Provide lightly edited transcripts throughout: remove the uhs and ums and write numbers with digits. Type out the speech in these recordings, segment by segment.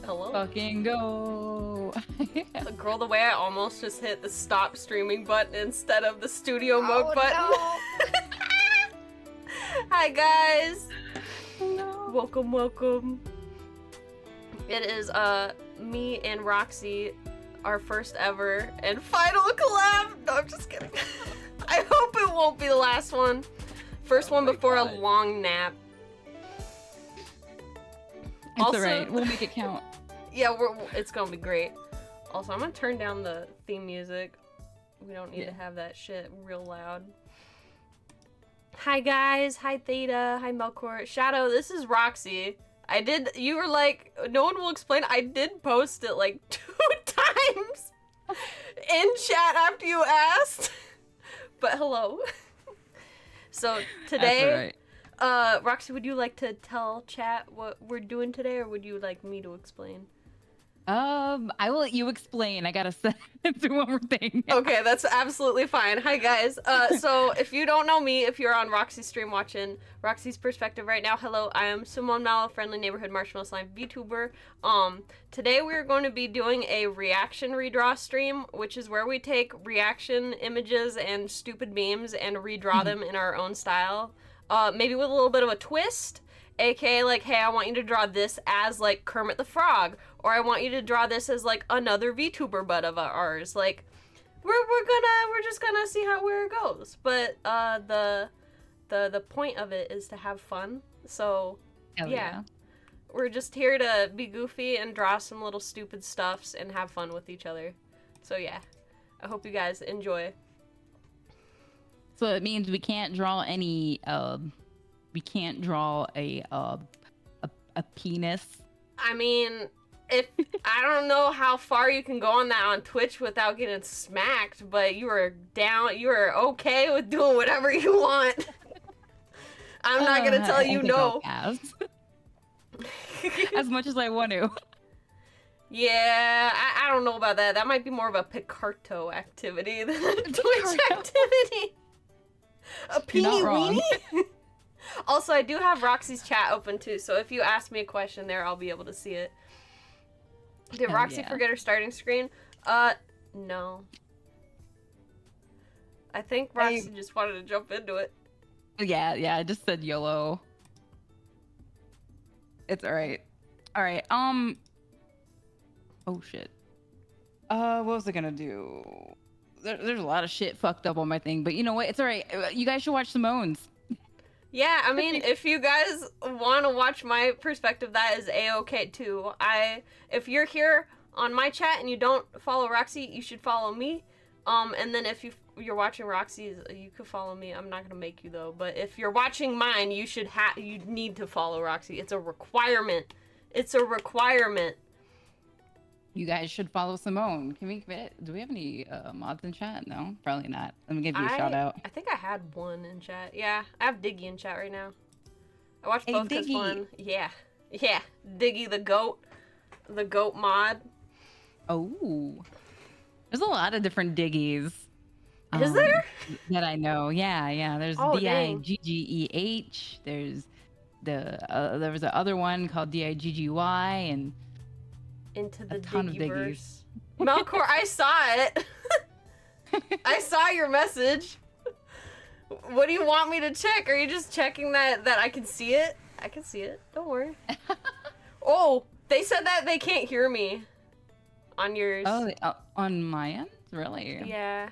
Hello? Fucking go. Girl, the way I almost just hit the stop streaming button instead of the studio mode button. No. Hi guys! No. Welcome. It is me and Roxy, our first ever and final collab. No, I'm just kidding. I hope it won't be the last one. First one before a long nap. It's alright, we'll make it count. Yeah, it's gonna be great. Also, I'm gonna turn down the theme music. We don't need to have that shit real loud. Hi guys, hi Theta, hi Melkor. Shadow, this is Roxy. You were like, no one will explain. I did post it like 2 times in chat after you asked. But hello. So today, Roxy, would you like to tell chat what we're doing today, or would you like me to explain? I will let you explain. I gotta do one more thing. Okay, that's absolutely fine. Hi guys. So if you don't know me, if you're on Roxy's stream watching Roxy's perspective right now, hello, I am Simone Mallow, friendly neighborhood marshmallow slime VTuber. Today we're going to be doing a React-Redraw stream, which is where we take reaction images and stupid memes and redraw them in our own style. Maybe with a little bit of a twist. AKA, like, hey, I want you to draw this as, like, Kermit the Frog, or I want you to draw this as, like, another VTuber bud of ours. Like, we're just gonna see where it goes. But the point of it is to have fun. So yeah, we're just here to be goofy and draw some little stupid stuffs and have fun with each other. So yeah, I hope you guys enjoy. So it means we can't draw any we can't draw a penis. I mean, I don't know how far you can go on that on Twitch without getting smacked, but you are okay with doing whatever you want. I'm not gonna tell you no. As much as I want to. Yeah, I don't know about that. That might be more of a Picarto activity than a Twitch activity. A peenie weenie? Also, I do have Roxy's chat open too, so if you ask me a question there, I'll be able to see it. Did Roxy forget her starting screen? No. I think Roxy just wanted to jump into it. Yeah, I just said YOLO. It's alright. Alright, oh shit. What was I gonna do? There's a lot of shit fucked up on my thing, but you know what? It's alright. You guys should watch Simone's. Yeah, I mean, if you guys want to watch my perspective, that is A-okay too. If you're here on my chat and you don't follow Roxy, you should follow me. And then if you're watching Roxy's, you could follow me. I'm not gonna make you though. But if you're watching mine, you need to follow Roxy. It's a requirement. It's a requirement. You guys should follow Simone. Do we have any mods in chat? No, probably not. Let me give you a shout out. I think I had one in chat. Yeah, I have Diggy in chat right now. I watched both because fun. Yeah, Diggy the goat mod. Oh, there's a lot of different Diggies. Is there? That I know. Yeah. There's DIGGEH. There's there was the other one called DIGGY and. Into the Diggyverse. Melkor, I saw it. I saw your message. What do you want me to check? Are you just checking that I can see it? I can see it. Don't worry. Oh, they said that they can't hear me on yours. Oh, on my end? Really? Yeah.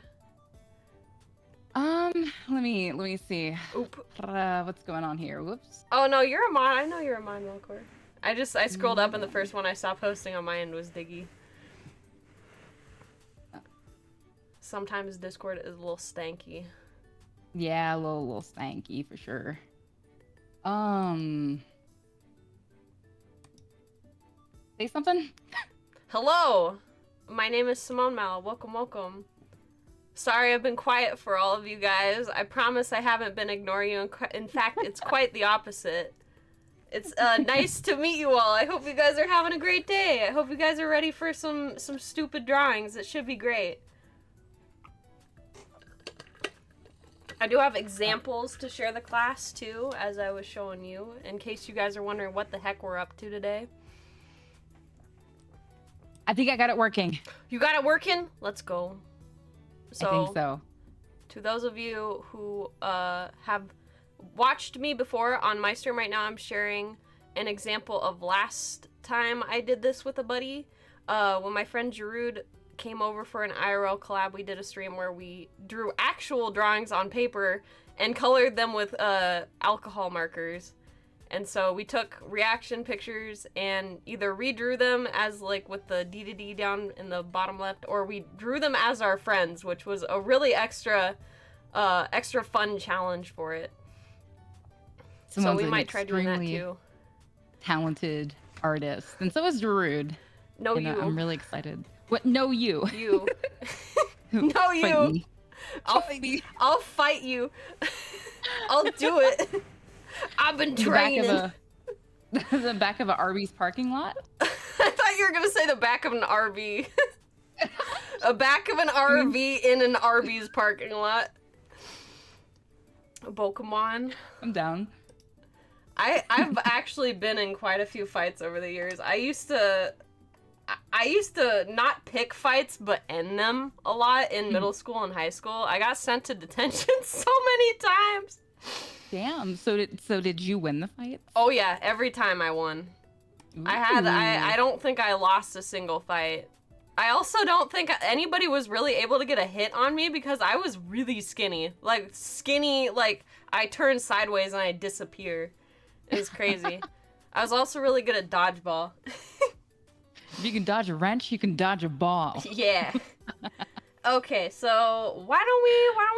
Let me see. Oop. What's going on here? Whoops. Oh no, you're a mod. I know you're a mod, Melkor. I scrolled up and the first one I saw posting on my end was Diggy. Sometimes Discord is a little stanky. Yeah, a little stanky for sure. Say something? Hello! My name is Simone Mallow. Welcome. Sorry I've been quiet for all of you guys. I promise I haven't been ignoring you. In fact, it's quite the opposite. It's nice to meet you all. I hope you guys are having a great day. I hope you guys are ready for some stupid drawings. It should be great. I do have examples to share the class too, as I was showing you, in case you guys are wondering what the heck we're up to today. I think I got it working. You got it working? Let's go. So, I think so. to those of you who have watched me before on my stream right now, I'm sharing an example of last time I did this with a buddy. When my friend Jarud came over for an IRL collab, we did a stream where we drew actual drawings on paper and colored them with alcohol markers. And so we took reaction pictures and either redrew them as like with the D down in the bottom left, or we drew them as our friends, which was a really extra fun challenge for it. So we might try doing that too. Talented artist, and so is Jarud. No, and, you. I'm really excited. What? No, you. You. No, you. Fight me. I'll fight you. I'll do it. I've been training. The back of an Arby's parking lot? I thought you were gonna say the back of an RV. A back of an RV in an Arby's parking lot. Pokemon. I'm down. I've actually been in quite a few fights over the years. I used to not pick fights, but end them a lot in middle school and high school. I got sent to detention so many times. Damn. So did you win the fight? Oh yeah, every time I won. Ooh. I don't think I lost a single fight. I also don't think anybody was really able to get a hit on me because I was really skinny. Like I turn sideways and I disappear. It was crazy. I was also really good at dodgeball. If you can dodge a wrench, you can dodge a ball. Yeah. Okay, so why don't we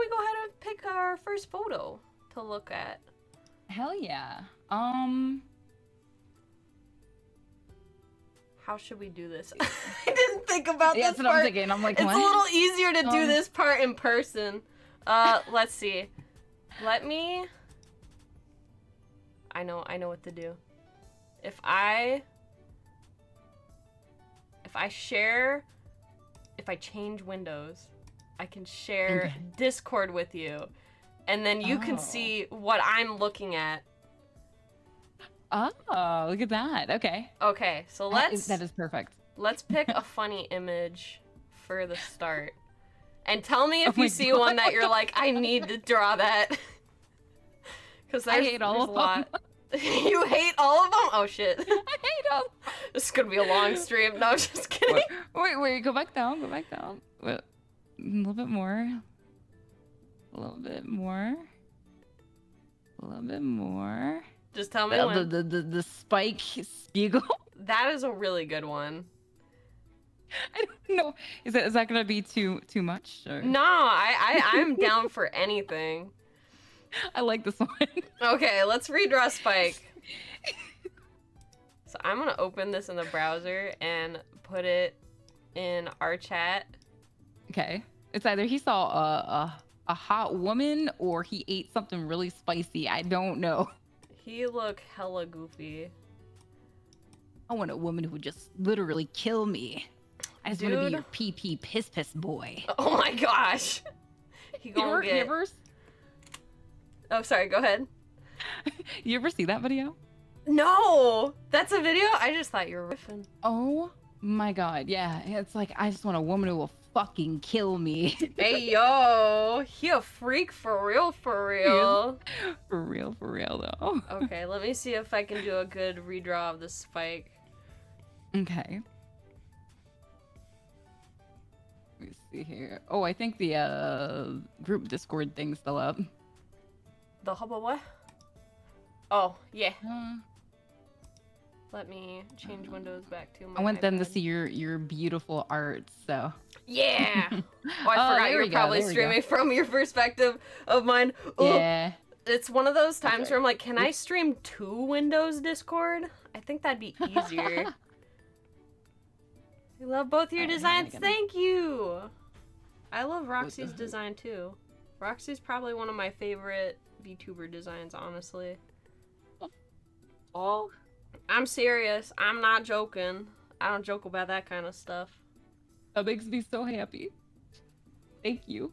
go ahead and pick our first photo to look at? Hell yeah. How should we do this? I didn't think about this That's what part. I'm thinking. I'm like, it's what? a little easier to do this part in person. Let's see. Let me. I know what to do. If I change windows, I can share Discord with you, and then you can see what I'm looking at. Oh, look at that. Okay. Okay, so that is perfect. Let's pick a funny image for the start. And tell me if you see one that you're like, I need to draw that. Because I hate all of them. You hate all of them? Oh shit. I hate them. This is gonna be a long stream. No, just kidding. Wait, go back down. Wait, a little bit more. A little bit more. Just tell me when. The Spike Spiegel. That is a really good one. I don't know. Is that gonna be too much? Or? No, I'm down for anything. I like this one. Okay, let's redraw Spike. So I'm gonna open this in the browser and put it in our chat. Okay. It's either he saw a hot woman or he ate something really spicy. I don't know. He look hella goofy. I want a woman who would just literally kill me. I just want to be your pee piss boy. Oh my gosh. He gonna get... Oh, sorry, go ahead. You ever see that video? No! That's a video? I just thought you were riffing. Oh my god, yeah. It's like, I just want a woman who will fucking kill me. Hey, yo! He a freak for real, for real. For real, though. Okay, let me see if I can do a good redraw of the Spike. Okay. Let me see here. Oh, I think the group Discord thing's still up. The hubba what? Oh, yeah. Let me change windows back to my I want iPad. them to see your beautiful art, so. Yeah! Oh, I forgot you were probably streaming from your perspective of mine. Ooh. Yeah. It's one of those times where I'm like, can I stream 2 Windows Discord? I think that'd be easier. I love both your designs. Thank you! I love Roxy's design too. Roxy's probably one of my favorite VTuber designs, honestly. Oh. I'm serious. I'm not joking. I don't joke about that kind of stuff. That makes me so happy. Thank you.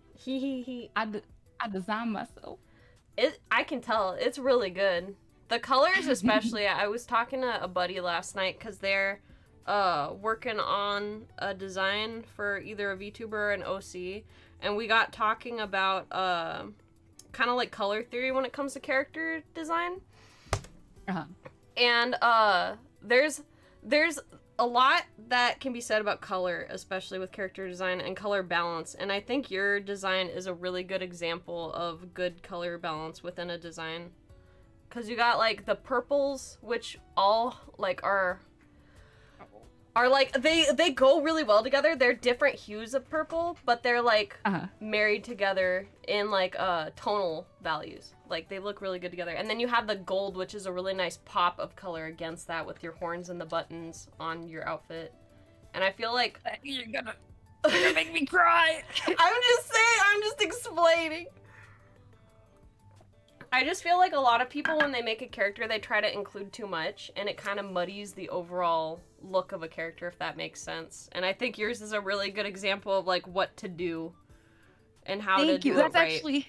I designed myself. I can tell. It's really good. The colors especially. I was talking to a buddy last night because they're working on a design for either a VTuber or an OC, and we got talking about kind of like color theory when it comes to character design. Uh-huh. And there's a lot that can be said about color, especially with character design and color balance. And I think your design is a really good example of good color balance within a design. Because you got like the purples, which all like are like they go really well together. They're different hues of purple, but they're like married together in like tonal values. Like they look really good together. And then you have the gold, which is a really nice pop of color against that with your horns and the buttons on your outfit. And I feel like you're gonna make me cry. I'm just saying, I'm just explaining. I just feel like a lot of people, when they make a character, they try to include too much, and it kind of muddies the overall look of a character, if that makes sense. And I think yours is a really good example of like what to do and how to do it right.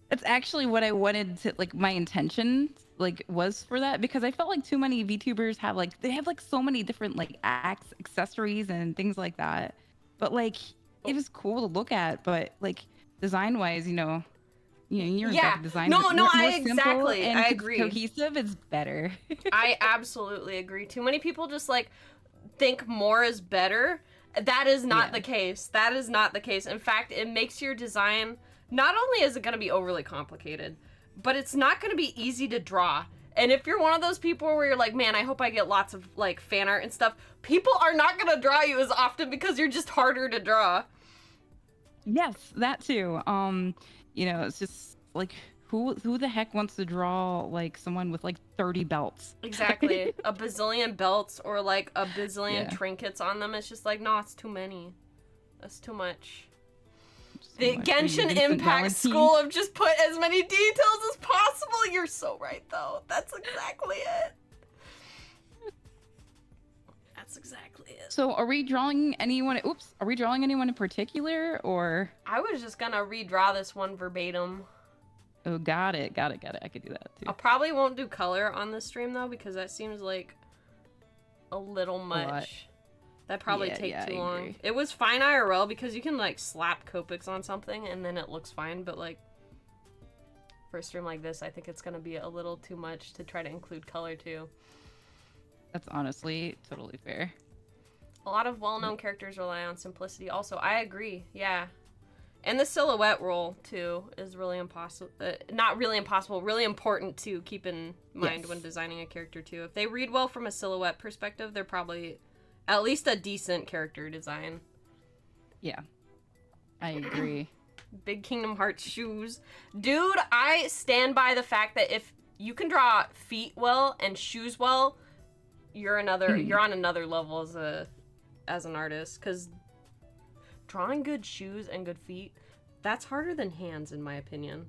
That's actually what I wanted to, like, my intention, like, was for that, because I felt like too many VTubers have, like, they have, like, so many different, like, accessories and things like that. But, like, it was cool to look at, but, like, design-wise, you're graphic design. No, exactly. And I agree. Cohesive is better. I absolutely agree. Too many people just, like, think more is better. That is not the case. That is not the case. In fact, it makes your design... Not only is it going to be overly complicated, but it's not going to be easy to draw. And if you're one of those people where you're like, man, I hope I get lots of like fan art and stuff, people are not going to draw you as often because you're just harder to draw. Yes, that too. It's just like, who the heck wants to draw like someone with like 30 belts? Exactly. A bazillion belts or like a bazillion trinkets on them. It's just like, no, it's too many. That's too much. The Genshin Impact school of just put as many details as possible. You're so right, though. That's exactly it. That's exactly it. So, are we drawing anyone? Are we drawing anyone in particular, or? I was just gonna redraw this one verbatim. Oh, got it. I could do that too. I probably won't do color on this stream though, because that seems like a little much. That'd probably take too long. It was fine IRL because you can like slap Copics on something and then it looks fine, but like for a stream like this, I think it's gonna be a little too much to try to include color too. That's honestly totally fair. A lot of well-known characters rely on simplicity also. I agree, yeah. And the silhouette role too is really really important to keep in mind when designing a character too. If they read well from a silhouette perspective, they're probably at least a decent character design. Yeah, I agree. Big Kingdom Hearts shoes. Dude, I stand by the fact that if you can draw feet well and shoes well, you're on another level as an artist. Because drawing good shoes and good feet, that's harder than hands in my opinion.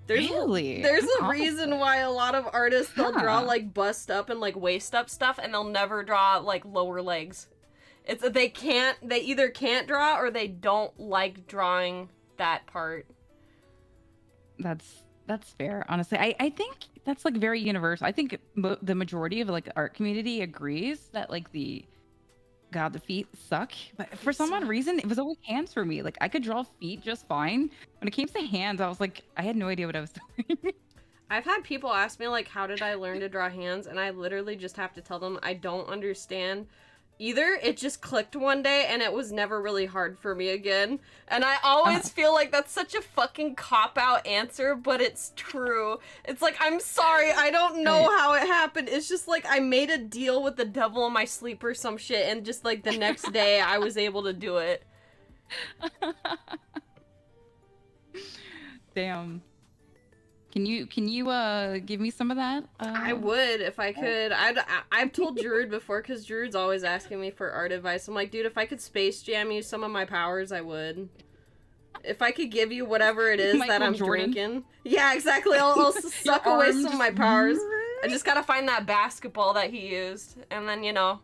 There's a reason why a lot of artists, they'll draw like bust up and like waist up stuff and they'll never draw like lower legs. It's they either can't draw or they don't like drawing that part. That's fair, honestly. I think that's like very universal. I think the majority of like the art community agrees that like the feet suck, but for some odd reason it was always hands for me. Like I could draw feet just fine. When it came to hands, I was like, I had no idea what I was doing. I've had people ask me like, how did I learn to draw hands? And I literally just have to tell them I don't understand. Either it just clicked one day and it was never really hard for me again. And I always feel like that's such a fucking cop-out answer, but it's true. It's like, I'm sorry, I don't know how it happened. It's just like I made a deal with the devil in my sleep or some shit, and just like the next day I was able to do it. Damn. Can you give me some of that? I would if I could. I've told Druid before, because Druid's always asking me for art advice. I'm like, dude, if I could Space Jam you some of my powers, I would. If I could give you whatever it is that I'm drinking. Yeah, exactly. I'll suck away some of my powers. I just gotta find that basketball that he used, and then, I'll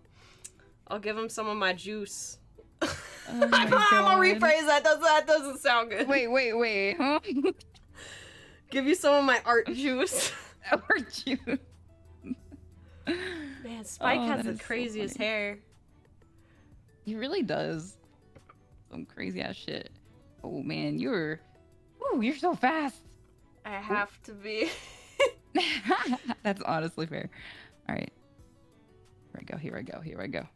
give him some of my juice. Oh I'm gonna rephrase that. That doesn't sound good. Wait. Huh? Give you some of my art juice. Art juice. Man, Spike has that the is so craziest funny. hair. He really does. Some crazy ass shit. Oh man, you're so fast. I have to be. That's honestly fair. All right. Here I go.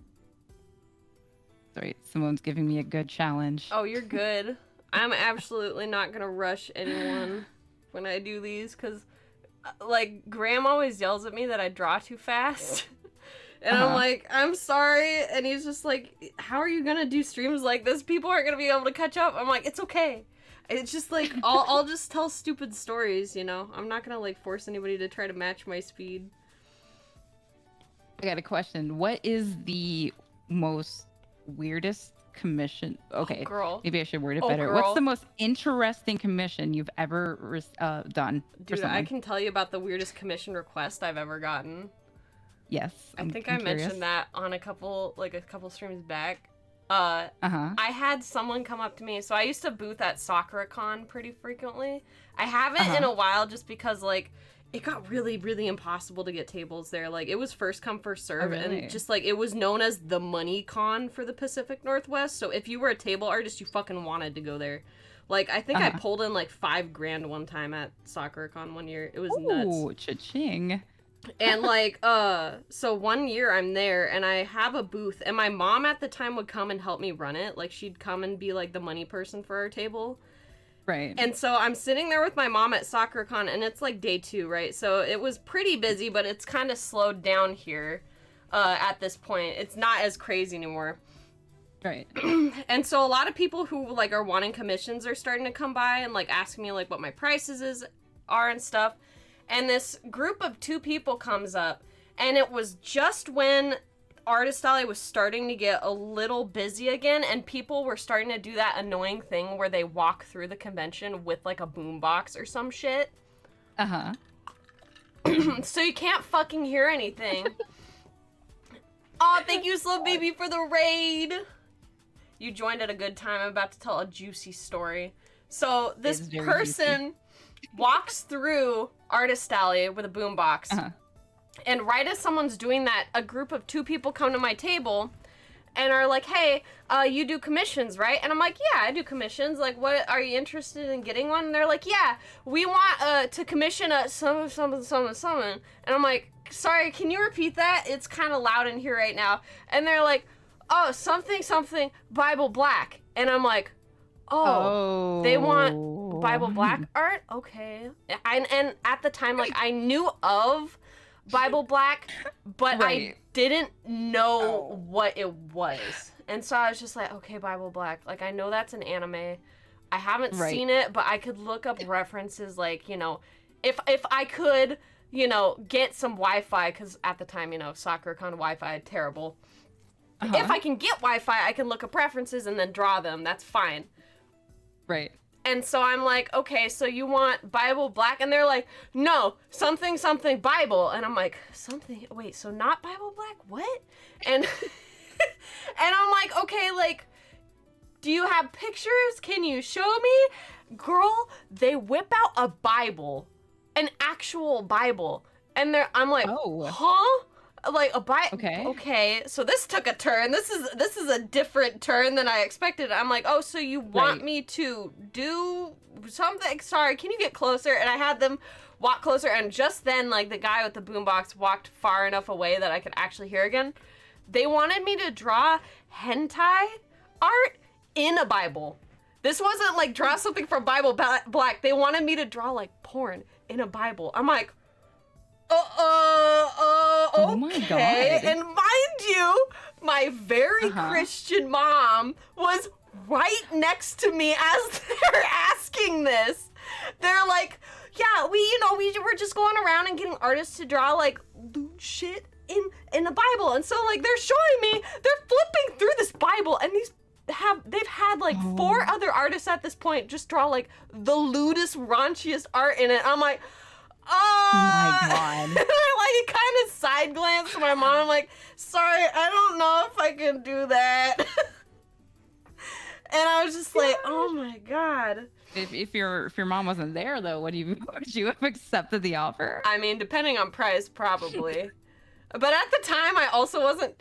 Sorry, Simone's giving me a good challenge. Oh, you're good. I'm absolutely not gonna rush anyone when I do these, because, like, Graham always yells at me that I draw too fast. And I'm like, I'm sorry. And he's just like, how are you gonna do streams like this? People aren't gonna be able to catch up. I'm like, it's okay. It's just like, I'll just tell stupid stories, you know? I'm not gonna, like, force anybody to try to match my speed. I got a question. What is the most weirdest commission? Okay, Oh, girl. maybe I should word it Oh, better. girl. What's the most interesting commission you've ever done? Dude, I can tell you about the weirdest commission request I've ever gotten. Yes. I think I'm I curious. mentioned that on a couple streams back. Uh-huh. I had someone come up to me. So I used to booth at SoccerCon pretty frequently. I haven't in a while just because, like, it got really, really impossible to get tables there. Like, it was first come, first serve. really? And just, like, it was known as the money con for the Pacific Northwest. So if you were a table artist, you fucking wanted to go there. Like, I think I pulled in, like, $5,000 one time at SoccerCon one year. It was nuts. Ooh, cha-ching. And, like, so one year I'm there and I have a booth, and my mom at the time would come and help me run it. Like, she'd come and be, like, the money person for our table. Right. And so I'm sitting there with my mom at SoccerCon, and it's, like, day 2, right? So it was pretty busy, but it's kind of slowed down here at this point. It's not as crazy anymore. Right. And so a lot of people who, like, are wanting commissions are starting to come by and, like, ask me, like, what my prices are and stuff. And this group of 2 people comes up, and it was just when Artist Alley was starting to get a little busy again, and people were starting to do that annoying thing where they walk through the convention with, like, a boombox or some shit. Uh-huh. So you can't fucking hear anything. Aw, thank you, Slow Baby, for the raid! You joined at a good time. I'm about to tell a juicy story. So this person walks through Artist Alley with a boombox. And right as someone's doing that, a group of 2 people come to my table and are like, hey, you do commissions, right? And I'm like, yeah, I do commissions. Like, what, are you interested in getting one? And they're like, yeah, we want to commission a some. And I'm like, sorry, can you repeat that? It's kind of loud in here right now. And they're like, oh, something Bible Black. And I'm like, oh, they want Bible Black art? Okay. And at the time, like, I knew of Bible Black, but I didn't know what it was. And so I was just like, okay, Bible Black. Like, I know that's an anime. I haven't seen it, but I could look up references, like, you know, if I could, you know, get some Wi-Fi, because at the time, you know, SoccerCon Wi-Fi, terrible. If I can get Wi-Fi, I can look up references and then draw them. That's fine. Right. And so I'm like, okay, so you want Bible Black? And they're like, no, something Bible. And I'm like, wait, so not Bible Black? What? And and I'm like, okay, like, do you have pictures? Can you show me? Girl, they whip out a Bible, an actual Bible. And I'm like, huh? Like, a Bible. Okay, so this took a turn. This is a different turn than I expected. I'm like, oh, so you want me to do something? Sorry, can you get closer? And I had them walk closer, and just then, like, the guy with the boombox walked far enough away that I could actually hear again. They wanted me to draw hentai art in a Bible. This wasn't like draw something from Bible Black. They wanted me to draw, like, porn in a Bible. I'm like, Oh my okay. God. And mind you, my very Christian mom was right next to me as they're asking this. They're like, yeah, we were just going around and getting artists to draw, like, lewd shit in the Bible. And so, like, they're showing me, they're flipping through this Bible, and they've had like 4 other artists at this point just draw, like, the lewdest, raunchiest art in it. I'm like, my God. And I, like, kind of side glance to my mom. I'm like, sorry, I don't know if I can do that. And I was just like, oh my God. If your mom wasn't there, though, would you have accepted the offer? I mean, depending on price, probably. But at the time, I also wasn't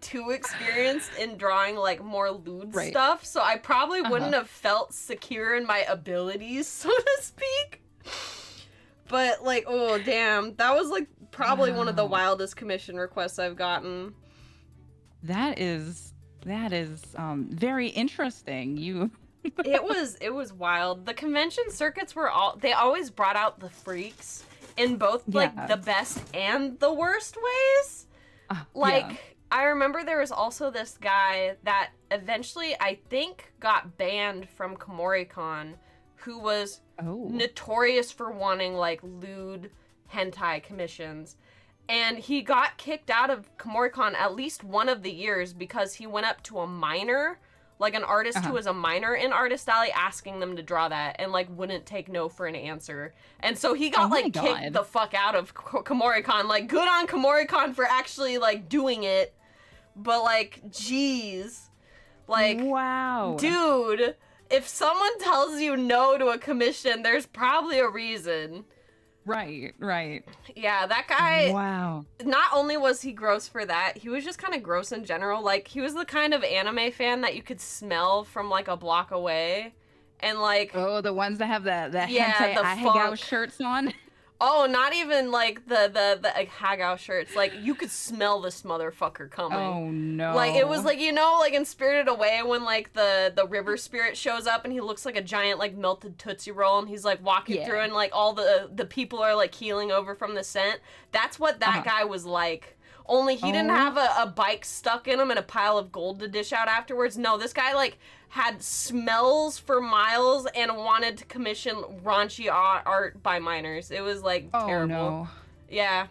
too experienced in drawing like more lewd Right. stuff, so I probably wouldn't have felt secure in my abilities, so to speak. But like, oh damn, that was like probably one of the Wow. wildest commission requests I've gotten. That is very interesting. You It was wild. The convention circuits they always brought out the freaks in both like Yeah. the best and the worst ways. Like yeah. I remember there was also this guy that eventually I think got banned from KomoriCon, who was Oh. notorious for wanting like lewd hentai commissions. And he got kicked out of KomoriCon at least one of the years because he went up to a minor, like an artist who was a minor in Artist Alley, asking them to draw that, and like wouldn't take no for an answer. And so he got like kicked the fuck out of KomoriCon. Like, good on KomoriCon for actually like doing it, but like, jeez, like, wow, dude, if someone tells you no to a commission, there's probably a reason. Right. Yeah, that guy. Wow. Not only was he gross for that, he was just kind of gross in general. Like, he was the kind of anime fan that you could smell from like a block away. And like, Oh, the ones that have the yeah, hentai the Ahegao funk. shirts on. Oh, not even like the like, Hagao shirts. Like, you could smell this motherfucker coming. Oh no. Like, it was like, you know, like in Spirited Away when like the river spirit shows up and he looks like a giant like melted Tootsie Roll and he's like walking through and like all the people are like keeling over from the scent. That's what that guy was like. Only he didn't have a bike stuck in him and a pile of gold to dish out afterwards. No, this guy like had smells for miles and wanted to commission raunchy art by minors. It was like terrible. No. Yeah.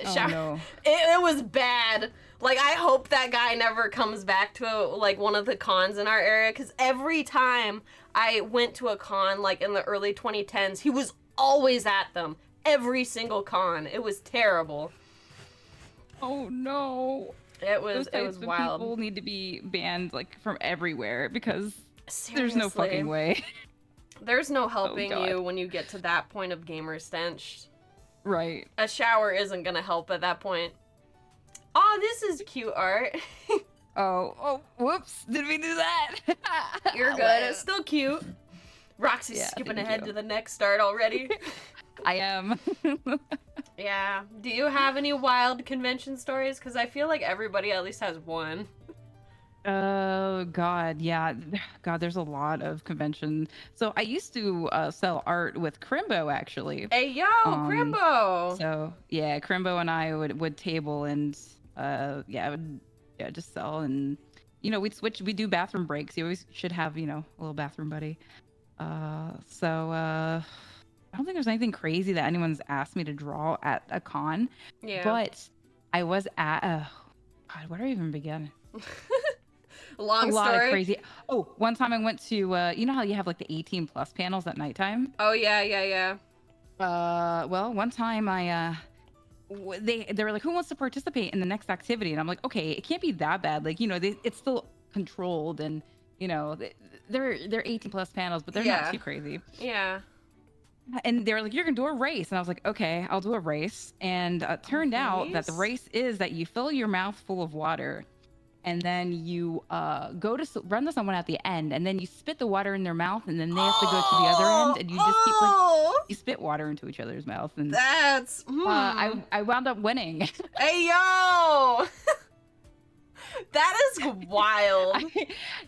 No. It was bad. Like, I hope that guy never comes back to like one of the cons in our area, because every time I went to a con like in the early 2010s, he was always at them. Every single con. It was terrible. Oh no. It was wild. People need to be banned like from everywhere because Seriously. there's no fucking way. There's no helping God. you when you get to that point of gamer stench. Right. A shower isn't gonna help at that point. Oh, this is cute art. Oh, whoops. Did we do that? You're good. It's still cute. Roxy's Yeah, skipping thank ahead you. to the next start already. I am. Yeah. Do you have any wild convention stories? Because I feel like everybody at least has one. Oh God, yeah. God, there's a lot of convention. So I used to sell art with Crimbo actually. Hey, yo, Crimbo! So yeah, Crimbo and I would table and I would just sell, and we'd do bathroom breaks. You always should have a little bathroom buddy. I don't think there's anything crazy that anyone's asked me to draw at a con. Yeah. But I was at God, where do I even begin? Long A lot story. of crazy. Oh, one time I went to you know how you have like the 18 plus panels at nighttime? Oh, yeah. Well, one time they were like, who wants to participate in the next activity? And I'm like, okay, it can't be that bad. Like, it's still controlled, and they're 18 plus panels, but they're not too crazy. Yeah. And they were like, you're gonna do a race, and I was like, okay, I'll do a race. And it turned out that the race is that you fill your mouth full of water, and then you go to run to someone at the end, and then you spit the water in their mouth, and then they have to go to the other end, and you just keep you spit water into each other's mouth. And That's I wound up winning. Hey, yo! That is wild.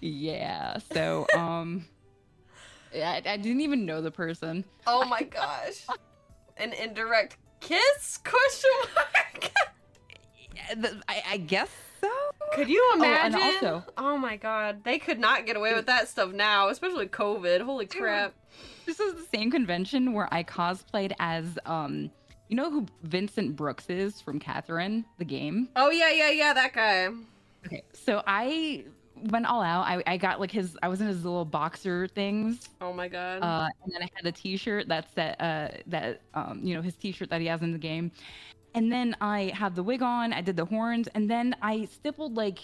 Yeah. So I didn't even know the person. Oh my gosh. An indirect kiss? Question mark? I guess so. Could you imagine? Oh, and also, oh my god. They could not get away with that stuff now, especially COVID. Holy crap. This is the same convention where I cosplayed as you know who Vincent Brooks is from Catherine, the game? Oh yeah, that guy. Okay. So I went all out. I got like I was in his little boxer things. Oh my god. And then I had a t-shirt that's his t-shirt that he has in the game. And then I had the wig on, I did the horns, and then I stippled like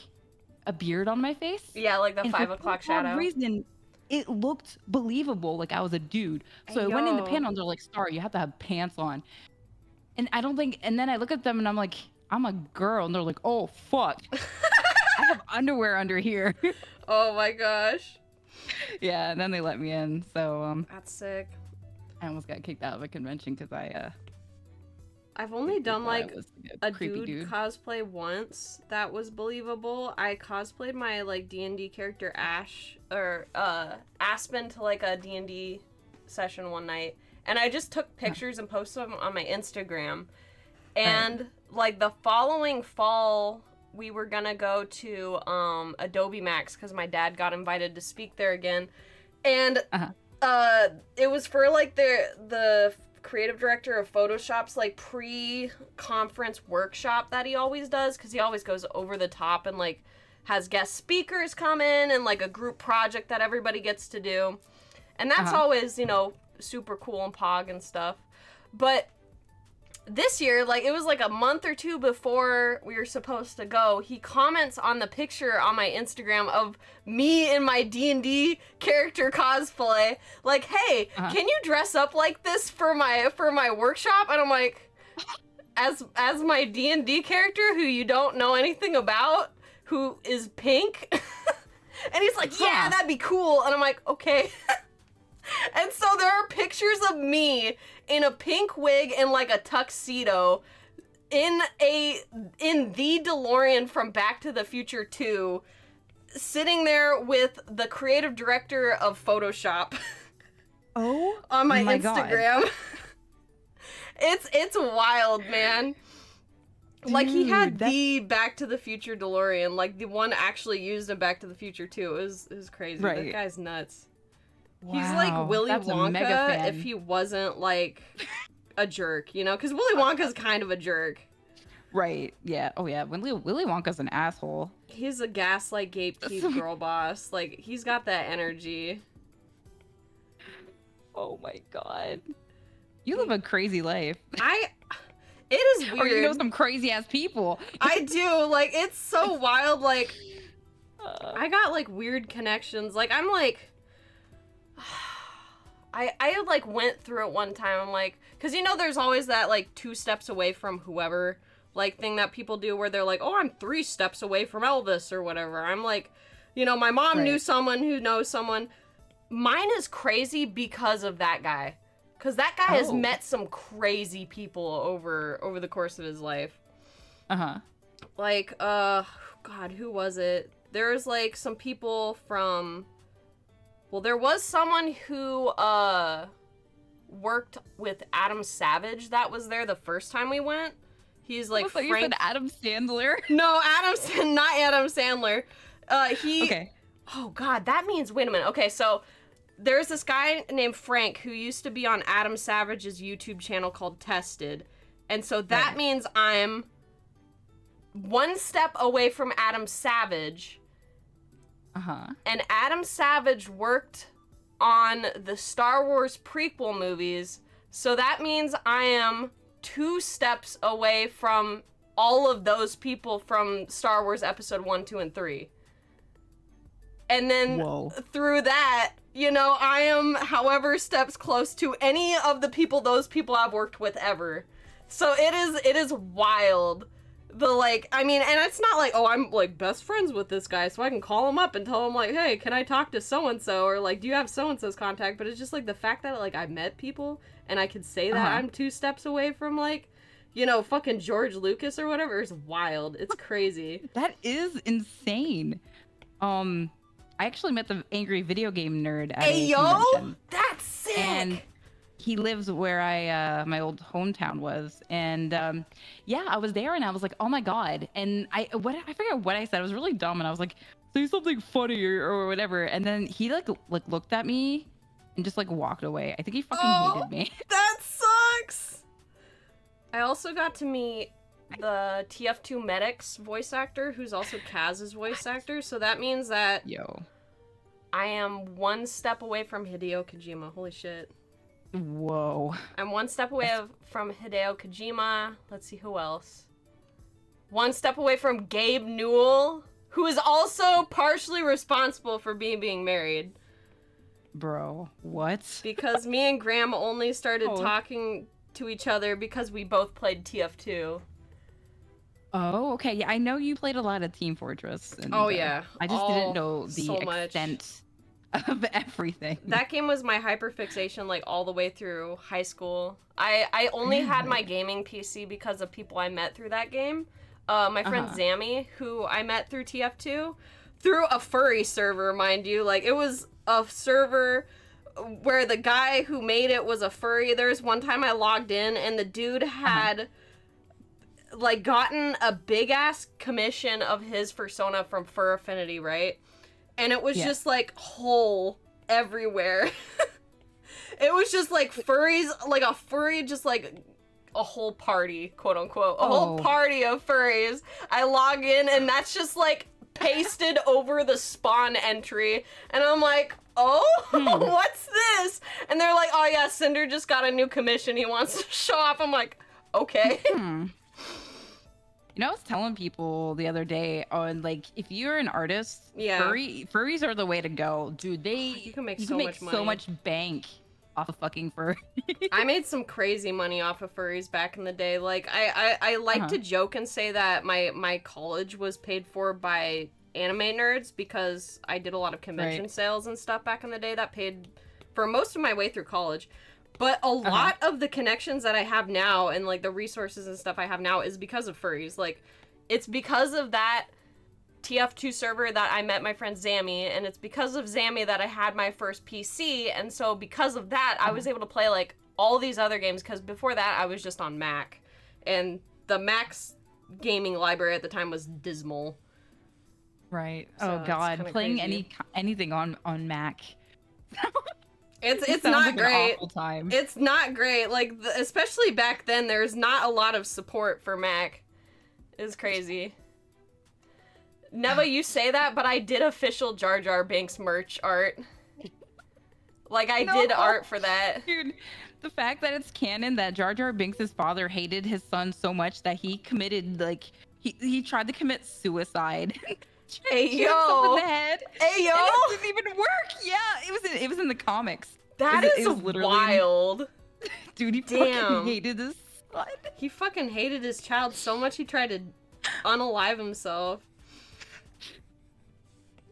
a beard on my face. Yeah, like the and 5 o'clock shadow. For some reason, it looked believable, like I was a dude. So I went in the panel and they're like, Star, you have to have pants on. And I don't think, and then I look at them and I'm like, I'm a girl. And they're like, oh, fuck. I have underwear under here. Oh my gosh. Yeah, and then they let me in. So That's sick. I almost got kicked out of a convention because I've only done thought I like was a creepy dude cosplay once. That was believable. I cosplayed my like D&D character Ash or Aspen to like a D&D session one night, and I just took pictures and posted them on my Instagram. And like the following fall, we were gonna go to Adobe Max because my dad got invited to speak there again, and it was for like the creative director of Photoshop's like pre-conference workshop that he always does, because he always goes over the top and like has guest speakers come in and like a group project that everybody gets to do, and that's always, you know, super cool and pog and stuff. But this year, like, it was like a month or two before we were supposed to go, he comments on the picture on my Instagram of me in my D&D character cosplay, like, hey, can you dress up like this for my workshop? And I'm like, as my D&D character who you don't know anything about, who is pink? And he's like, yeah, that'd be cool. And I'm like, okay. And so there are pictures of me in a pink wig and like a tuxedo in the DeLorean from Back to the Future 2, sitting there with the creative director of Photoshop. Oh, on my Instagram. God. It's wild, man. Dude, like, he had the Back to the Future DeLorean, like the one actually used in Back to the Future 2. It was crazy. That guy's nuts. Wow, he's like Willy Wonka if he wasn't like a jerk, you know? Because Willy Wonka's kind of a jerk. Right, yeah. Oh, yeah. Willy Wonka's an asshole. He's a gaslight gatekeep girl boss. Like, he's got that energy. Oh my god. You live a crazy life. It is weird. Or you know some crazy ass people. I do. Like, it's so wild. Like, I got like weird connections. Like, I'm like... I like went through it one time. I'm like, because you know there's always that like 2 steps away from whoever like thing that people do where they're like, oh, I'm 3 steps away from Elvis or whatever. I'm like, you know, my mom knew someone who knows someone. Mine is crazy because of that guy, because that guy has met some crazy people over the course of his life. Like God, who was it? There was like some people from... Well, there was someone who worked with Adam Savage that was there the first time we went. He's like Frank... You said Adam Sandler? No, not Adam Sandler. Okay. Oh God, that means... Wait a minute. Okay, so there's this guy named Frank who used to be on Adam Savage's YouTube channel called Tested, and so that means I'm 1 step away from Adam Savage. And Adam Savage worked on the Star Wars prequel movies, so that means I am 2 steps away from all of those people from Star Wars Episode 1, 2, and 3. And then through that, you know, I am however steps close to any of the people those people I've worked with ever. So it is wild. The, like, I mean, and it's not like, oh, I'm, like, best friends with this guy, so I can call him up and tell him, like, hey, can I talk to so-and-so, or, like, do you have so-and-so's contact? But it's just, like, the fact that, like, I met people, and I could say that I'm 2 steps away from, like, you know, fucking George Lucas or whatever is wild. It's crazy. That is insane. I actually met the angry video game nerd at a convention. That's sick! And he lives where my old hometown was, and yeah, I was there and I was like, oh my god. And I forget what I said. It was really dumb, and I was like, say something funny or whatever. And then he like looked at me and just like walked away. I think he fucking hated me. That sucks. I also got to meet the TF2 Medics voice actor, who's also Kaz's voice actor. So that means that I am 1 step away from Hideo Kojima. Holy shit. Whoa. I'm 1 step away from Hideo Kojima. Let's see who else. 1 step away from Gabe Newell, who is also partially responsible for being married. Bro, what? Because me and Graham only started talking to each other because we both played TF2. Oh, okay. Yeah, I know you played a lot of Team Fortress. And, Oh yeah. I just didn't know the so much. extent of everything. That game was my hyperfixation like all the way through high school. I only had my gaming PC because of people I met through that game. My friend Zammy, who I met through TF2, through a furry server, mind you. Like, it was a server where the guy who made it was a furry. There's one time I logged in and the dude had like gotten a big ass commission of his persona from Fur Affinity, right? And it was just like hole everywhere. It was just like furries, like a furry, just like a whole party, quote unquote, a whole party of furries. I log in and that's just like pasted over the spawn entry, and I'm like, what's this? And they're like, oh yeah, Cinder just got a new commission he wants to show off. I'm like, okay. You know, I was telling people the other day on, like, if you're an artist, furries are the way to go, dude. You can make so much bank off of fucking fur. I made some crazy money off of furries back in the day. Like, I like to joke and say that my college was paid for by anime nerds because I did a lot of convention sales and stuff back in the day that paid for most of my way through college. But a lot of the connections that I have now and, like, the resources and stuff I have now is because of furries. Like, it's because of that TF2 server that I met my friend Zammy, and it's because of Zammy that I had my first PC, and so because of that, I was able to play, like, all these other games, because before that, I was just on Mac. And the Mac's gaming library at the time was dismal. Right. So oh, God. Playing anything on Mac. It's not great. It's not great. Like, especially back then, there's not a lot of support for Mac. It's crazy. Neva, you say that, but I did official Jar Jar Binks merch art. Like, I did art for that. Dude, the fact that it's canon that Jar Jar Binks' father hated his son so much that he committed, like, he tried to commit suicide. Hey yo! In the head, hey yo! And it didn't even work. Yeah, it was in the comics. That is wild. Dude, he fucking hated his son. He fucking hated his child so much he tried to unalive himself.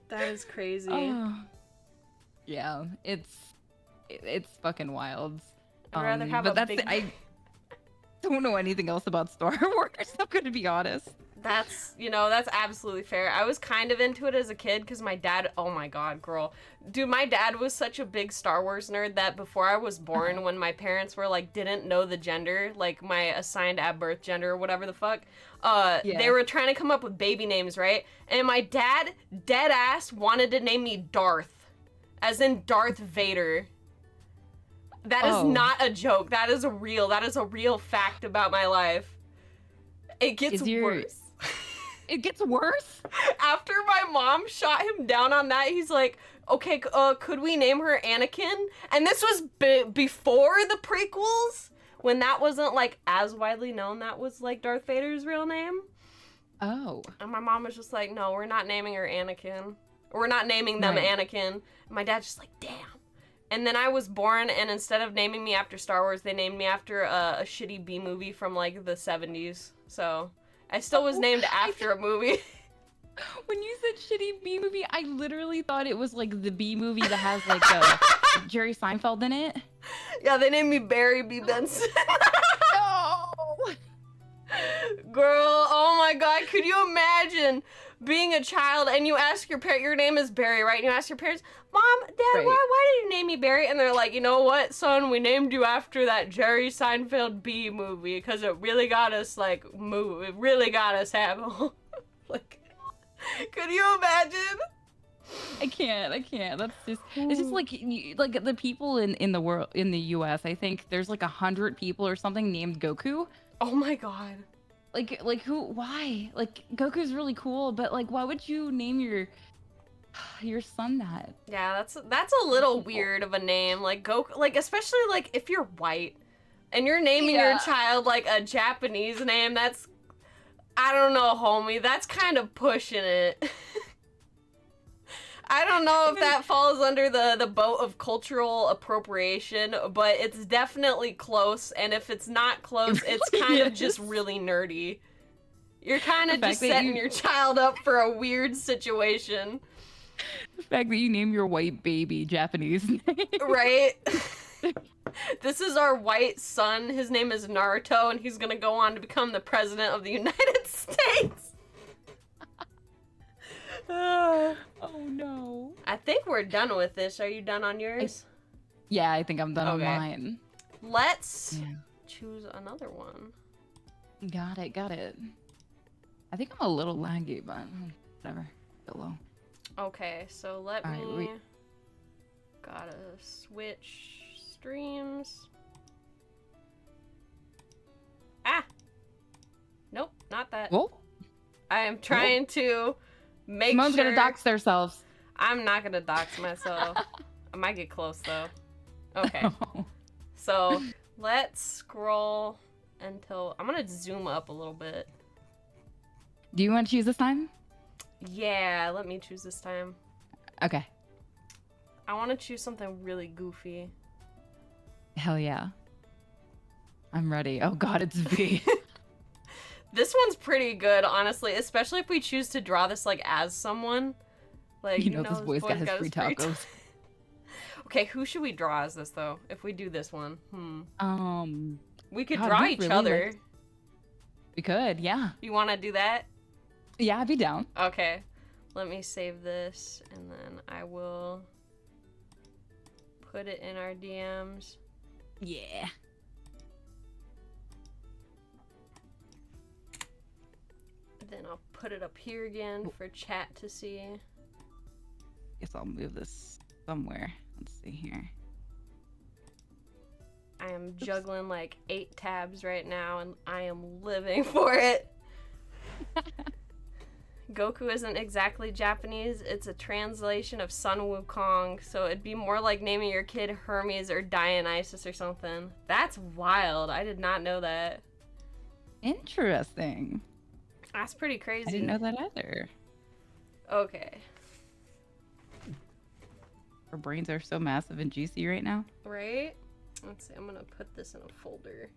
That is crazy. Yeah, it's fucking wild. I'd rather have but I don't know anything else about Star Wars. I'm gonna be honest. That's absolutely fair. I was kind of into it as a kid because my dad, oh my God, girl. Dude, my dad was such a big Star Wars nerd that before I was born, when my parents were like, didn't know the gender, like my assigned at birth gender or whatever the fuck, they were trying to come up with baby names, right? And my dad, dead ass, wanted to name me Darth, as in Darth Vader. That is not a joke. That is a real fact about my life. It gets worse. It gets worse? After my mom shot him down on that, he's like, okay, could we name her Anakin? And this was before the prequels, when that wasn't, like, as widely known that was, like, Darth Vader's real name. Oh. And my mom was just like, no, we're not naming her Anakin. We're not naming them Anakin. And my dad's just like, damn. And then I was born, and instead of naming me after Star Wars, they named me after a shitty B movie from, like, the 70s. So I still was named after a movie. When you said shitty B movie, I literally thought it was like the B movie that has like Jerry Seinfeld in it. Yeah, they named me Barry B. Benson. No! Girl, oh my God, could you imagine being a child and you ask your parent, your name is Barry, right? And you ask your parents, Mom, Dad, why did you name me Barry? And they're like, you know what, son, we named you after that Jerry Seinfeld B movie because it really got us, like, move. It really got us happy. Like, could you imagine? I can't. That's just, it's just like the people in the world, in the US, I think there's like 100 people or something named Goku. Oh my God. Like who, why? Like, Goku's really cool, but like, why would you name your son that? Yeah, that's a little weird of a name. Like, Goku, like, especially like if you're white and you're naming your child like a Japanese name, that's, I don't know, homie, that's kind of pushing it. I don't know if that falls under the boat of cultural appropriation, but it's definitely close, and if it's not close, it's kind of just really nerdy. You're kind of just setting your child up for a weird situation. The fact that you name your white baby Japanese name. Right? This is our white son. His name is Naruto, and he's gonna go on to become the president of the United States. Oh no. I think we're done with this. Are you done on yours? Yeah, I think I'm done on mine. Let's choose another one. Got it. I think I'm a little laggy, but whatever. Hello. Okay, so let me... Gotta switch streams. Ah! Nope, not that. Whoa. I am trying to make Simone's sure... gonna dox themselves. I'm not gonna dox myself. I might get close, though. Okay. So, let's scroll until... I'm gonna zoom up a little bit. Do you want to choose this time? Yeah, let me choose this time. Okay. I want to choose something really goofy. Hell yeah. I'm ready. Oh god, it's V. This one's pretty good, honestly, especially if we choose to draw this like as someone. Like, you know this boy's got his free tacos. Okay, who should we draw as this though? If we do this one, we could God, draw we each really other. We could, yeah. You want to do that? Yeah, I'd be down. Okay, let me save this, and then I will put it in our DMs. Yeah. Then I'll put it up here again for chat to see. Guess I'll move this somewhere. Let's see here. I am juggling like 8 tabs right now, and I am living for it. Goku isn't exactly Japanese. It's a translation of Sun Wukong, so it'd be more like naming your kid Hermes or Dionysus or something. That's wild. I did not know that. Interesting. That's pretty crazy. I didn't know that either. Okay. Our brains are so massive and juicy right now. Right? Let's see. I'm gonna put this in a folder.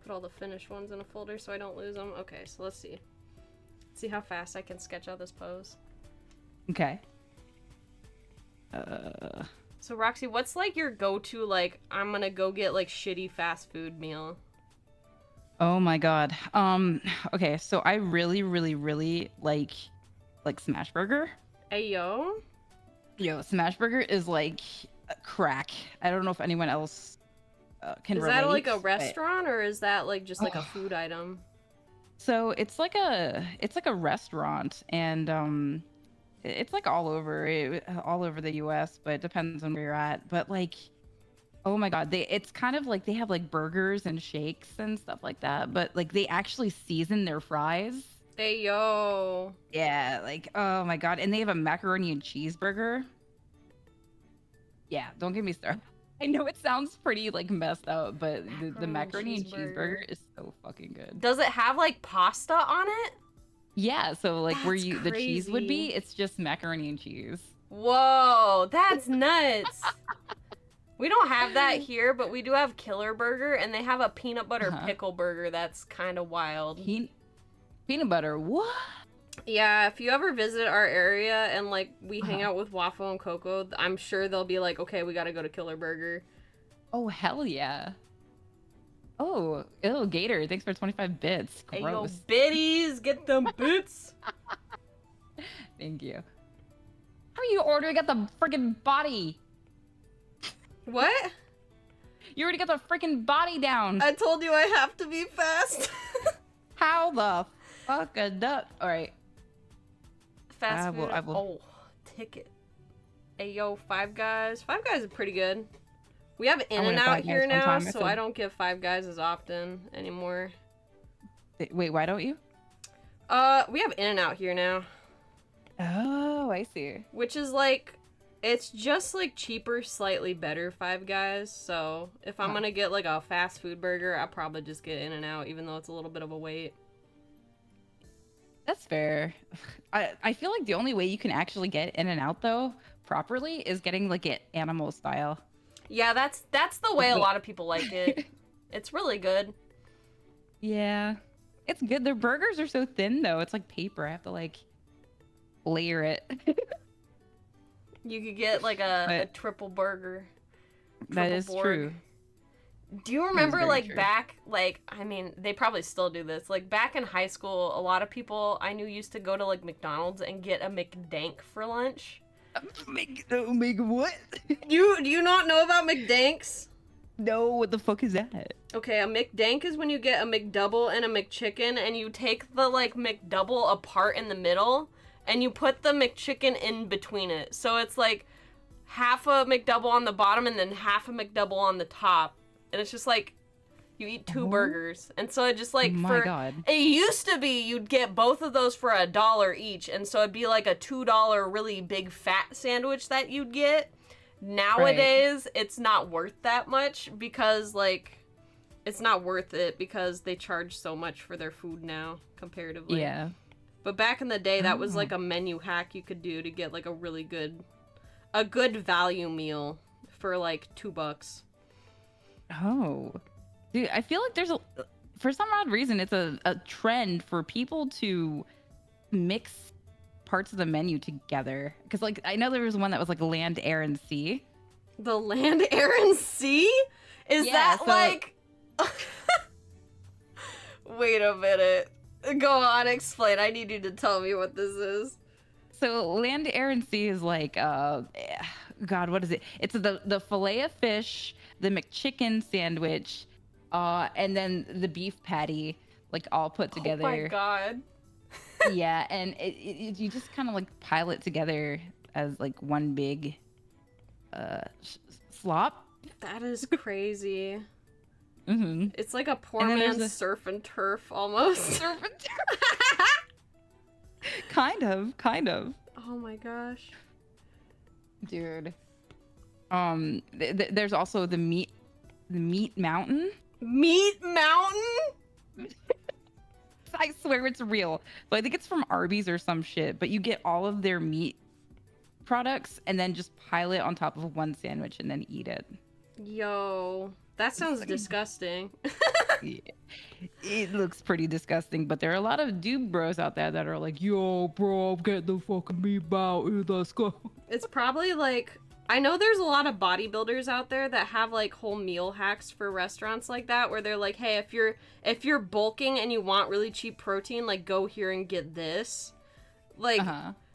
Put all the finished ones in a folder so I don't lose them. Okay, so let's see. See how fast I can sketch out this pose. Okay. So Roxy, what's like your go-to, like, I'm gonna go get like shitty fast food meal? Oh my god. Okay, so I really like Smash Burger. Hey yo. Yo, Smash Burger is like crack. I don't know if anyone else can relate. Is that like a restaurant or is that like just like a food item? So it's like a restaurant, and it's like all over the U.S., but it depends on where you're at. But like, oh my god, it's kind of like they have like burgers and shakes and stuff like that, but like they actually season their fries. Hey yo. Yeah, like oh my god, and they have a macaroni and cheeseburger. Yeah, don't get me started. I know it sounds pretty like messed up, but the macaroni and cheeseburger is so fucking good. Does it have like pasta on it? Yeah, so like where That's the cheese would be, crazy. it's just macaroni and cheese. Whoa, that's nuts. We don't have that here, but we do have Killer Burger, and they have a peanut butter pickle burger that's kind of wild. Peanut butter, what? Yeah, if you ever visit our area and like we hang out with Waffle and Coco, I'm sure they'll be like, okay, we gotta go to Killer Burger. Oh hell yeah. Oh, ew, Gator, thanks for 25 bits. Gross. Hey yo, biddies, get them bits. Thank you. How are you ordering at the freaking body? What? You already got the freaking body down. I told you I have to be fast. How the fuck a duck? All right. Fast food. Oh, ticket. Hey yo, Five Guys. Five Guys is pretty good. We have In-N-Out here now, so I don't give Five Guys as often anymore. Wait, why don't you? We have In-N-Out here now. Oh, I see. Which is like, it's just like cheaper, slightly better Five Guys. So if I'm gonna get like a fast food burger, I'll probably just get In-N-Out, even though it's a little bit of a wait. That's fair. I feel like the only way you can actually get in and out though properly is getting like it animal style. Yeah, that's the way a lot of people like it. It's really good. Yeah. It's good. Their burgers are so thin though. It's like paper. I have to like layer it. You could get like a But triple burger. that Triple is Borg. true. Do you That is remember very like true. back like I mean they probably still do this. Like back in high school, a lot of people I knew used to go to like McDonald's and get a McDank for lunch. Make what? Do you not know about McDanks? No, what the fuck is that? Okay, a McDank is when you get a McDouble and a McChicken and you take the like McDouble apart in the middle and you put the McChicken in between it. So it's like half a McDouble on the bottom and then half a McDouble on the top. And it's just like you eat two burgers. And so it just like My God. it used to be you'd get both of those for $1 each. And so it'd be like a $2 really big fat sandwich that you'd get. Nowadays, it's not worth that much because like it's not worth it because they charge so much for their food now comparatively. Yeah. But back in the day, that was like a menu hack you could do to get like a good value meal for like $2. Oh. Dude, I feel like there's for some odd reason, it's a trend for people to mix parts of the menu together. Because, like, I know there was one that was like land, air, and sea. The land, air, and sea? Is Yeah, that so- like. Wait a minute. Go on, explain. I need you to tell me what this is. So land, air, and sea is like, God, what is it? It's the fillet of fish, the McChicken sandwich, and then the beef patty, like all put together. Oh my God. Yeah, and you just kind of like pile it together as like one big slop. That is crazy. Mm-hmm. It's like a poor And then there's man's surf and turf almost. kind of. Oh my gosh. Dude. There's also the meat mountain. Meat Mountain? I swear it's real. So I think it's from Arby's or some shit, but you get all of their meat products and then just pile it on top of one sandwich and then eat it. Yo, that sounds disgusting. Yeah. It looks pretty disgusting, but there are a lot of dude bros out there that are like, yo, bro, get the fucking meat out, let's go. It's probably like, I know there's a lot of bodybuilders out there that have like whole meal hacks for restaurants like that, where they're like, hey, if you're bulking and you want really cheap protein, like go here and get this. Like,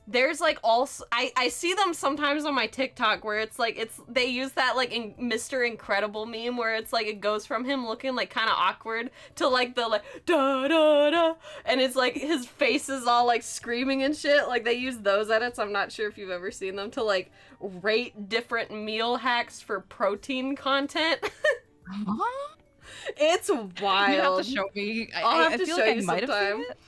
there's like I see them sometimes on my TikTok where it's like they use that like in Mr. Incredible meme where it's like it goes from him looking like kind of awkward to like the like da da da, and it's like his face is all like screaming and shit. Like they use those edits. I'm not sure if you've ever seen them to like rate different meal hacks for protein content. It's wild. You have to show me. I'll have to feel show like you I might have sometime. seen it.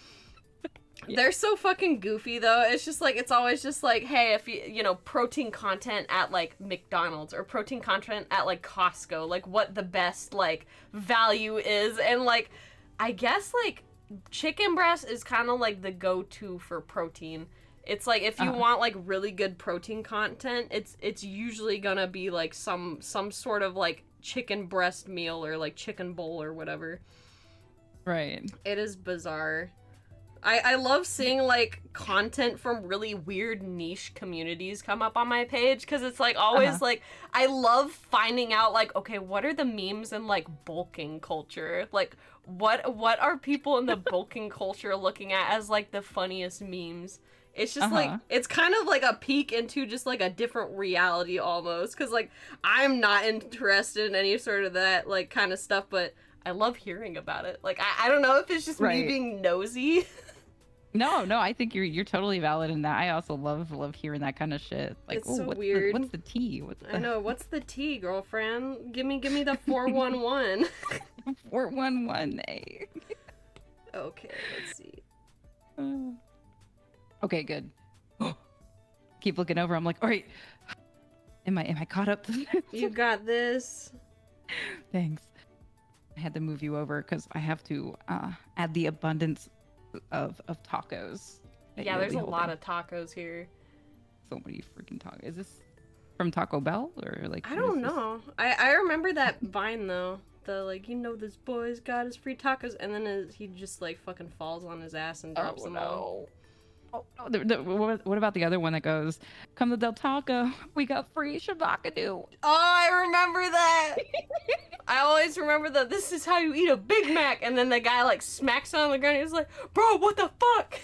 Yeah. They're so fucking goofy though. It's just like it's always just like, hey, if you know, protein content at like McDonald's or protein content at like Costco, like what the best like value is, and like I guess like chicken breast is kind of like the go-to for protein. It's like if you want like really good protein content, it's usually gonna be like some sort of like chicken breast meal or like chicken bowl or whatever. Right. It is bizarre. I love seeing like content from really weird niche communities come up on my page because it's like always like I love finding out like, okay, what are the memes in like bulking culture? Like what are people in the bulking culture looking at as like the funniest memes? It's just like it's kind of like a peek into just like a different reality almost, because like I'm not interested in any sort of that like kind of stuff, but I love hearing about it. Like I don't know if it's just me being nosy. No, I think you're totally valid in that. I also love hearing that kind of shit. Like, It's so what's weird. What's the tea? I know. What's the tea, girlfriend? Give me the 411. 411, eh? Okay, let's see. Okay, good. Keep looking over. I'm like, all right. Am I caught up? You got this. Thanks. I had to move you over because I have to add the abundance of tacos. Yeah, there's a lot of tacos here. So many freaking tacos. Is this from Taco Bell or like? I don't know. I remember that Vine though. The like, this boy's got his free tacos, and then he just like fucking falls on his ass and drops them all. Oh no! What about the other one that goes, "Come to Del Taco, we got free shabakadoo." Oh, I remember that. I always remember that. This is how you eat a Big Mac, and then the guy like smacks on the ground. He's like, "Bro, what the fuck?"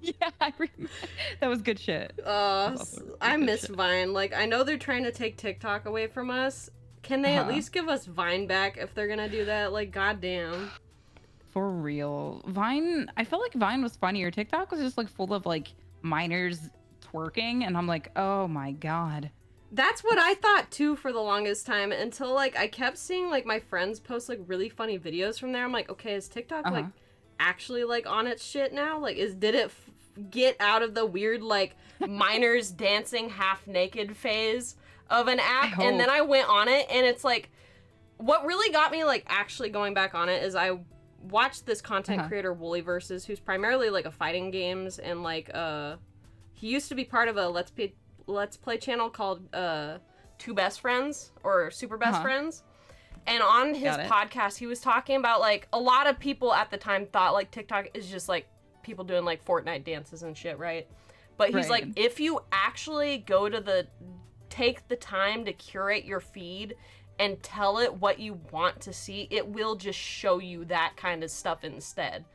Yeah, I remember. That was good shit. I miss Vine. Like, I know they're trying to take TikTok away from us. Can they at least give us Vine back if they're gonna do that? Like, goddamn. For real. Vine, I felt like Vine was funnier. TikTok was just like full of like minors twerking, and I'm like, oh my god. That's what I thought too for the longest time, until like I kept seeing like my friends post like really funny videos from there. I'm like, okay, is TikTok like actually like on its shit now? Like, did it get out of the weird like minors dancing half naked phase of an app? And then I went on it, and it's like, what really got me like actually going back on it is I watched this content creator Wooly Versus, who's primarily like a fighting games, and like he used to be part of a let's play channel called Two Best Friends or Super Best Friends. And on his podcast, he was talking about like a lot of people at the time thought like TikTok is just like people doing like Fortnite dances and shit, right? But he's like, if you actually take the time to curate your feed and tell it what you want to see, it will just show you that kind of stuff instead.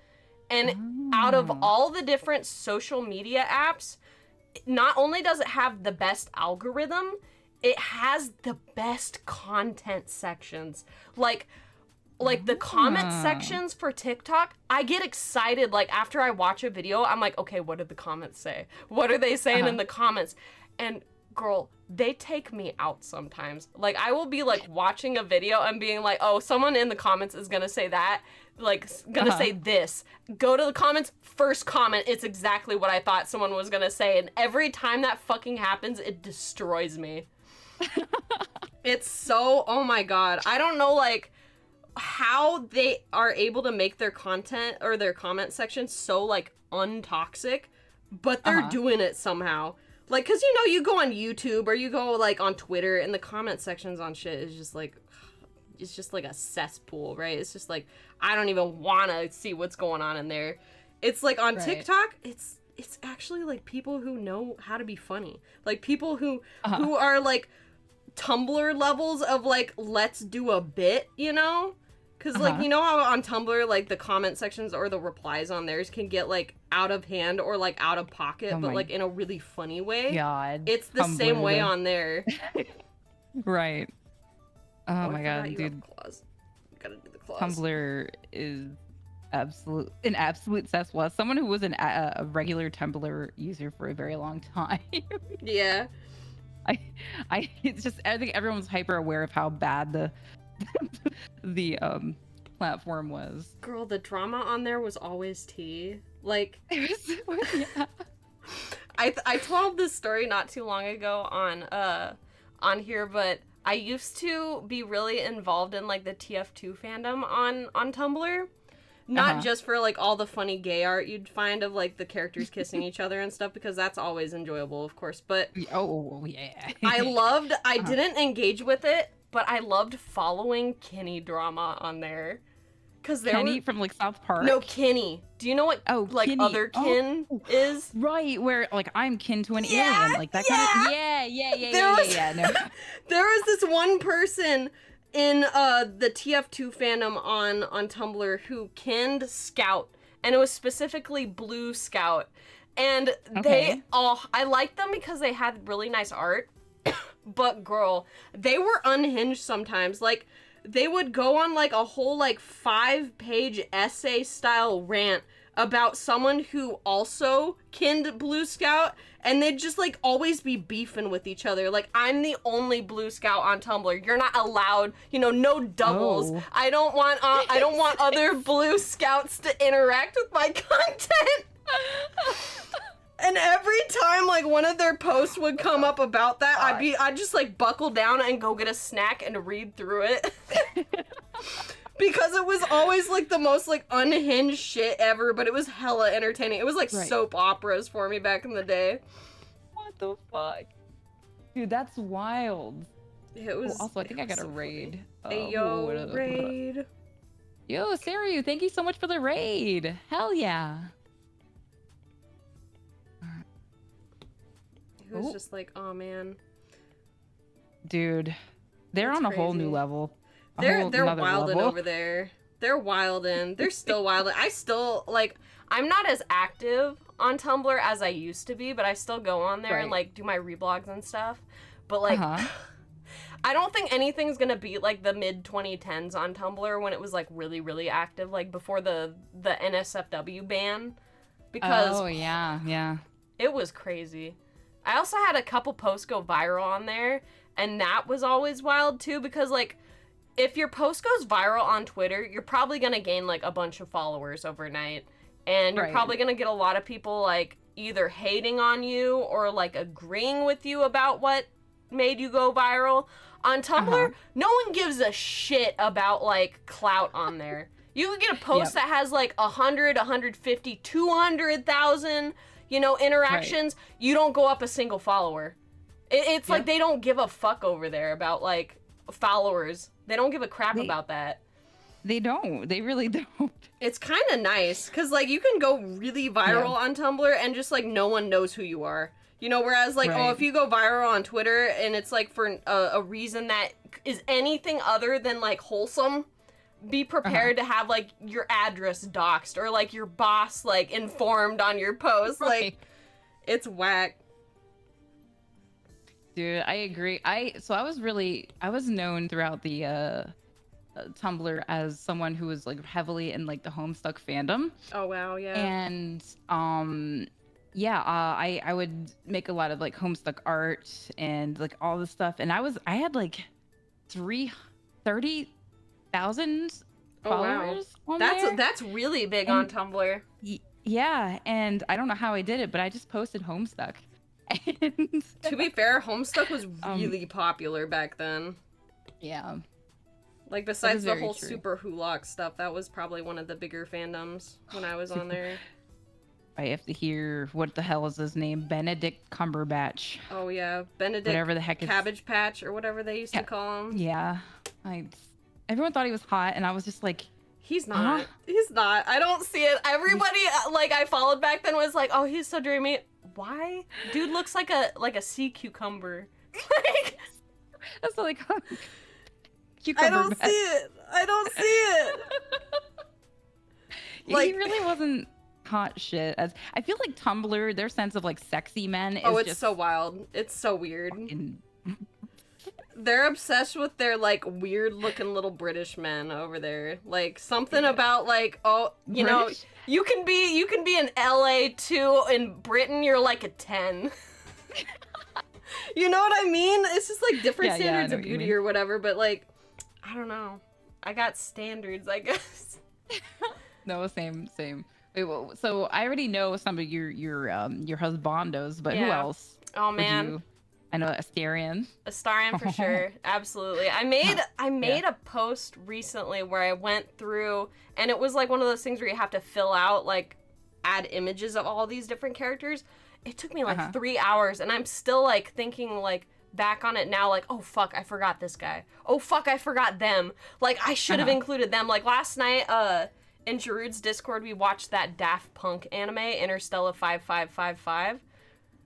And out of all the different social media apps, not only does it have the best algorithm, it has the best content sections. Like the comment sections for TikTok, I get excited. Like, after I watch a video, I'm like, okay, what did the comments say? What are they saying in the comments? And girl, they take me out sometimes. Like, I will be like watching a video and being like, oh, someone in the comments is gonna say that, like gonna say this. Go to the comments, first comment, it's exactly what I thought someone was gonna say. And every time that fucking happens, it destroys me. It's so, oh my god, I don't know like how they are able to make their content or their comment section so like untoxic, but they're doing it somehow. Like, cause you go on YouTube or you go like on Twitter, and the comment sections on shit is just like, it's just like a cesspool, right? It's just like, I don't even want to see what's going on in there. It's like on TikTok, it's actually like people who know how to be funny, like people who are like Tumblr levels of like, let's do a bit, Because, like, how on Tumblr, like, the comment sections or the replies on theirs can get, like, out of hand or, like, out of pocket, but, like, in a really funny way. God. It's the Tumblr same way on there. Right. Oh my god, dude. Gotta do the claws. Tumblr is an absolute cesspool. As someone who was a regular Tumblr user for a very long time. Yeah. I think everyone's hyper aware of how bad the platform was. Girl, the drama on there was always tea. Like, yeah. I told this story not too long ago on here, but I used to be really involved in like the TF2 fandom on Tumblr. Not just for like all the funny gay art you'd find of like the characters kissing each other and stuff, because that's always enjoyable, of course, but oh yeah. I didn't engage with it, but I loved following Kenny drama on there. Cause Kenny from like South Park? No, Kenny. Do you know what like Kenny. other kin is? Right, where like I'm kin to an alien, like that kind of yeah. No. There was this one person in the TF2 fandom on Tumblr who kinned Scout, and it was specifically Blue Scout. And I liked them because they had really nice art. But girl, they were unhinged sometimes. Like, they would go on like a whole like 5-page essay style rant about someone who also kinned Blue Scout, and they'd just like always be beefing with each other. Like, I'm the only Blue Scout on Tumblr. You're not allowed, no doubles. Oh. I don't want other Blue Scouts to interact with my content. And every time like one of their posts would come up about that, I'd just like buckle down and go get a snack and read through it. because it was always like the most like unhinged shit ever, but it was hella entertaining. It was like soap operas for me back in the day. What the fuck? Dude, that's wild. It was. Also, I think I got a raid. Hey, yo, raid. Yo, Saru, thank you so much for the raid. Hell yeah. It was just like, oh man. Dude, they're on a whole new level. They're wildin' over there. They're wildin'. They're still wildin'. I still, like, I'm not as active on Tumblr as I used to be, but I still go on there and, like, do my reblogs and stuff. But, like, I don't think anything's gonna beat, like, the mid-2010s on Tumblr when it was, like, really, really active, like, before the NSFW ban. Because... Oh, yeah. It was crazy. I also had a couple posts go viral on there, and that was always wild, too, because, like, if your post goes viral on Twitter, you're probably gonna gain, like, a bunch of followers overnight. And you're probably gonna get a lot of people, like, either hating on you or, like, agreeing with you about what made you go viral. On Tumblr, no one gives a shit about, like, clout on there. You can get a post that has, like, 100, 150, 200,000, you know, interactions. You don't go up a single follower. It's like they don't give a fuck over there about, like, followers. They don't give a crap about that. They don't. They really don't. It's kind of nice, because, like, you can go really viral on Tumblr and just, like, no one knows who you are. You know, whereas, like, oh, if you go viral on Twitter and it's, like, for a reason that is anything other than, like, wholesome, be prepared to have, like, your address doxed or, like, your boss, like, informed on your post. Like, it's whack. Dude, I agree. I was known throughout the Tumblr as someone who was, like, heavily in, like, the Homestuck fandom. Oh, wow, yeah. And, I would make a lot of, like, Homestuck art and, like, all this stuff. And I had, like, 30,000 followers on there. That's really big on Tumblr. Yeah, and I don't know how I did it, but I just posted Homestuck. And to be fair, Homestuck was really popular back then. Yeah. Like, besides the whole Super Hulock stuff, that was probably one of the bigger fandoms when I was on there. I have to hear, what the hell is his name? Benedict Cumberbatch. Oh, yeah. Benedict whatever the heck Cabbage Patch, or whatever they used to call him. Yeah. Everyone thought he was hot, and I was just like... He's not. He's not. I don't see it. Everybody, like, I followed back then was like, oh, he's so dreamy. Why? Dude looks like a sea cucumber. Like... That's like... I don't see it. Like, he really wasn't hot shit. As I feel like Tumblr, their sense of, like, sexy men is it's just so wild. It's so weird. Fucking... They're obsessed with their, like, weird looking little British men over there. Like, something about, like, oh, you know, you can be in LA too. In Britain, you're like a 10. You know what I mean? It's just, like, different standards of beauty or whatever, but, like, I don't know. I got standards, I guess. No, same. Wait, well, so I already know some of your husbandos, but who else? Oh man, I know Astarion. Astarion for sure, absolutely. I made a post recently where I went through, and it was like one of those things where you have to fill out, like, add images of all these different characters. It took me like 3 hours, and I'm still, like, thinking, like, back on it now, like, oh fuck, I forgot this guy. Oh fuck, I forgot them. Like, I should have included them. Like, last night, in Giroud's Discord, we watched that Daft Punk anime, Interstellar 5555.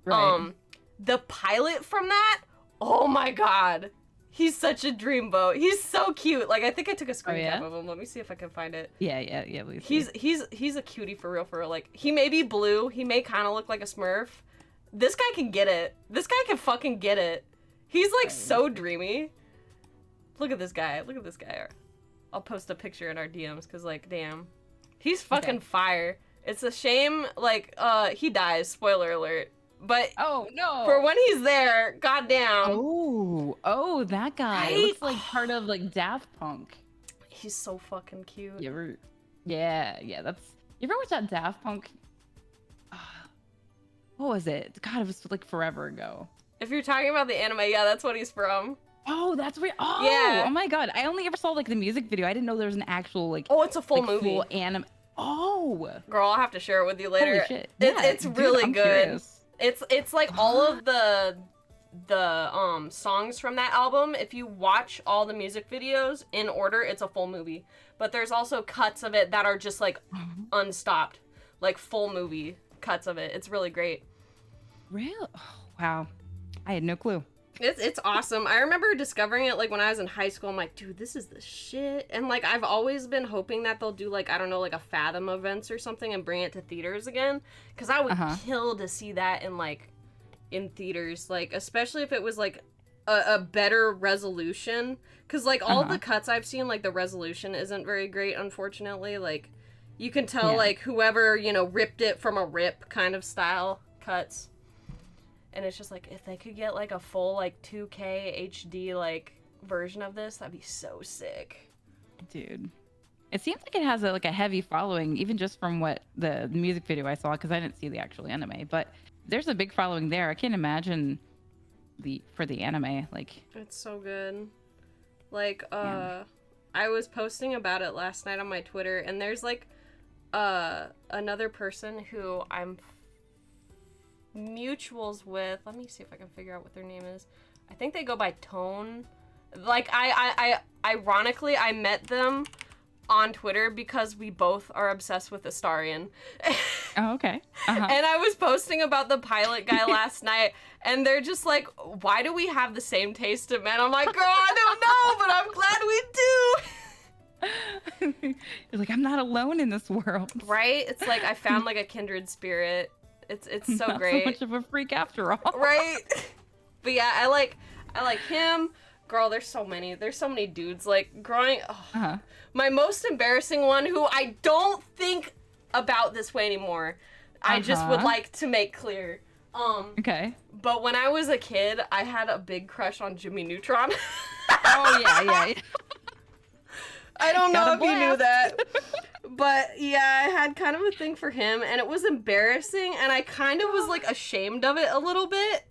Right. The pilot from that, oh my god. He's such a dreamboat. He's so cute. Like, I think I took a screen cap of him. Let me see if I can find it. Yeah. He's a cutie for real. Like, he may be blue. He may kind of look like a Smurf. This guy can get it. This guy can fucking get it. He's, like, so dreamy. Look at this guy. I'll post a picture in our DMs, because, like, damn. He's fucking fire. It's a shame, like, he dies. Spoiler alert. But oh no, for when he's there, goddamn. Oh, that guy looks like part of, like, Daft Punk. He's so fucking cute. Yeah. That's. You ever watch that Daft Punk? What was it? God, it was like forever ago. If you're talking about the anime, yeah, that's what he's from. Oh, that's weird. Oh, Yeah. oh my god. I only ever saw like the music video. I didn't know there was an actual like Oh, it's a full like, movie. full anime. Oh, Girl, I'll have to share it with you later. holy shit. Yeah, It's dude, really I'm good. curious. It's like all of the songs from that album. If you watch all the music videos in order, it's a full movie. But there's also cuts of it that are just like unstopped, like full movie cuts of it. It's really great. Really? Oh, wow. I had no clue. It's awesome. I remember discovering it like when I was in high school. I'm like, dude, this is the shit. And like I've always been hoping that they'll do like, I don't know, like a Fathom events or something and bring it to theaters again, because I would kill to see that in theaters, like especially if it was like a better resolution, because like all the cuts I've seen, like the resolution isn't very great, unfortunately. Like you can tell like whoever, you know, ripped it from a rip kind of style cuts. And it's just like, if they could get like a full like 2K HD like version of this, that'd be so sick. Dude, it seems like it has a heavy following, even just from what the music video I saw, because I didn't see the actual anime. But there's a big following there. I can't imagine for the anime. Like, it's so good. Like, I was posting about it last night on my Twitter, and there's like another person who I'm mutuals with. Let me see if I can figure out what their name is. I think they go by Tone. Like I ironically I met them on Twitter because we both are obsessed with Astarion. Oh, okay. And I was posting about the pilot guy last night, and they're just like, why do we have the same taste in men? I'm like, girl, I don't know, but I'm glad we do. You're like, I'm not alone in this world. Right? It's like I found like a kindred spirit. It's so Not great. so much of a freak after all. Right? But yeah, I like him. Girl, there's so many dudes. Like growing my most embarrassing one, who I don't think about this way anymore. I just would like to make clear. Okay. But when I was a kid, I had a big crush on Jimmy Neutron. Oh yeah. I don't know if you knew that. But yeah, I had kind of a thing for him, and it was embarrassing, and I kind of was like ashamed of it a little bit.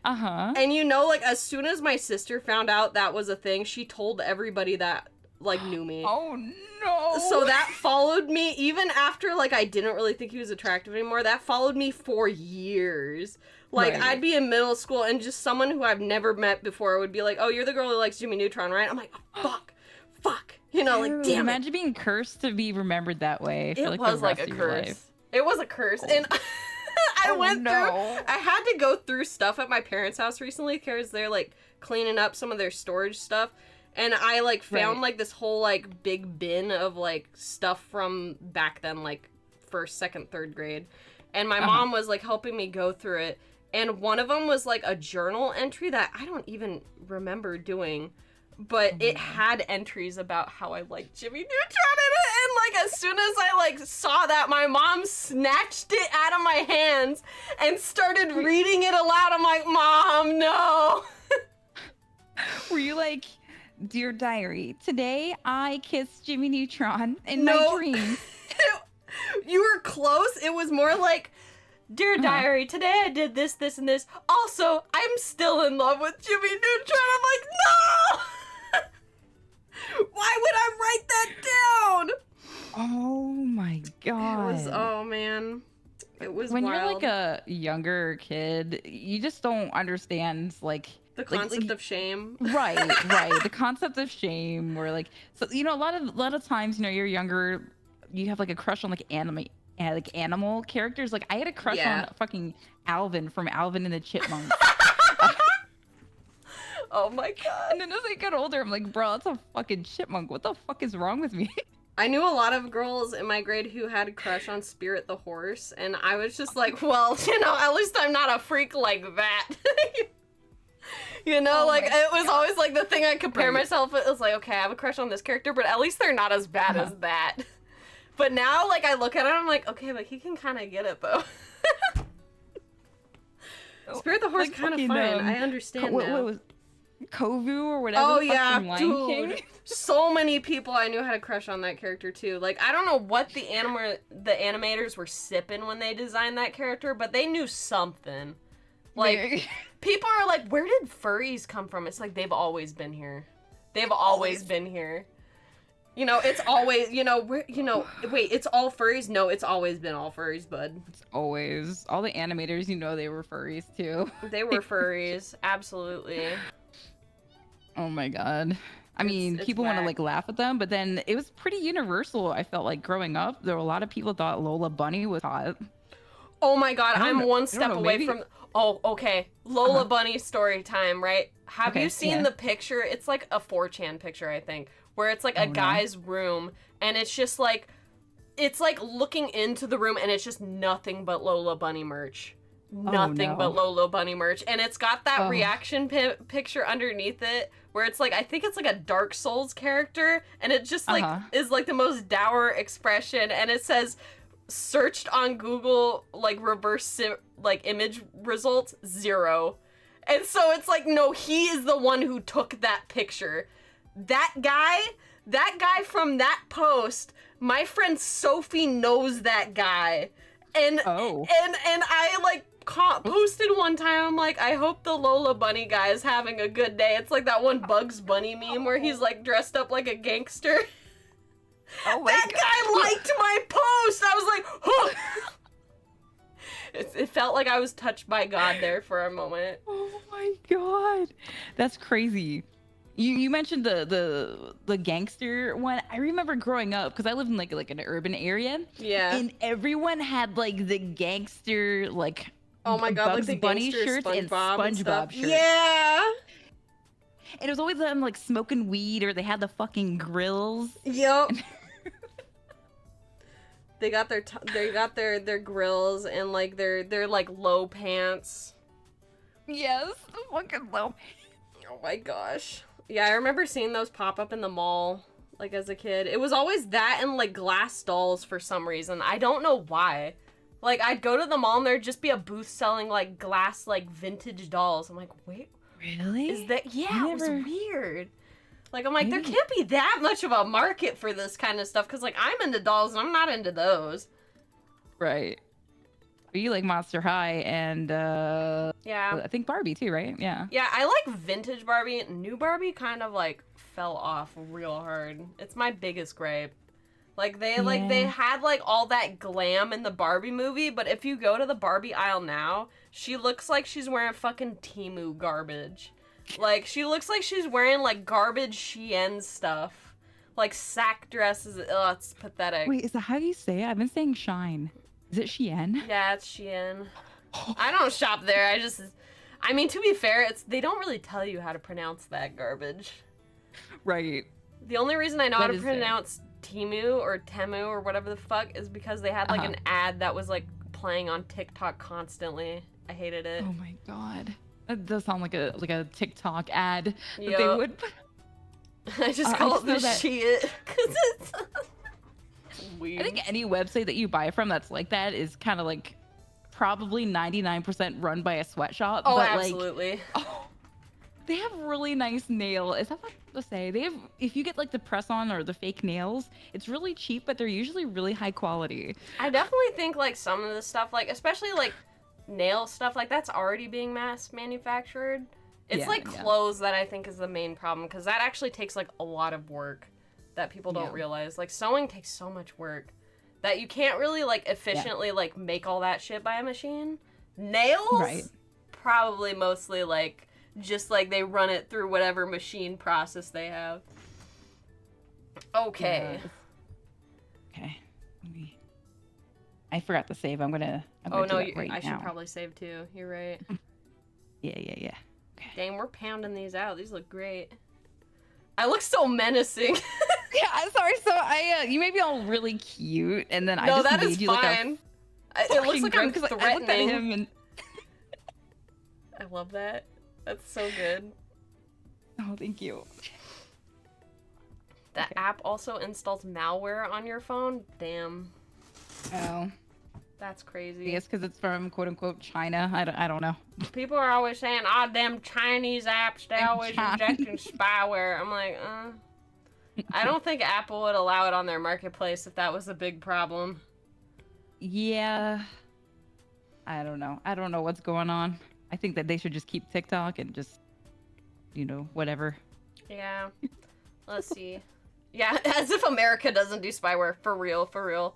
And you know, like as soon as my sister found out that was a thing, she told everybody that like knew me. Oh no. So that followed me even after like I didn't really think he was attractive anymore. That followed me for years. Like I'd be in middle school and just someone who I've never met before would be like, "Oh, you're the girl who likes Jimmy Neutron, right?" I'm like, oh, fuck. You know, like, damn Imagine being cursed to be remembered that way. It was like a curse. It was a curse. And I went through, I had to go through stuff at my parents' house recently because they're like cleaning up some of their storage stuff. And I like found like this whole like big bin of like stuff from back then, like first, second, third grade. And my mom was like helping me go through it. And one of them was like a journal entry that I don't even remember doing. But it had entries about how I liked Jimmy Neutron in it, and like as soon as I like saw that, my mom snatched it out of my hands and started reading it aloud. I'm like, Mom, no. Were you like, "Dear diary, today I kissed Jimmy Neutron in my dreams"? You were close. It was more like, "Dear diary, today I did this, this, and this. Also, I'm still in love with Jimmy Neutron." I'm like, no. Why would I write that down? Oh my god. Oh man. It was when wild. you're like a younger kid, you just don't understand like the concept of shame. Right. The concept of shame, or like, so you know, a lot of times, you know, you're younger, you have like a crush on like animal characters. Like I had a crush on fucking Alvin from Alvin and the Chipmunks. Oh my god. And then as I got older, I'm like, bro, that's a fucking chipmunk. What the fuck is wrong with me? I knew a lot of girls in my grade who had a crush on Spirit the horse, and I was just like, well, you know, at least I'm not a freak like that. You know, like, it was always like the thing I compare myself with. It was like, okay, I have a crush on this character, but at least they're not as bad as that. But now, like, I look at it, I'm like, okay, but he can kind of get it, though. Spirit the horse kind of fine. I understand now. What was Kovu or whatever. Oh yeah, dude. So many people I knew had a crush on that character too. Like I don't know what the animators were sipping when they designed that character, but they knew something. Like People are like, where did furries come from? It's like, they've always been here. They've always been here. You know, it's always, wait, it's all furries? No, it's always been all furries, bud. It's always. All the animators, they were furries too. They were furries, absolutely. Oh my god. I mean, people want to like laugh at them, but then it was pretty universal. I felt like growing up, there were a lot of people thought Lola Bunny was hot. Oh my god, I'm one I step don't know, away maybe- from. Oh, okay. Lola Bunny story time, right? Have Okay, you seen yeah. the picture? It's like a 4chan picture, I think, where it's like a no. guy's room, and it's just like, it's like looking into the room, and it's just nothing but Lola Bunny merch. Nothing no. but Lola Bunny merch, and it's got that Oh. reaction picture underneath it, where it's like, I think it's like a Dark Souls character, and it just like is like the most dour expression, and it says, searched on Google, like reverse like image results 0. And so it's like, no, he is the one who took that picture. That guy from that post, my friend Sophie knows that guy. And and I like posted one time, I'm like, I hope the Lola Bunny guy is having a good day. It's like that one Bugs Bunny meme where he's like dressed up like a gangster. Oh my That guy liked my post. I was like, huh. It felt like I was touched by God there for a moment. Oh my god, that's crazy. You mentioned the gangster one. I remember growing up because I lived in like an urban area. Yeah. And everyone had like the gangster like Oh my god, Bugs like the Bunny gangster shirts and SpongeBob SpongeBob shirts. Yeah. And it was always them like smoking weed or they had the fucking grills. Yep. They got their grills and like their like low pants. Yes, the fucking low. Oh my gosh. Yeah, I remember seeing those pop up in the mall, like as a kid. It was always that and like glass dolls for some reason. I don't know why. Like I'd go to the mall and there'd just be a booth selling like glass like vintage dolls. I'm like, wait, Really? is that? Yeah, it was weird. Like I'm like, there Maybe. can't be that much of a market for this kind of stuff because like I'm into dolls and I'm not into those. Right. But you like Monster High and Yeah. I think Barbie too, right? Yeah. Yeah, I like vintage Barbie. New Barbie kind of like fell off real hard. It's my biggest gripe. Like they had like all that glam in the Barbie movie, but if you go to the Barbie aisle now, she looks like she's wearing fucking Temu garbage. Like she looks like she's wearing like garbage Shein stuff. Like sack dresses. Ugh, it's pathetic. Wait, is that how you say it? I've been saying Shine. Is it Shein? Yeah, it's Shein. I don't shop there. I mean, to be fair, they don't really tell you how to pronounce that garbage. Right. The only reason I know how That to is fair. pronounce Temu or Temu or whatever the fuck is because they had like an ad that was like playing on TikTok constantly. I hated it. Oh my god. That does sound like a TikTok ad that they Yup. would. I just I call just it know the that- shit because it's weird. I think any website that you buy from that's like that is kind of like probably 99% run by a sweatshop. Oh, but absolutely. Like, oh, they have really nice nail. Is that what to say? They have, if you get like the press on or the fake nails, it's really cheap, but they're usually really high quality. I definitely think like some of the stuff, like especially like nail stuff, like that's already being mass manufactured. It's Yeah, like yeah. clothes that I think is the main problem because that actually takes like a lot of work that people don't Yeah. realize. Like sewing takes so much work that you can't really like efficiently like make all that shit by a machine. Nails, Right. probably mostly like just like they run it through whatever machine process they have. Okay. Yeah. Okay. I forgot to save. I'm gonna Oh do no, that right I should now. probably save too. You're right. Yeah. Okay. Dang, we're pounding these out. These look great. I look so menacing. Yeah, I'm sorry. So you made me all really cute, and then I No, just that made is you like a fine. It looks like I'm I looked at threatening. him and I love that. That's so good. oh, thank you. That app also installs malware on your phone. Damn, Oh, that's I crazy. guess because it's from quote unquote China. I don't know. People are always saying, "Ah, them Chinese apps, they Them always Chinese. injecting spyware." I'm like, I don't think Apple would allow it on their marketplace if that was a big problem. Yeah. I don't know. I don't know what's going on. I think that they should just keep TikTok and just, whatever. Yeah. Let's see. Yeah, as if America doesn't do spyware. For real, for real.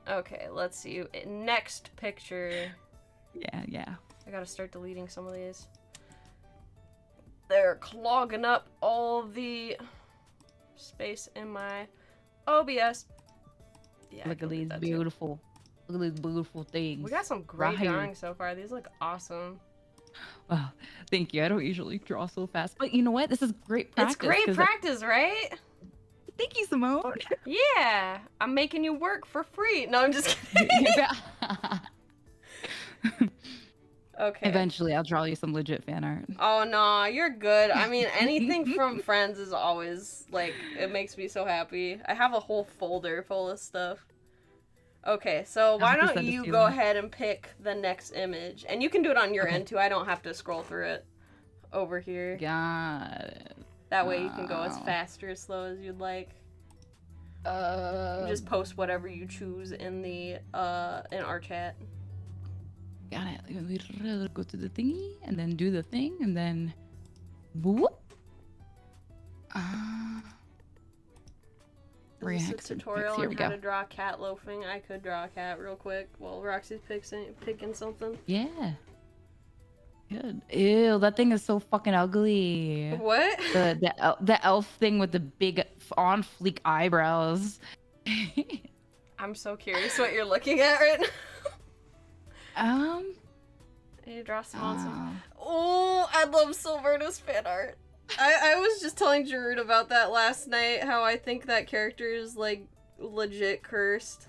Okay, let's see. Next picture. Yeah. I gotta start deleting some of these. They're clogging up all the space in my OBS. Yeah, Look at these beautiful things. We got some great drawings so far. These look awesome. Well, thank you. I don't usually draw so fast, but you know what? This is great practice. It's great practice, right? Thank you, Simone. Yeah, I'm making you work for free. No, I'm just kidding. Okay. Eventually, I'll draw you some legit fan art. Oh, no, you're good. I mean, anything from friends is always, like, it makes me so happy. I have a whole folder full of stuff. Okay, so why don't you go ahead and pick the next image? And you can do it on your end, too. I don't have to scroll through it over here. Got it. That way you can go as fast or as slow as you'd like. You just post whatever you choose in the, in our chat. Got it. We go to the thingy and then do the thing and then whoop. This is a tutorial on how to draw a cat loafing. I could draw a cat real quick while Roxy's picking something. Yeah. Good. Ew, that thing is so fucking ugly. What? The elf thing with the big on fleek eyebrows. I'm so curious what you're looking at right now. You draw small. Oh, I love Silverna's fan art. I was just telling Jarud about that last night, how I think that character is, like, legit cursed.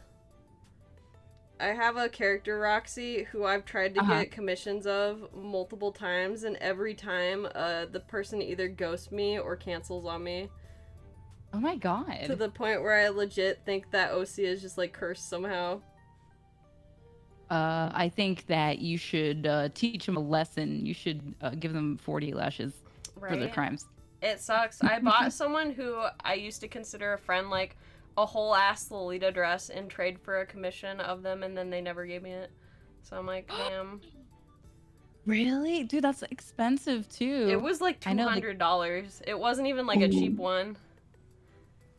I have a character, Roxy, who I've tried to get commissions of multiple times, and every time, the person either ghosts me or cancels on me. Oh my god. To the point where I legit think that OC is just, like, cursed somehow. I think that you should teach them a lesson. You should give them 40 lashes for their crimes. It sucks. I bought someone who I used to consider a friend, like, a whole ass Lolita dress in trade for a commission of them, and then they never gave me it. So I'm like, damn. Really? Dude, that's expensive too. It was like $200. It wasn't even like a cheap one.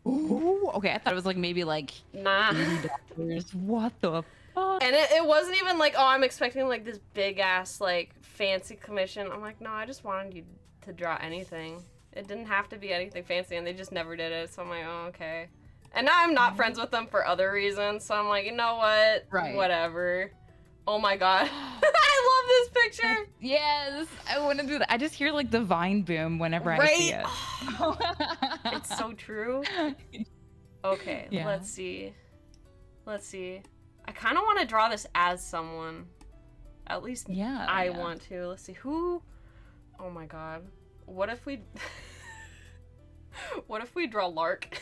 Ooh, okay, I thought it was like maybe like nah. $80. What the fuck? And it wasn't even like, oh, I'm expecting like this big ass like fancy commission. I'm like, no, I just wanted you to draw anything. It didn't have to be anything fancy, and they just never did it. So I'm like, oh, okay. And now I'm not friends with them for other reasons, so I'm like, you know what? Right. Whatever. Oh my god. I love this picture! Yes! I want to do that. I just hear, like, the Vine boom whenever I see it. It's so true. Okay, yeah. Let's see. I kind of want to draw this as someone. At least I want to. Let's see, who... Oh my god. What if we... What if we draw Lark?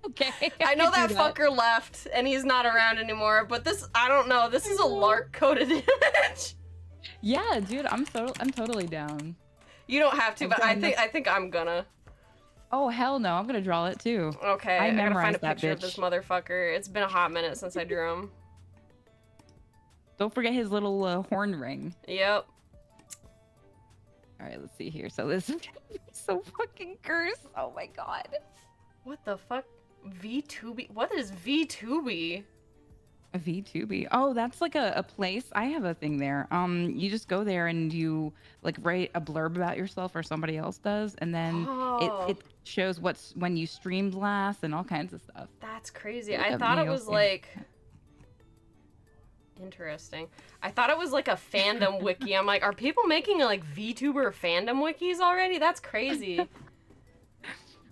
Okay. I know that fucker left and he's not around anymore, but this, I don't know, this is a Lark coded image. Yeah, dude, I'm totally down. You don't have to, but I think I'm gonna. Oh hell no, I'm gonna draw it too. Okay, I gotta find a picture of this motherfucker. It's been a hot minute since I drew him. Don't forget his little horn ring. Yep. All right, let's see here. So this is so fucking cursed. Oh my god. What the fuck? VTuber? What is VTuber? A VTuber? Oh, that's like a place. I have a thing there. You just go there and you like write a blurb about yourself, or somebody else does, and then it shows when you streamed last and all kinds of stuff. That's crazy. I thought it was like interesting. I thought it was like a fandom wiki. I'm like, are people making like VTuber fandom wikis already? That's crazy.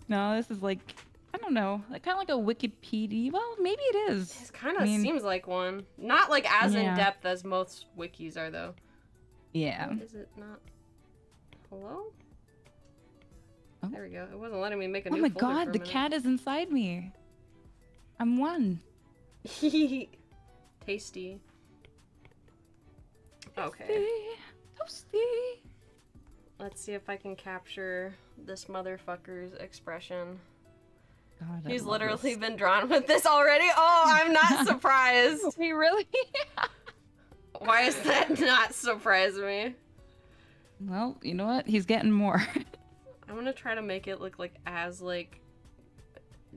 No, this is like, I don't know, like kind of like a Wikipedia. Well, maybe it is. It kind of seems like one. Not like as in depth as most wikis are, though. Yeah. Is it not? Hello? Oh. There we go. It wasn't letting me make a new folder. Oh my god, the cat is inside me. I'm one. Tasty. Okay. Toasty. Let's see if I can capture this motherfucker's expression. God, he's literally been drawn with this already. Oh, I'm not surprised. He really? Wow, Why is that not surprise me? Well, you know what? He's getting more. I'm gonna try to make it look like as like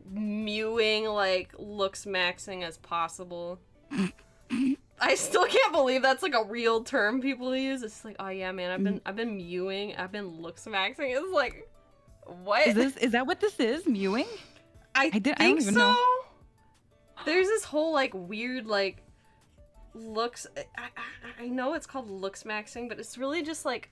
mewing, like looks maxing as possible. I still can't believe that's like a real term people use. It's like, oh yeah, man, I've been mewing, I've been looks maxing. It's like, what? Is that what this is? Mewing? I don't think even so. know. There's this whole like weird like looks. I know it's called looks maxing, but it's really just like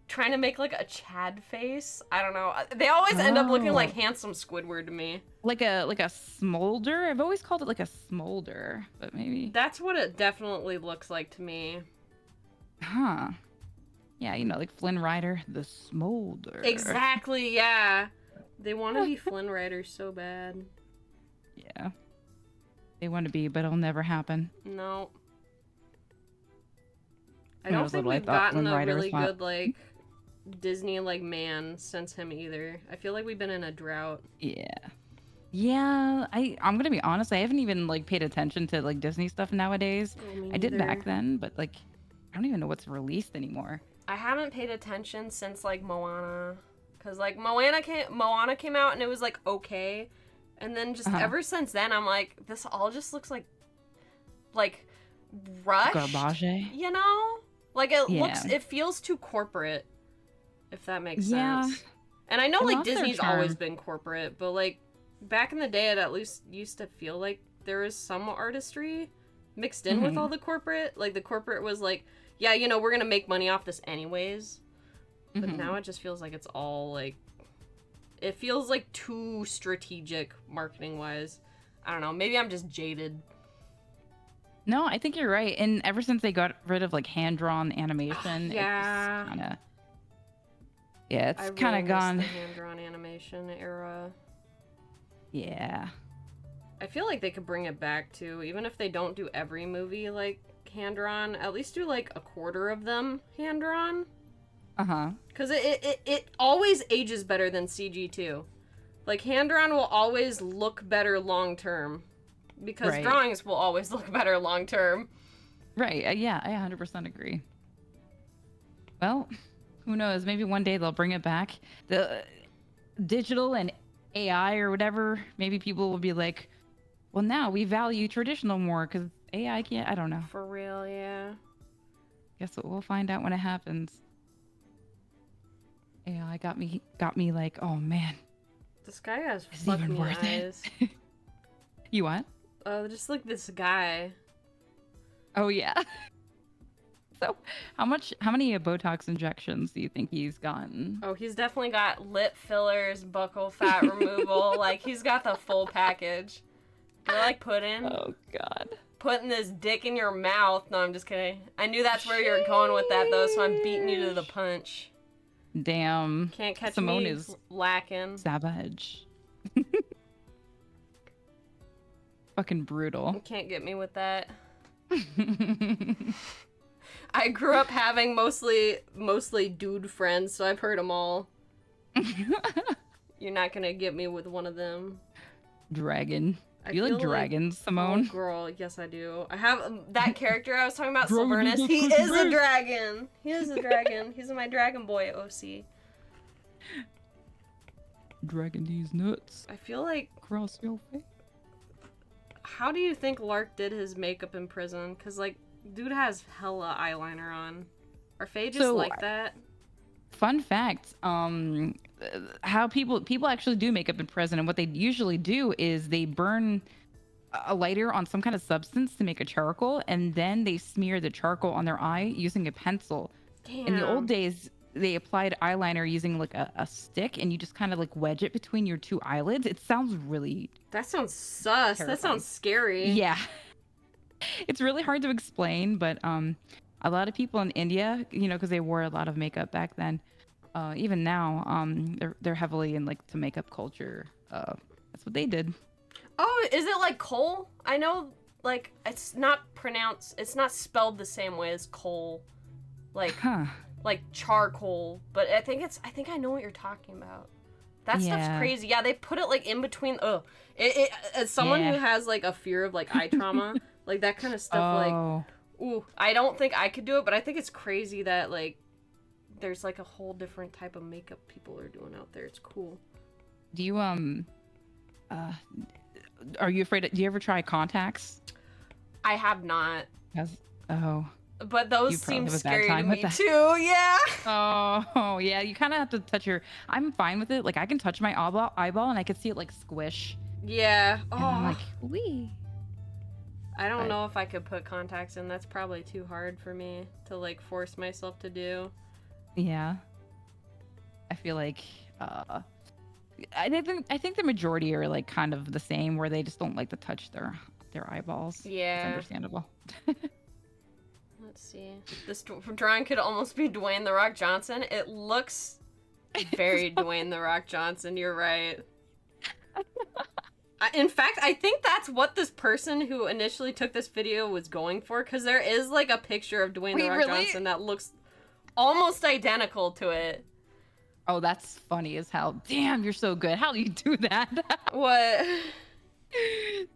trying to make like a Chad face. I don't know. They always end up looking like handsome Squidward to me. Like a smolder? I've always called it like a smolder, but maybe. That's what it definitely looks like to me. Huh. Yeah, you know, like Flynn Rider, the smolder. Exactly, yeah. They want to be Flynn Riders so bad. Yeah. They want to be, but it'll never happen. No. I Who don't knows think what I we've thought gotten Flynn a Rider really was good, like, Disney, like, man since him either. I feel like we've been in a drought. Yeah. Yeah, I'm gonna be honest, I haven't even, like, paid attention to, like, Disney stuff nowadays. Oh, me I did neither. back then, but, like, I don't even know what's released anymore. I haven't paid attention since, like, Moana. Because, like, Moana came out and it was, like, okay. And then just ever since then, I'm like, this all just looks like rushed. Garbage. You know? Like, it feels too corporate, if that makes sense. And I know, It like, lost their Disney's charm. always been corporate, but, like, back in the day, it at least used to feel like there was some artistry mixed in with all the corporate. Like, the corporate was like, yeah, you know, we're gonna make money off this anyways. But now it just feels like it's all, like, it feels, like, too strategic marketing-wise. I don't know. Maybe I'm just jaded. No, I think you're right. And ever since they got rid of, like, hand-drawn animation, Yeah. it's kind of... Yeah, it's I kind really of miss gone. the hand-drawn animation era. Yeah. I feel like they could bring it back, too. Even if they don't do every movie, like, hand-drawn, at least do, like, a quarter of them hand-drawn. Uh-huh. Because it always ages better than CG, too. Like, hand-drawn will always look better long-term. Because Right. drawings will always look better long-term. Right. Yeah, I 100% agree. Well, who knows? Maybe one day they'll bring it back. The digital and AI or whatever, maybe people will be like, well, now we value traditional more because AI can't... I don't know. For real, yeah. Guess we'll find out when it happens. AI got me like, oh man, This guy has is it even fucking worth eyes. it? You what? Oh, just like this guy. Oh yeah. So, how many Botox injections do you think he's gotten? Oh, he's definitely got lip fillers, buccal fat removal. Like, he's got the full package. You're like Oh god. putting this dick in your mouth. No, I'm just kidding. I knew that's where you were going with that, though, so I'm beating you to the punch. Damn. Can't catch Simone me is lacking. savage. Fucking brutal. You can't get me with that. I grew up having mostly dude friends, so I've heard them all. You're not gonna get me with one of them. Dragon. I You like feel dragons, Simone? Oh, girl, yes I do. I have that character I was talking about, Dragon Silvernus. is He the is a best. dragon. He is a dragon. He's my dragon boy OC. Dragon these nuts I feel like, across your face. how do you think Lark did his makeup in prison? Cause like, dude has hella eyeliner on. Are Faye just So, like that? Fun fact, how people actually do makeup in prison, and what they usually do is they burn a lighter on some kind of substance to make a charcoal, and then they smear the charcoal on their eye using a pencil. Damn. In the old days, they applied eyeliner using like a stick, and you just kind of like wedge it between your two eyelids. It sounds really... That sounds sus. Terrifying. That sounds scary. Yeah. It's really hard to explain, but a lot of people in India, you know, because they wore a lot of makeup back then, even now, they're heavily in like the makeup culture. That's what they did. Oh, is it like coal? I know, like, it's not spelled the same way as coal. Like, Huh. like charcoal, but I think I know what you're talking about. That stuff's Yeah. crazy. Yeah, they put it like in between. As someone Yeah. who has like a fear of like eye trauma, like that kind of stuff Oh. Ooh, I don't think I could do it, but I think it's crazy that, like, there's, like, a whole different type of makeup people are doing out there. It's cool. Do you, are you afraid do you ever try contacts? I have not. Oh. But those You probably seem have a bad scary to time with me, that. too. Yeah. Oh, yeah. You kind of have to touch your... I'm fine with it. Like, I can touch my eyeball and I can see it, like, squish. Yeah. And I'm Oh. like, wee. I don't But- know if I could put contacts in. That's probably too hard for me to, like, force myself to do. Yeah. I feel like, I think the majority are, like, kind of the same, where they just don't like to touch their eyeballs. Yeah. It's understandable. Let's see. This drawing could almost be Dwayne The Rock Johnson. It looks very Dwayne The Rock Johnson. You're right. In fact, I think that's what this person who initially took this video was going for, because there is, like, a picture of Dwayne The Rock really? Johnson that looks almost identical to it. Oh, that's funny as hell. Damn, you're so good. How do you do that? What?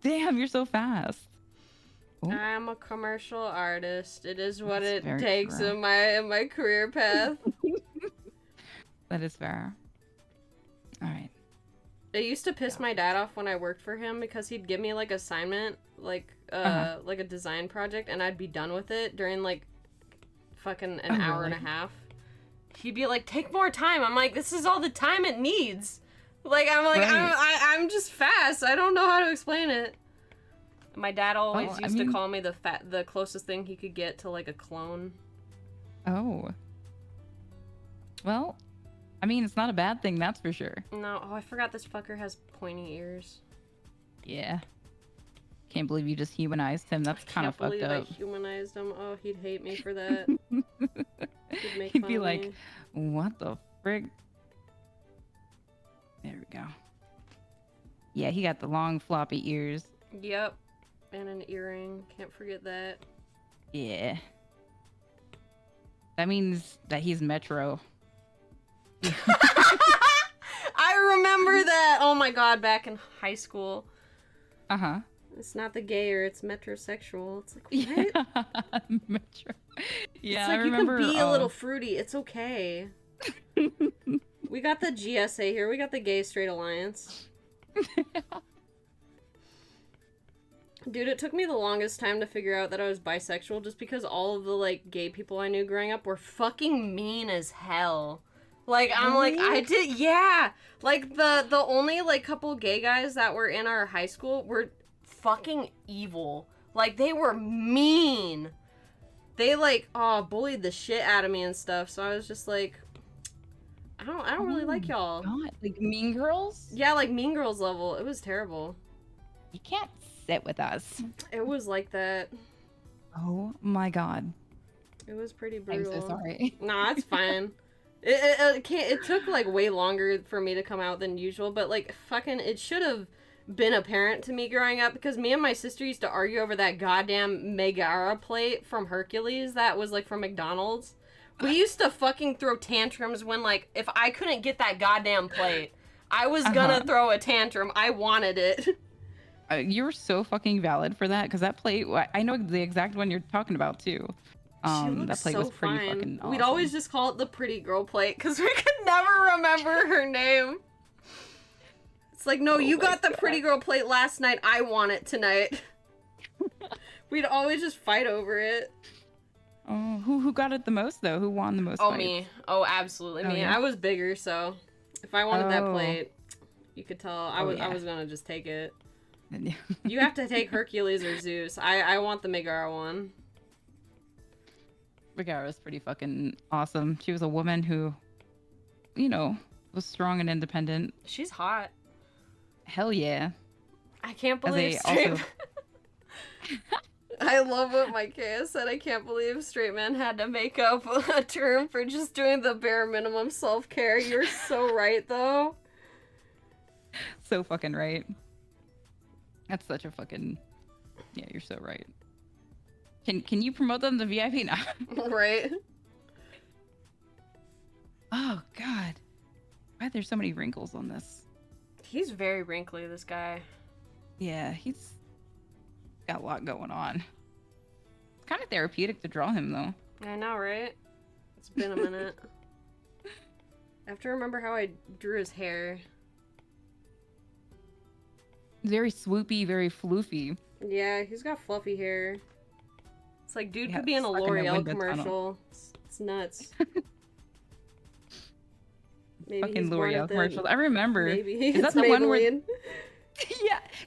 Damn, you're so fast. Ooh. I'm a commercial artist. It is what That's it very takes true. in my career path. That is fair. All right. It used to piss my dad off when I worked for him, because he'd give me, like, assignment, like, like a design project, and I'd be done with it during, like, fucking an hour and a half. He'd be like, take more time. I'm like, this is all the time it needs. Like, I'm like, Right. I'm just fast. I don't know how to explain it. My dad always used to call me the closest thing he could get to, like, a clone. Oh. Well, I mean, it's not a bad thing, that's for sure. No, oh, I forgot this fucker has pointy ears. Yeah. Can't believe you just humanized him. That's kind of fucked up. I humanized him. Oh, he'd hate me for that. He'd make He'd fun be of like, me. what the frig? There we go. Yeah, he got the long floppy ears. Yep. And an earring. Can't forget that. Yeah. That means that he's Metro. I remember that. Oh my god, back in high school. Uh-huh. It's not the gayer, it's metrosexual. It's like, Yeah. what? Metro. Yeah, It's like, I remember, you can be a little fruity. It's okay. We got the GSA here. We got the Gay Straight Alliance. Dude, it took me the longest time to figure out that I was bisexual, just because all of the, like, gay people I knew growing up were fucking mean as hell. Like, I'm like, yeah! Like, the only, like, couple gay guys that were in our high school were fucking evil. Like, they were mean. They, like, bullied the shit out of me and stuff, so I was just like, I don't really like y'all. God, like Mean Girls? Yeah, like Mean Girls level. It was terrible. You can't sit with us. It was like that. Oh my god. It was pretty brutal. I'm so sorry. Nah, it's fine. It took, like, way longer for me to come out than usual, but, like, fucking, it should have been apparent to me growing up, because me and my sister used to argue over that goddamn Megara plate from Hercules that was, like, from McDonald's. We used to fucking throw tantrums when, like, if I couldn't get that goddamn plate, I was gonna throw a tantrum. I wanted it. You're so fucking valid for that, because that plate, I know the exact one you're talking about, too. That plate was pretty fucking awesome. We'd always just call it the pretty girl plate, because we could never remember her name. It's like, no, you got the pretty girl plate last night. I want it tonight. We'd always just fight over it. Oh, who got it the most, though? Who won the most fights? Me. Oh, absolutely me. Yeah? I was bigger, so if I wanted that plate, you could tell I was gonna just take it. You have to take Hercules or Zeus. I want the Megara one. Megara was pretty fucking awesome. She was a woman who, you know, was strong and independent. She's hot. Hell yeah. I can't believe straight also... I love what Mike K said. I can't believe straight men had to make up a term for just doing the bare minimum self-care. You're so right, though. So fucking right. That's such a fucking... Yeah, you're so right. Can you promote them to VIP now? Right. Oh, God. Why are there so many wrinkles on this? He's very wrinkly, this guy. Yeah, he's got a lot going on. kind of therapeutic to draw him though. I know, right? It's been a minute. I have to remember how I drew his hair. Very swoopy, very floofy. Yeah, he's got fluffy hair. It's like dude Yeah, could be in a stuck in a L'Oreal wind commercial. It's nuts. Maybe Fucking he's born L'Oreal at the... commercials. I remember. Maybe Is it's that the one where? Maybelline.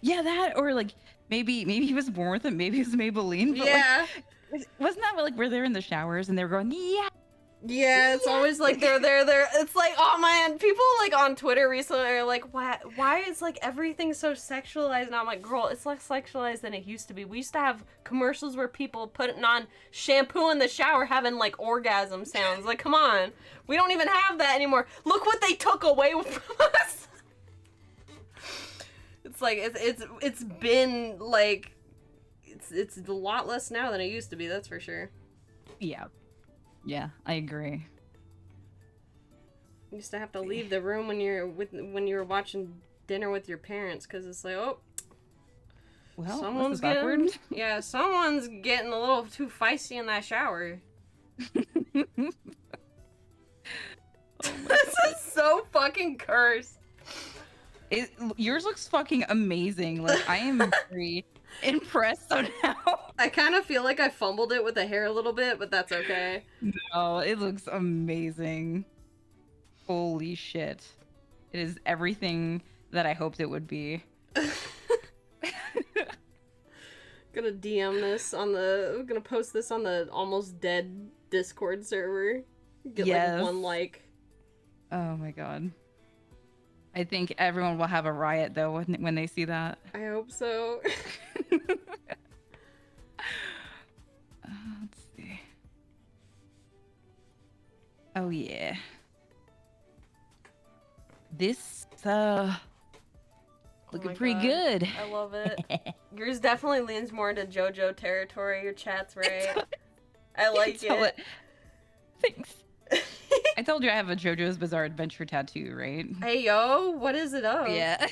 Yeah, that, or like maybe he was born with it. Maybe it was Maybelline. But Yeah. like, wasn't that like where they're in the showers and they were going, yeah. Yeah, it's always like they're. It's like, oh man, people like on Twitter recently are like, why is like everything so sexualized? And I'm like, girl, it's less sexualized than it used to be. We used to have commercials where people putting on shampoo in the shower having like orgasm sounds. Like, come on, we don't even have that anymore. Look what they took away from us. It's like it's been like it's a lot less now than it used to be. That's for sure. Yeah, I agree. You used to have to leave the room when you were watching dinner with your parents because it's like, oh, Well, someone's this is getting awkward. yeah, someone's getting a little too feisty in that shower. This is so fucking cursed. Yours looks fucking amazing. Like, I am very impressed so now. I kind of feel like I fumbled it with the hair a little bit, but that's okay. No, it looks amazing. Holy shit. It is everything that I hoped it would be. Gonna gonna post this on the almost dead Discord server. Get Yes. like one like. Oh my god. I think everyone will have a riot though when they see that. I hope so. Let's see. Oh yeah. This looking my pretty God. good. I love it. Yours definitely leans more into JoJo territory. Your chat's right. I like it. Thanks. I told you I have a JoJo's Bizarre Adventure tattoo, right? Hey yo, what is it of? Yeah.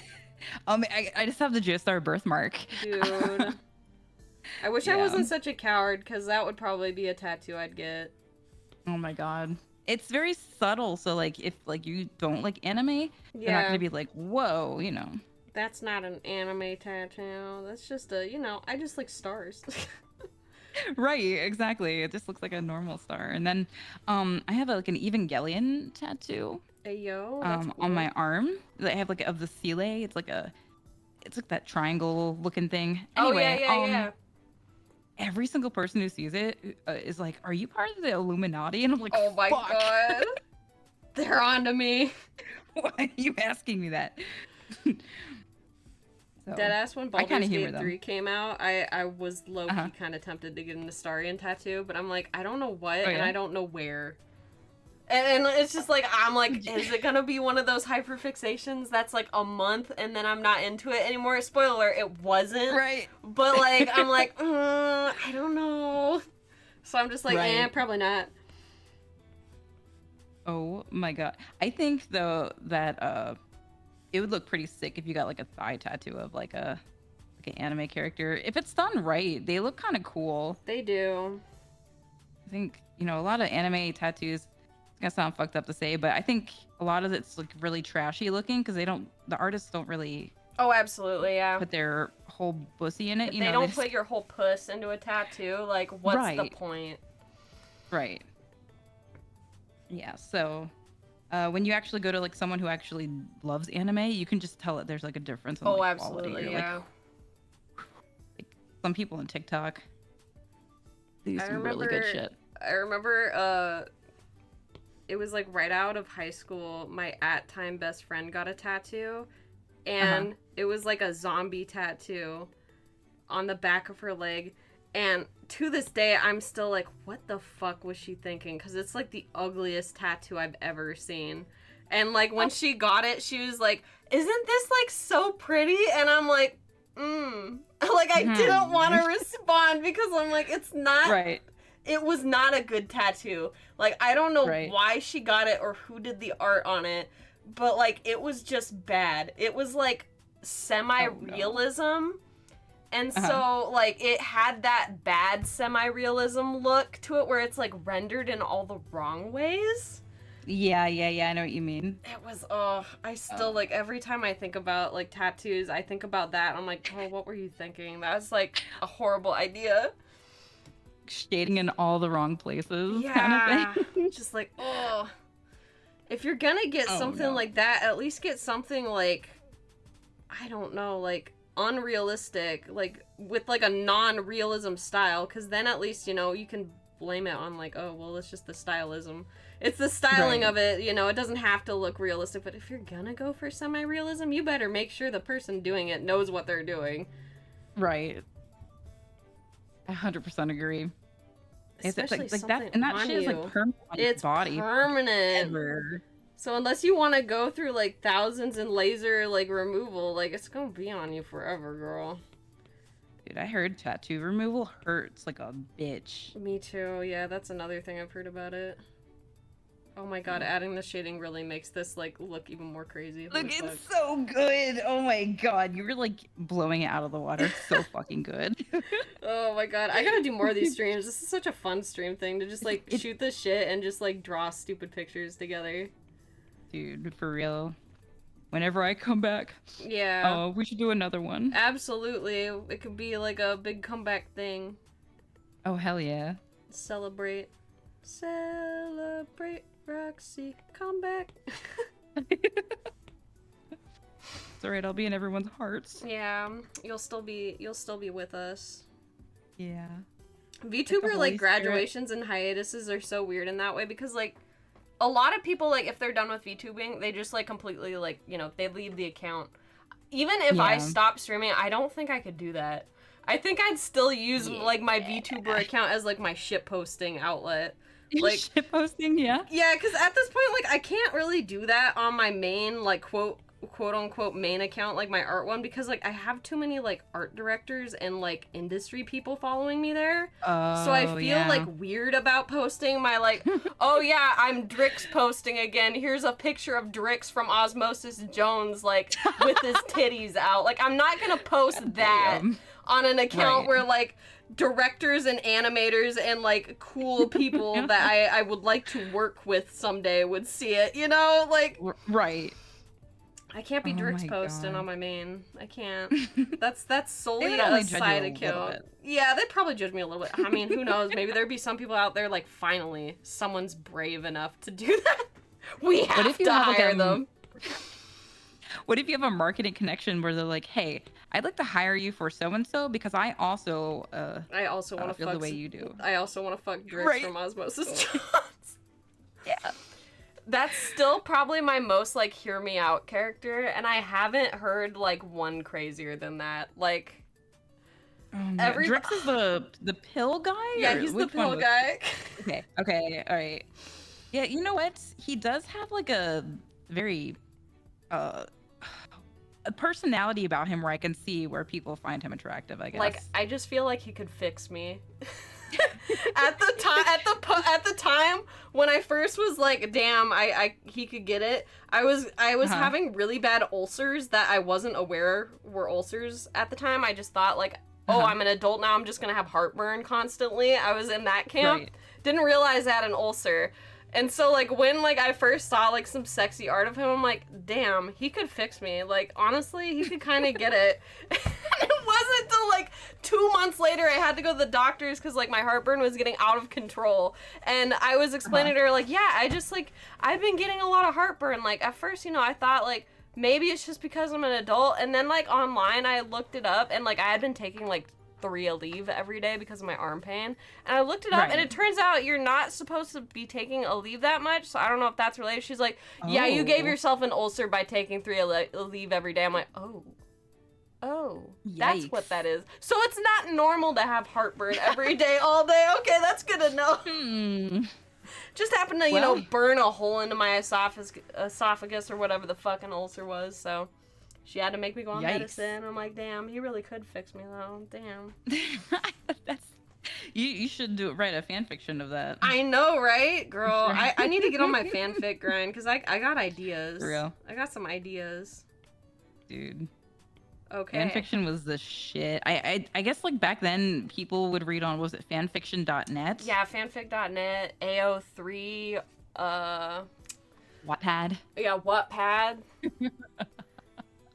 I just have the Joestar birthmark. Dude. I wish I Yeah. wasn't such a coward, because that would probably be a tattoo I'd get. Oh my god. It's very subtle, so like if like you don't like anime, you're not Yeah. gonna be like, whoa, you know. That's not an anime tattoo. That's just a, I just like stars. Right, exactly. It just looks like a normal star. And then I have like an Evangelion tattoo Hey yo, that's cool. on my arm. I have like of the Sile. It's like that triangle looking thing. Anyway, yeah. every single person who sees it is like, "Are you part of the Illuminati?" And I'm like, Oh my "Fuck." god. They're onto me. Why are you asking me that? So, Deadass when I kinda Baldur's humor Gate them. 3 came out, I was low-key Uh-huh. kind of tempted to get an Astarion tattoo, but I'm like, I don't know what, Oh, and yeah? I don't know where. And it's just like, I'm like, is it gonna be one of those hyperfixations that's like a month and then I'm not into it anymore? Spoiler alert, it wasn't. Right. But like, I'm like, I don't know. So I'm just like, Right. probably not. Oh my god. I think though that it would look pretty sick if you got like a thigh tattoo of like an anime character. If it's done right, they look kind of cool. They do. I think, a lot of anime tattoos, it's gonna sound fucked up to say, but I think a lot of it's like really trashy looking because the artists don't really Oh, absolutely, yeah. put their whole pussy in it. If You they know, don't just- put your whole puss into a tattoo, like, what's the Right. point? Right. Yeah, so when you actually go to like someone who actually loves anime, you can just tell that there's like a difference in Oh, like, absolutely, quality. You're yeah. Like some people on TikTok, they do I some really good remember- shit. I remember, it was like right out of high school, my at-time best friend got a tattoo, and it was like a zombie tattoo on the back of her leg, and to this day, I'm still like, what the fuck was she thinking? Because it's like the ugliest tattoo I've ever seen. And like, when she got it, she was like, isn't this like so pretty? And I'm like, Like, I didn't want to respond because I'm like, it's not... Right. It was not a good tattoo. Like, I don't know Right. why she got it or who did the art on it, but, like, it was just bad. It was, like, semi-realism, And so, like, it had that bad semi-realism look to it where it's, like, rendered in all the wrong ways. Yeah, I know what you mean. It was, I still, like, every time I think about, like, tattoos, I think about that, and I'm like, oh, what were you thinking? That was, like, a horrible idea. Shading in all the wrong places, Yeah, kind of thing. just like, if you're gonna get something like that, at least get something, like, I don't know, like, unrealistic, like, with, like, a non-realism style, because then at least, you know, you can blame it on, like, oh, well, it's just the stylism. It's the styling of it, you know, it doesn't have to look realistic, but if you're gonna go for semi-realism, you better make sure the person doing it knows what they're doing. Right. 100% agree. Especially like that, and that shit is like permanent on your body. It's permanent. Forever. So unless you want to go through like thousands in laser like removal, like it's gonna be on you forever, girl. Dude, I heard tattoo removal hurts like a bitch. Me too. Yeah, that's another thing I've heard about it. Oh my god, adding the shading really makes this like look even more crazy. Look, it's so good. Oh my god, you were like blowing it out of the water. It's so fucking good. Oh my god, I gotta do more of these streams. This is such a fun stream thing to just like shoot the shit and just like draw stupid pictures together. Dude, for real. Whenever I come back. Yeah. Oh, we should do another one. Absolutely. It could be like a big comeback thing. Oh, hell yeah. Celebrate. Celebrate, Roxy. Comeback. It's alright, I'll be in everyone's hearts. Yeah, you'll still be with us. Yeah. VTuber like graduations and hiatuses are so weird in that way because like a lot of people, like, if they're done with VTubing, they just, like, completely, like, you know, they leave the account. Even if I stopped streaming, I don't think I could do that. I think I'd still use, like, my VTuber account as, like, my shitposting outlet. Like, shitposting, yeah? Yeah, because at this point, like, I can't really do that on my main, like, quote-unquote main account, like, my art one, because, like, I have too many, like, art directors and, like, industry people following me there. So I feel, like, weird about posting my, like, oh, yeah, I'm Drix posting again. Here's a picture of Drix from Osmosis Jones, like, with his titties out. Like, I'm not gonna post that on an account where, like, directors and animators and, like, cool people that I would like to work with someday would see it, you know? Like... Right. I can't be Drix posting on my main. I can't. That's solely a side account. Yeah, they'd probably judge me a little bit. I mean, who knows? Maybe there'd be some people out there like, finally, someone's brave enough to do that. We have to hire them. What if you have a marketing connection where they're like, hey, I'd like to hire you for so-and-so because I also want to feel fuck the way you do. I also want to fuck Drix from Osmosis Jones. Yeah. That's still probably my most, like, hear me out character, and I haven't heard, like, one crazier than that. Like, Drix is the pill guy? Yeah, he's the pill guy. Okay, alright. Yeah, you know what? He does have, like, a very, a personality about him where I can see where people find him attractive, I guess. Like, I just feel like he could fix me. At the time when I first was like, damn, he could get it. I was having really bad ulcers that I wasn't aware were ulcers at the time. I just thought like, oh, I'm an adult now, I'm just gonna have heartburn constantly. I was in that camp. Didn't realize I had an ulcer. And so, like, when, like, I first saw, like, some sexy art of him, I'm like, damn, he could fix me. Like, honestly, he could kind of get it. And it wasn't until, like, 2 months later I had to go to the doctors because, like, my heartburn was getting out of control. And I was explaining to her, like, yeah, I just, like, I've been getting a lot of heartburn. Like, at first, you know, I thought, like, maybe it's just because I'm an adult. And then, like, online, I looked it up, and, like, I had been taking, like, 3 Aleve every day because of my arm pain, and I looked it up, and it turns out you're not supposed to be taking Aleve that much, so I don't know if that's related. She's like, yeah, you gave yourself an ulcer by taking 3 Aleve every day. I'm like, oh, that's what that is. So it's not normal to have heartburn every day, all day. Okay, that's good to know. Just happened to, you know, burn a hole into my esophagus or whatever the fucking ulcer was, so... She had to make me go on medicine. I'm like, damn, he really could fix me though. Damn. You should write a fan fiction of that. I know, right, girl? I need to get on my fanfic grind because I got ideas. For real. I got some ideas. Dude. Okay. Fan fiction was the shit. I guess like back then people would read on, was it fanfiction.net? Yeah, fanfic.net, AO3, Wattpad. yeah, Wattpad.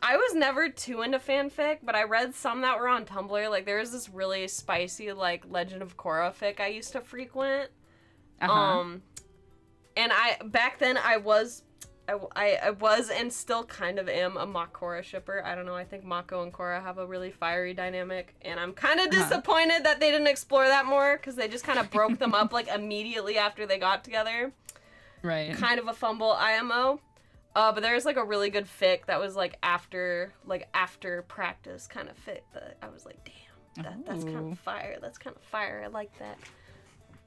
I was never too into fanfic, but I read some that were on Tumblr. Like, there was this really spicy, like, Legend of Korra fic I used to frequent. And back then I was and still kind of am a Korra shipper. I don't know, I think Mako and Korra have a really fiery dynamic, and I'm kind of disappointed that they didn't explore that more, because they just kind of broke them up, like, immediately after they got together. Right. Kind of a fumble IMO. But there's, like, a really good fic that was, like, after practice kind of fic that I was like, damn, that's kind of fire. That's kind of fire. I like that.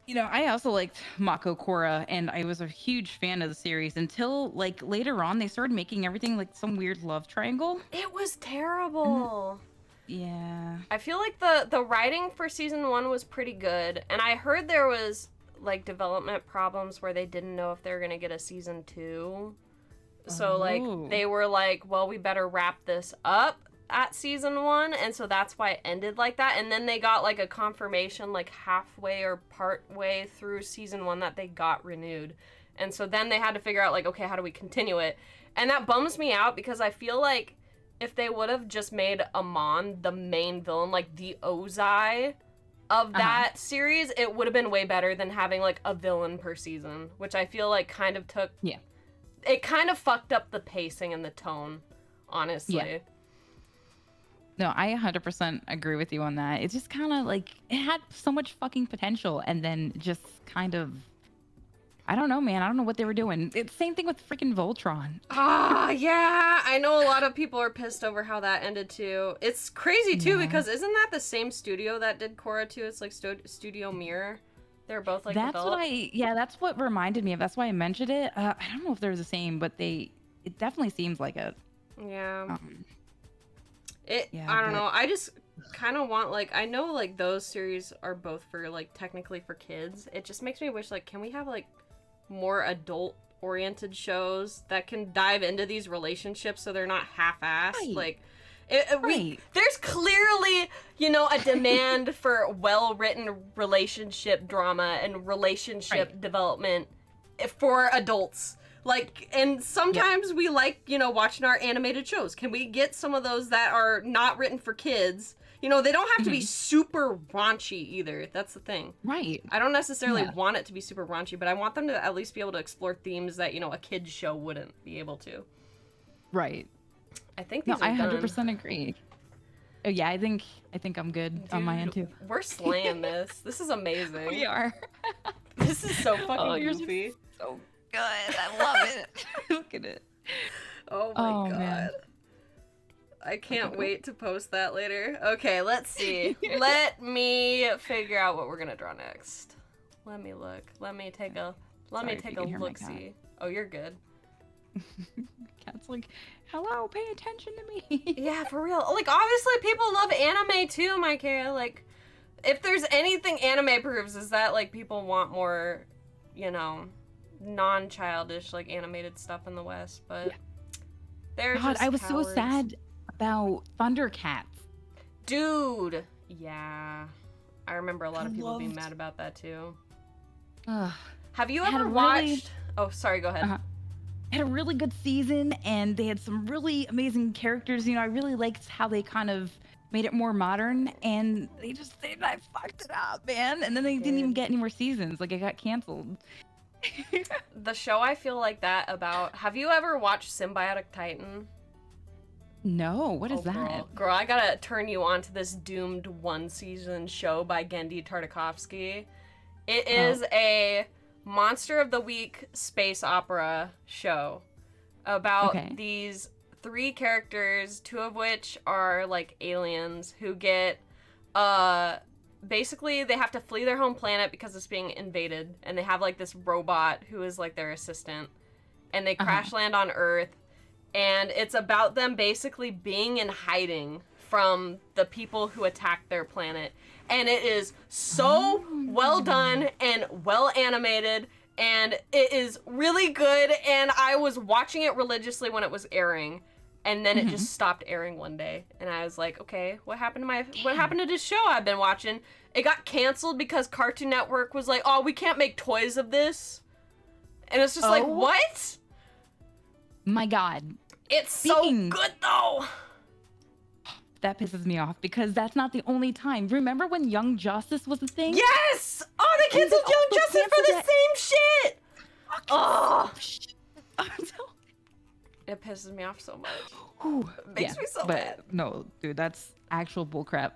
You know, I also liked Mako Korra, and I was a huge fan of the series until, like, later on they started making everything like some weird love triangle. It was terrible. Yeah. I feel like the writing for season 1 was pretty good, and I heard there was, like, development problems where they didn't know if they were going to get a season 2. So, like, they were like, well, we better wrap this up at season 1, and so that's why it ended like that. And then they got, like, a confirmation, like, halfway or part way through season 1 that they got renewed. And so then they had to figure out, like, okay, how do we continue it? And that bums me out, because I feel like if they would have just made Amon the main villain, like, the Ozai of that series, it would have been way better than having, like, a villain per season, which I feel like kind of took... Yeah. It kind of fucked up the pacing and the tone, honestly. Yeah. No, I 100% agree with you on that. It's just kind of like, it had so much fucking potential, and then just kind of, I don't know, man. I don't know what they were doing. It's the same thing with freaking Voltron. Yeah. I know a lot of people are pissed over how that ended, too. It's crazy, too, because isn't that the same studio that did Korra, too? It's like Studio Mirror. They're both, like, developed. That's what reminded me of. That's why I mentioned it. I don't know if they're the same, but it definitely seems like it. Yeah. I don't know. I just kind of want, like, I know, like, those series are both for, like, technically for kids. It just makes me wish, like, can we have, like, more adult-oriented shows that can dive into these relationships so they're not half-assed? Right. Like, there's clearly, you know, a demand for well-written relationship drama and relationship development for adults. Like, and sometimes we like, you know, watching our animated shows. Can we get some of those that are not written for kids? You know, they don't have to be super raunchy either. That's the thing. Right. I don't necessarily want it to be super raunchy, but I want them to at least be able to explore themes that, you know, a kid's show wouldn't be able to. Right. I think these are I 100% done. Agree. Oh, yeah, I think I'm good on my end too. We're slaying this. This is amazing. We are. This is so fucking goofy. So good. I love it. Look at it. Oh my god. Man. I can't wait to post that later. Okay, let's see. Let me figure out what we're gonna draw next. Let me look. Let me take a look-see. Oh, you're good. Cat's like, hello, pay attention to me. Yeah, for real. Like, obviously people love anime too, Micah. Like, if there's anything anime proves is that, like, people want more, you know, non-childish, like, animated stuff in the West, but they're just I was cowards. so sad about Thundercats. Dude. Yeah. I remember a lot of people being mad about that too. Have you ever watched... Oh, sorry, go ahead. Had a really good season, and they had some really amazing characters. You know, I really liked how they kind of made it more modern, and I fucked it up, man. And then they didn't even get any more seasons. Like, it got canceled. The show I feel like that about... Have you ever watched Symbiotic Titan? No, what is that? Girl, I gotta turn you on to this doomed one-season show by Gendy Tartakovsky. It is a Monster of the Week space opera show about these 3 characters, 2 of which are, like, aliens who get, basically they have to flee their home planet because it's being invaded, and they have, like, this robot who is, like, their assistant, and they crash land on Earth, and it's about them basically being in hiding from the people who attacked their planet. And it is so well done and well animated, and it is really good, and I was watching it religiously when it was airing. And then it just stopped airing one day, and I was like, okay, what happened to this show I've been watching? It got canceled because Cartoon Network was like, oh, we can't make toys of this. And it's just like, what? My God. It's so good though. That pisses me off because that's not the only time. Remember when Young Justice was a thing? Yes! Oh, they canceled Young Justice for the same shit! Oh! It pisses me off so much. It makes me so mad. No, dude, that's actual bullcrap.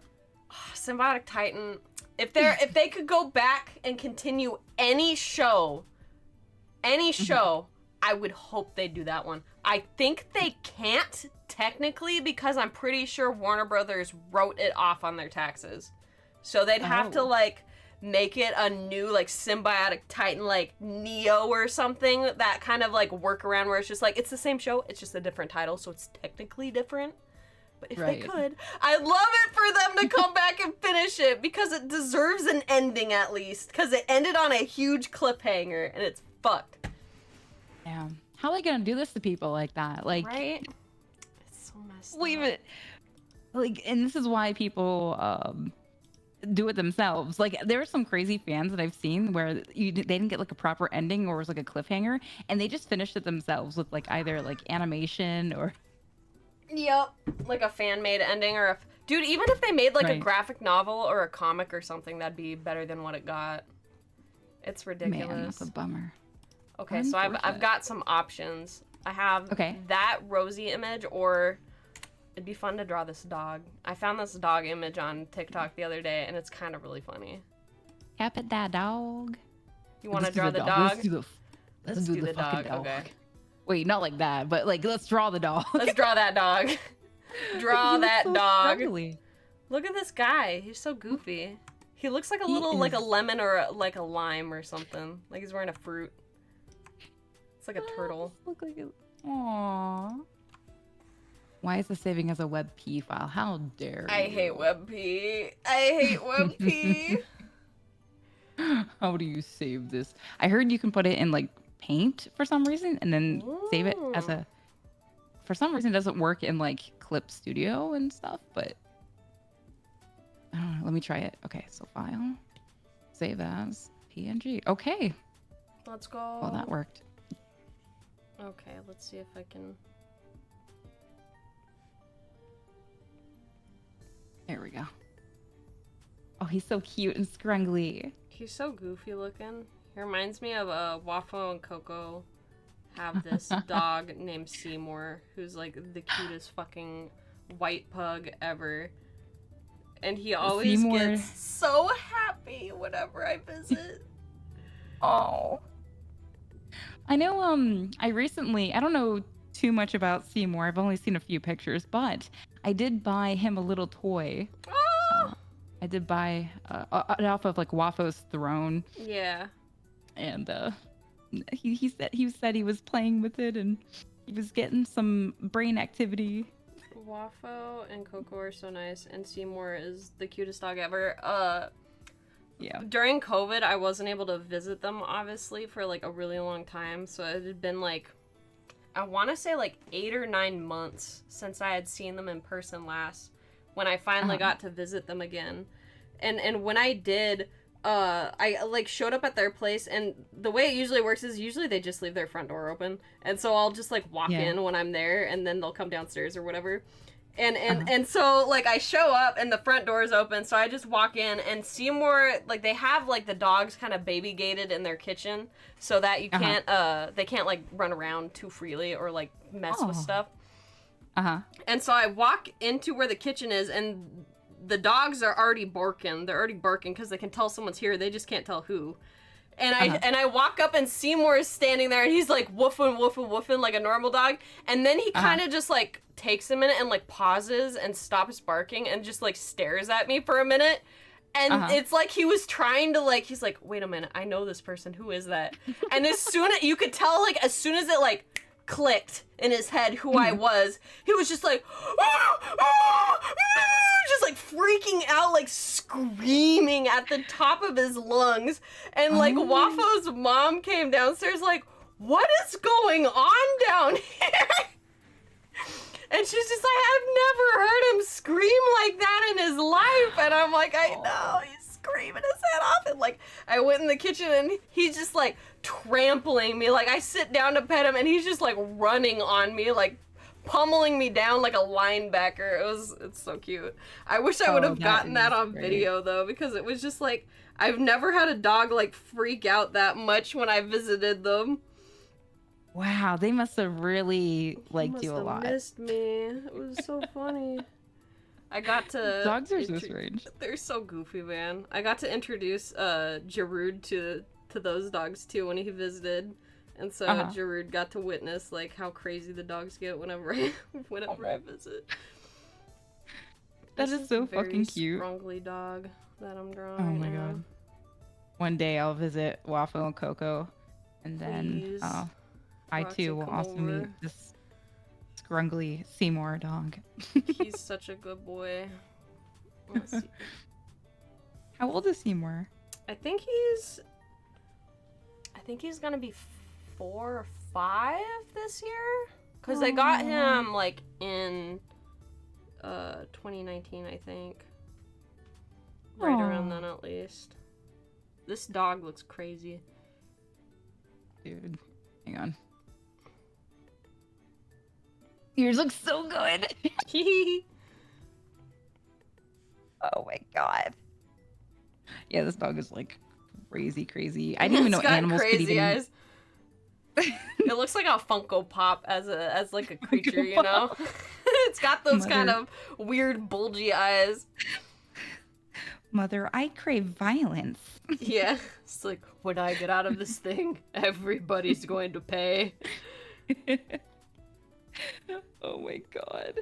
Symbiotic Titan. If they could go back and continue any show, I would hope they do that one. I think they can't technically because I'm pretty sure Warner Brothers wrote it off on their taxes. So they'd have to like make it a new like Symbiotic Titan like Neo or something, that kind of like workaround where it's just like it's the same show, it's just a different title, so it's technically different. But if they could, I'd love it for them to come back and finish it because it deserves an ending at least, because it ended on a huge cliffhanger and it's fucked. Yeah. How are they gonna do this to people like that? Like, right? It's so messed leave up. it. Like, and this is why people do it themselves. Like, there are some crazy fans that I've seen where they didn't get like a proper ending or it was like a cliffhanger, and they just finished it themselves with like either like animation or. Yep, like a fan-made ending or dude, even if they made like a graphic novel or a comic or something, that'd be better than what it got. It's ridiculous. Man, that's a bummer. Okay, so I've got some options. I have that rosy image, or it'd be fun to draw this dog. I found this dog image on TikTok the other day, and it's kind of really funny. Cap it, that dog. You want to draw the dog? Let's do the dog. dog. Okay. Wait, not like that, but like let's draw the dog. Let's draw that dog. Draw that dog. Struggly. Look at this guy. He's so goofy. He looks like a little, like a lemon or like a lime or something. Like he's wearing a fruit. It's like a turtle. Look like it. Aww. Why is this saving as a WebP file? How dare you? I hate WebP. I hate WebP. How do you save this? I heard you can put it in like Paint for some reason and then save it as a. For some reason, it doesn't work in like Clip Studio and stuff, but I don't know. Let me try it. Okay, so file, save as PNG. Okay. Let's go. Well, that worked. Okay, let's see if I can. There we go. Oh, he's so cute and scrungly. He's so goofy looking. He reminds me of Waffle and Coco have this dog named Seymour, who's like the cutest fucking white pug ever. And he always gets so happy whenever I visit. Oh. I know, I don't know too much about Seymour. I've only seen a few pictures, but I did buy him a little toy. Oh! I did buy off of like Wafo's throne. Yeah. And he said he was playing with it and he was getting some brain activity. Wafo and Coco are so nice, and Seymour is the cutest dog ever. Yeah. During COVID, I wasn't able to visit them, obviously, for like a really long time. So it had been like, I want to say like 8 or 9 months since I had seen them in person last, when I finally got to visit them again. And when I did, I like showed up at their place, and the way it usually works is usually they just leave their front door open, and so I'll just like walk in when I'm there, and then they'll come downstairs or whatever. And so like I show up and the front door is open, so I just walk in, and Seymour, like they have like the dogs kind of baby gated in their kitchen so that you can't they can't like run around too freely or like mess with stuff. And so I walk into where the kitchen is, and the dogs are already barking. They're already barking because they can tell someone's here. They just can't tell who. And I walk up, and Seymour is standing there, and he's like woofing, woofing, woofing like a normal dog. And then he kind of just like takes a minute and like pauses and stops barking and just like stares at me for a minute. And it's like he was trying to like, he's like, wait a minute, I know this person. Who is that? And as soon as you could tell, like as soon as it like clicked in his head who I was, he was just like, just like freaking out, like screaming at the top of his lungs. And like Wafo's mom came downstairs like, what is going on down here? And And she's just like, I've never heard him scream like that in his life. And I'm like, I know, he's screaming his head off. And like, I went in the kitchen and he's just like trampling me. Like, I sit down to pet him and he's just like running on me, like pummeling me down like a linebacker. It's so cute. I wish I would have gotten that on video though, because it was just like, I've never had a dog like freak out that much when I visited them. Wow, they must have really liked you a lot. Missed me. It was so funny. I got to dogs are so strange. They're so goofy, man. I got to introduce Jarud to those dogs too when he visited, and so Jarud got to witness like how crazy the dogs get whenever I visit. That is so fucking cute. Sprungly dog that I'm drawing. Oh my god. One day I'll visit Waffle and Coco, and then I too will also meet this scrungly Seymour dog. He's such a good boy. Let's see. How old is Seymour? I think he's gonna be 4 or 5 this year. Cause I got him like in 2019, I think. Right around then, at least. This dog looks crazy. Dude, hang on. Yours looks so good. Oh my god. Yeah, this dog is like crazy. I didn't even know animals could even... eyes. It looks like a Funko Pop as like a creature, you know? It's got those kind of weird bulgy eyes. Mother, I crave violence. Yeah. It's like, when I get out of this thing, everybody's going to pay. Oh my god.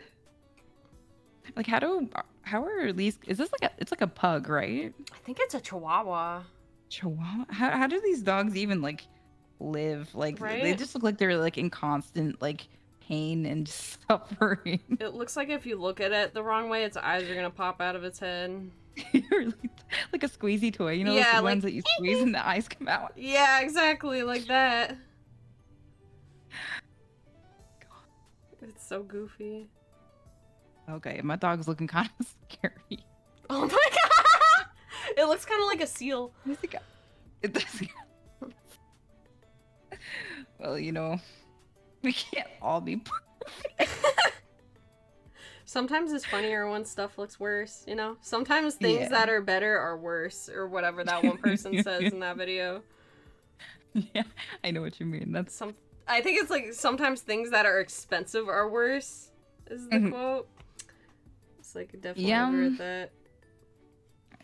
Like, how are these, is this like it's like a pug, right? I think it's a Chihuahua. Chihuahua? How do these dogs even like live? Like, they just look like they're like in constant like pain and suffering. It looks like if you look at it the wrong way, its eyes are gonna pop out of its head. Like a squeezy toy, you know, yeah, those like, ones that you squeeze and the eyes come out. Yeah, exactly, like that. It's so goofy. Okay, my dog's looking kind of scary. Oh my god! It looks kind of like a seal. It does. Well, you know, we can't all be perfect. Sometimes it's funnier when stuff looks worse, you know? Sometimes things that are better are worse, or whatever that one person says in that video. Yeah, I know what you mean. I think it's like sometimes things that are expensive are worse, is the quote. It's like definitely agree with that.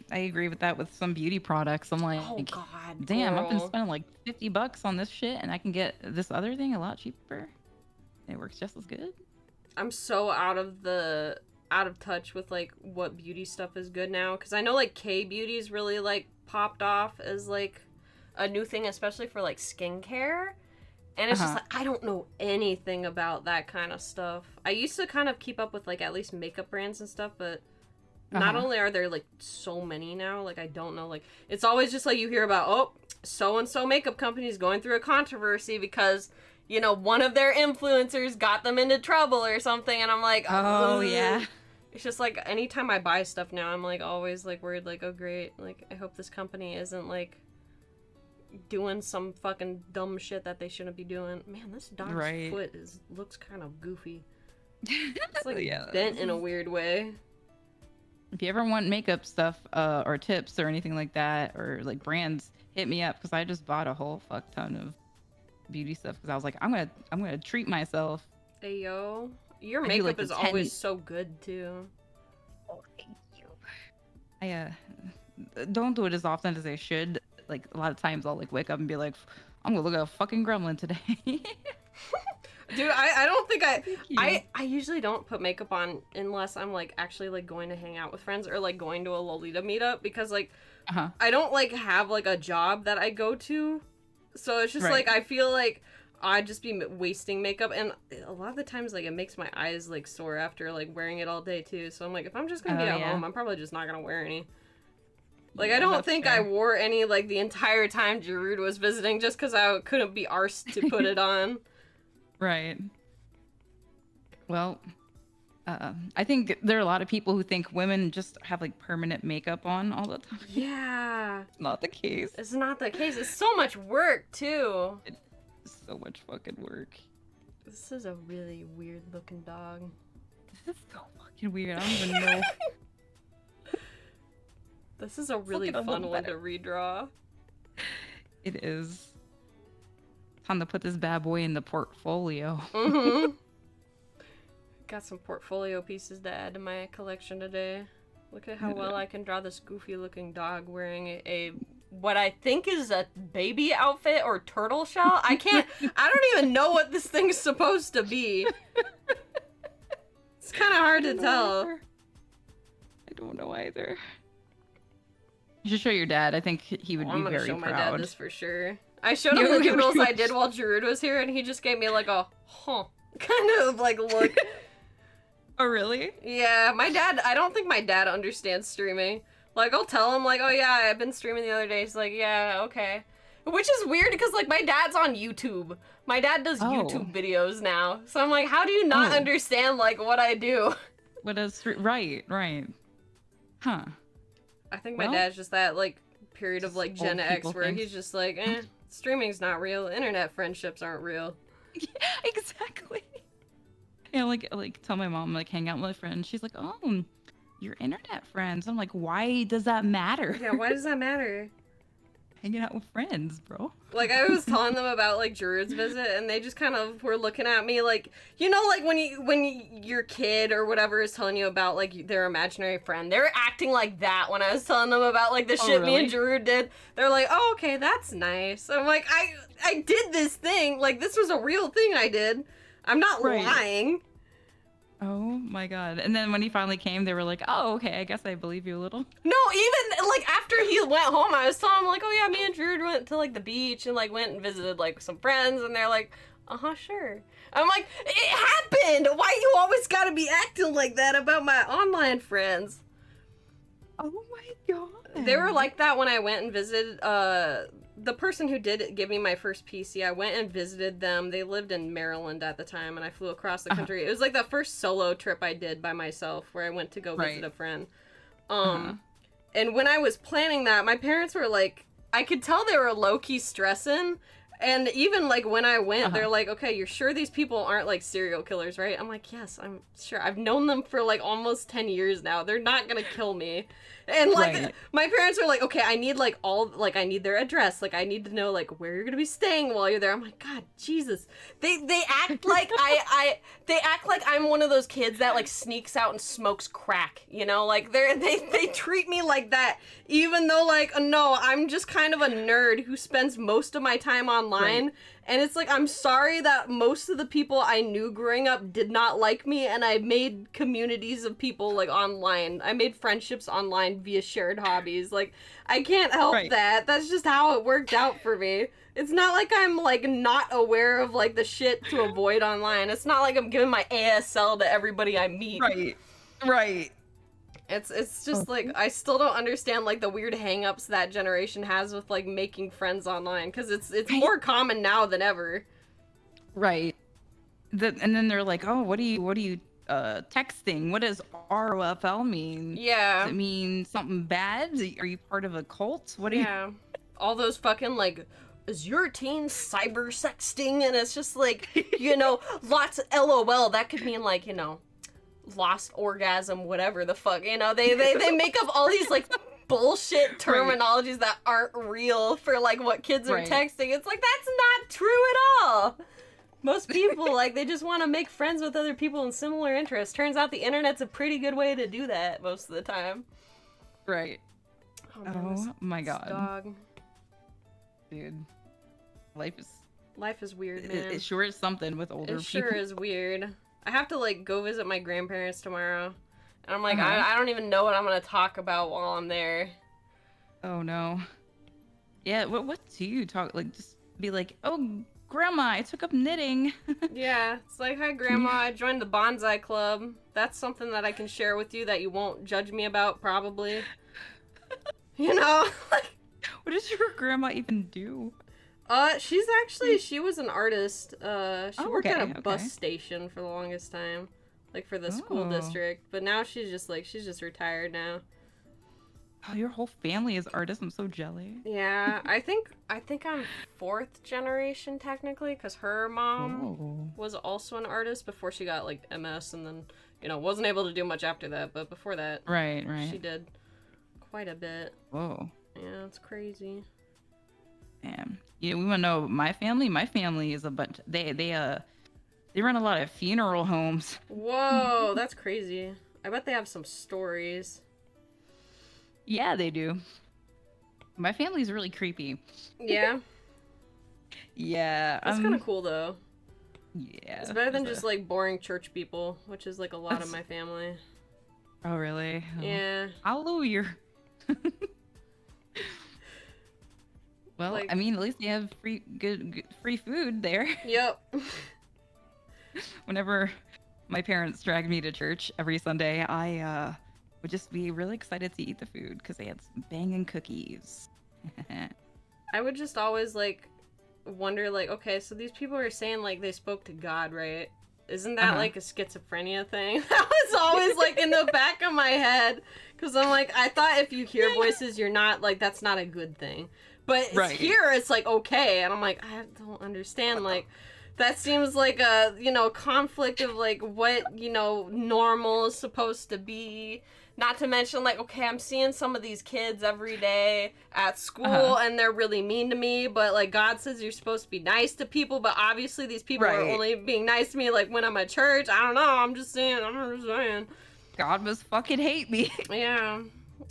I agree with that with some beauty products. I'm like, oh god, damn, girl. I've been spending like $50 on this shit and I can get this other thing a lot cheaper. It works just as good. I'm so out of touch with like what beauty stuff is good now, because I know like K-beauty's really like popped off as like a new thing, especially for like skincare. And it's just like, I don't know anything about that kind of stuff. I used to kind of keep up with like at least makeup brands and stuff, but not only are there like so many now, like I don't know, like it's always just like you hear about, oh, so and so makeup company's going through a controversy because, you know, one of their influencers got them into trouble or something, and I'm like, oh yeah. It's just like anytime I buy stuff now, I'm like always like worried, like, oh great, like I hope this company isn't like doing some fucking dumb shit that they shouldn't be doing. Man, this dog's foot looks kind of goofy. It's like bent in a weird way. If you ever want makeup stuff or tips or anything like that, or like brands, hit me up, because I just bought a whole fuck ton of beauty stuff because I was like, I'm gonna treat myself. Hey yo, your makeup is always so good too. Oh, thank you. I don't do it as often as I should. Like a lot of times I'll like wake up and be like, I'm gonna look at a fucking gremlin today. Dude, I don't think I usually don't put makeup on unless I'm like actually like going to hang out with friends or like going to a Lolita meetup, because like I don't like have like a job that I go to, so it's just like I feel like I'd just be wasting makeup, and a lot of the times like it makes my eyes like sore after like wearing it all day too. So I'm like, if I'm just gonna be at home, I'm probably just not gonna wear any. Like, I don't think I wore any, like, the entire time Jarud was visiting, just because I couldn't be arsed to put it on. Right. Well, I think there are a lot of people who think women just have like permanent makeup on all the time. Yeah. Not the case. It's not the case. It's so much work, too. It's so much fucking work. This is a really weird looking dog. This is so fucking weird. I don't even know. This is a really fun one to redraw. It is. Time to put this bad boy in the portfolio. Mm-hmm. Got some portfolio pieces to add to my collection today. Look at how well I can draw this goofy looking dog wearing a what I think is a baby outfit or turtle shell. I don't even know what this thing's supposed to be. It's kind of hard to tell. I don't know either. You should show your dad. I think he would be very proud. I'm gonna show my dad this for sure. I showed him the doodles I did while Jarud was here, and he just gave me like a kind of like look. Oh, really? Yeah, my dad, I don't think my dad understands streaming. Like, I'll tell him, like, oh yeah, I've been streaming the other day. He's like, yeah, okay. Which is weird, because, like, my dad's on YouTube. My dad does YouTube videos now. So I'm like, how do you not understand, like, what I do? What is... Right. Huh. I think my dad's just that, like, period of, like, Gen X where he's just like, streaming's not real. Internet friendships aren't real. Yeah, exactly. Yeah, like tell my mom, like, hang out with my friends. She's like, oh, you're internet friends. I'm like, why does that matter? Yeah, why does that matter? Hanging out with friends, bro. Like, I was telling them about, like, Jarud's visit, and they just kind of were looking at me like, you know, like, when your kid or whatever is telling you about, like, their imaginary friend, they were acting like that when I was telling them about, like, the shit me and Jarud did. They're like, oh, okay, that's nice. I'm like, I did this thing. Like, this was a real thing I did. I'm not lying. Oh my god. And then when he finally came, they were like, oh, okay, I guess I believe you a little. No, even, like, after he went home, I was telling him, like, oh yeah, me and Drew went to, like, the beach and, like, went and visited, like, some friends, and they're like, uh-huh, sure. I'm like, it happened! Why you always gotta be acting like that about my online friends? Oh my god. They were like that when I went and visited, the person who did give me my first PC, I went and visited them. They lived in Maryland at the time, and I flew across the country. It was like the first solo trip I did by myself, where I went to go visit a friend. And when I was planning that, my parents were like, I could tell they were low-key stressing. And even, like, when I went, they're like, okay, you're sure these people aren't, like, serial killers, right? I'm like, yes, I'm sure. I've known them for, like, almost 10 years now. They're not gonna kill me. And, like, my parents were like, okay, I need, like, I need their address. Like, I need to know, like, where you're gonna be staying while you're there. I'm like, God, Jesus. They act like they act like I'm one of those kids that, like, sneaks out and smokes crack, you know? Like, they treat me like that, even though, like, no, I'm just kind of a nerd who spends most of my time online. And it's like, I'm sorry that most of the people I knew growing up did not like me, and I made communities of people, like, online. I made friendships online via shared hobbies. Like, I can't help that. That's just how it worked out for me. It's not like I'm, like, not aware of, like, the shit to avoid online. It's not like I'm giving my ASL to everybody I meet. Right. It's just, like, I still don't understand, like, the weird hang-ups that generation has with, like, making friends online, because it's more common now than ever. Right. And then they're like, oh, what are you texting? What does ROFL mean? Yeah. Does it mean something bad? Are you part of a cult? What are you... Yeah. All those fucking, like, is your teen cyber sexting? And it's just, like, you know, lots of LOL. That could mean, like, you know, lost orgasm, whatever the fuck, you know, they make up all these, like, bullshit terminologies that aren't real for, like, what kids are texting. It's like, that's not true at all. Most people, like, they just want to make friends with other people in similar interests. Turns out the internet's a pretty good way to do that most of the time. Right. Oh my god. Dog. Dude. Life is weird, man. It sure is something with older people. It sure is weird. I have to, like, go visit my grandparents tomorrow. And I'm like, I don't even know what I'm going to talk about while I'm there. Oh, no. Yeah, what do you talk, like, just be like, oh, Grandma, I took up knitting. Yeah, it's like, hi, Grandma, I joined the bonsai club. That's something that I can share with you that you won't judge me about, probably. You know? What does your grandma even do? She was an artist. She worked at a bus station for the longest time. like for the school district. But now she's just retired now. Oh, your whole family is artists. I'm so jelly. Yeah, I think I'm fourth generation technically, because her mom was also an artist before she got like MS, and then wasn't able to do much after that. But before that, right, she did quite a bit. Whoa. Yeah, it's crazy. Damn. Yeah, we want to know my family. My family is a bunch. They run a lot of funeral homes. Whoa, that's crazy. I bet they have some stories. Yeah, they do. My family's really creepy. Yeah. Yeah. That's kind of cool though. Yeah. It's better than just like boring church people, which is like a lot of my family. Oh, really? Oh. Yeah. Hallelujah. Well, like, I mean, at least they have good free food there. Yep. Whenever my parents dragged me to church every Sunday, I would just be really excited to eat the food because they had some banging cookies. I would just always like wonder, like, okay, so these people are saying like they spoke to God, right? Isn't that like a schizophrenia thing? That was always like in the back of my head, because I'm like, I thought if you hear voices, you're not like, that's not a good thing. But here it's like okay, and I'm like, I don't understand. Like, that seems like a conflict of like what normal is supposed to be. Not to mention, like, okay, I'm seeing some of these kids every day at school, and they're really mean to me, but, like, God says you're supposed to be nice to people, but obviously these people are only being nice to me, like, when I'm at church. I don't know, I'm just saying. God must fucking hate me. Yeah.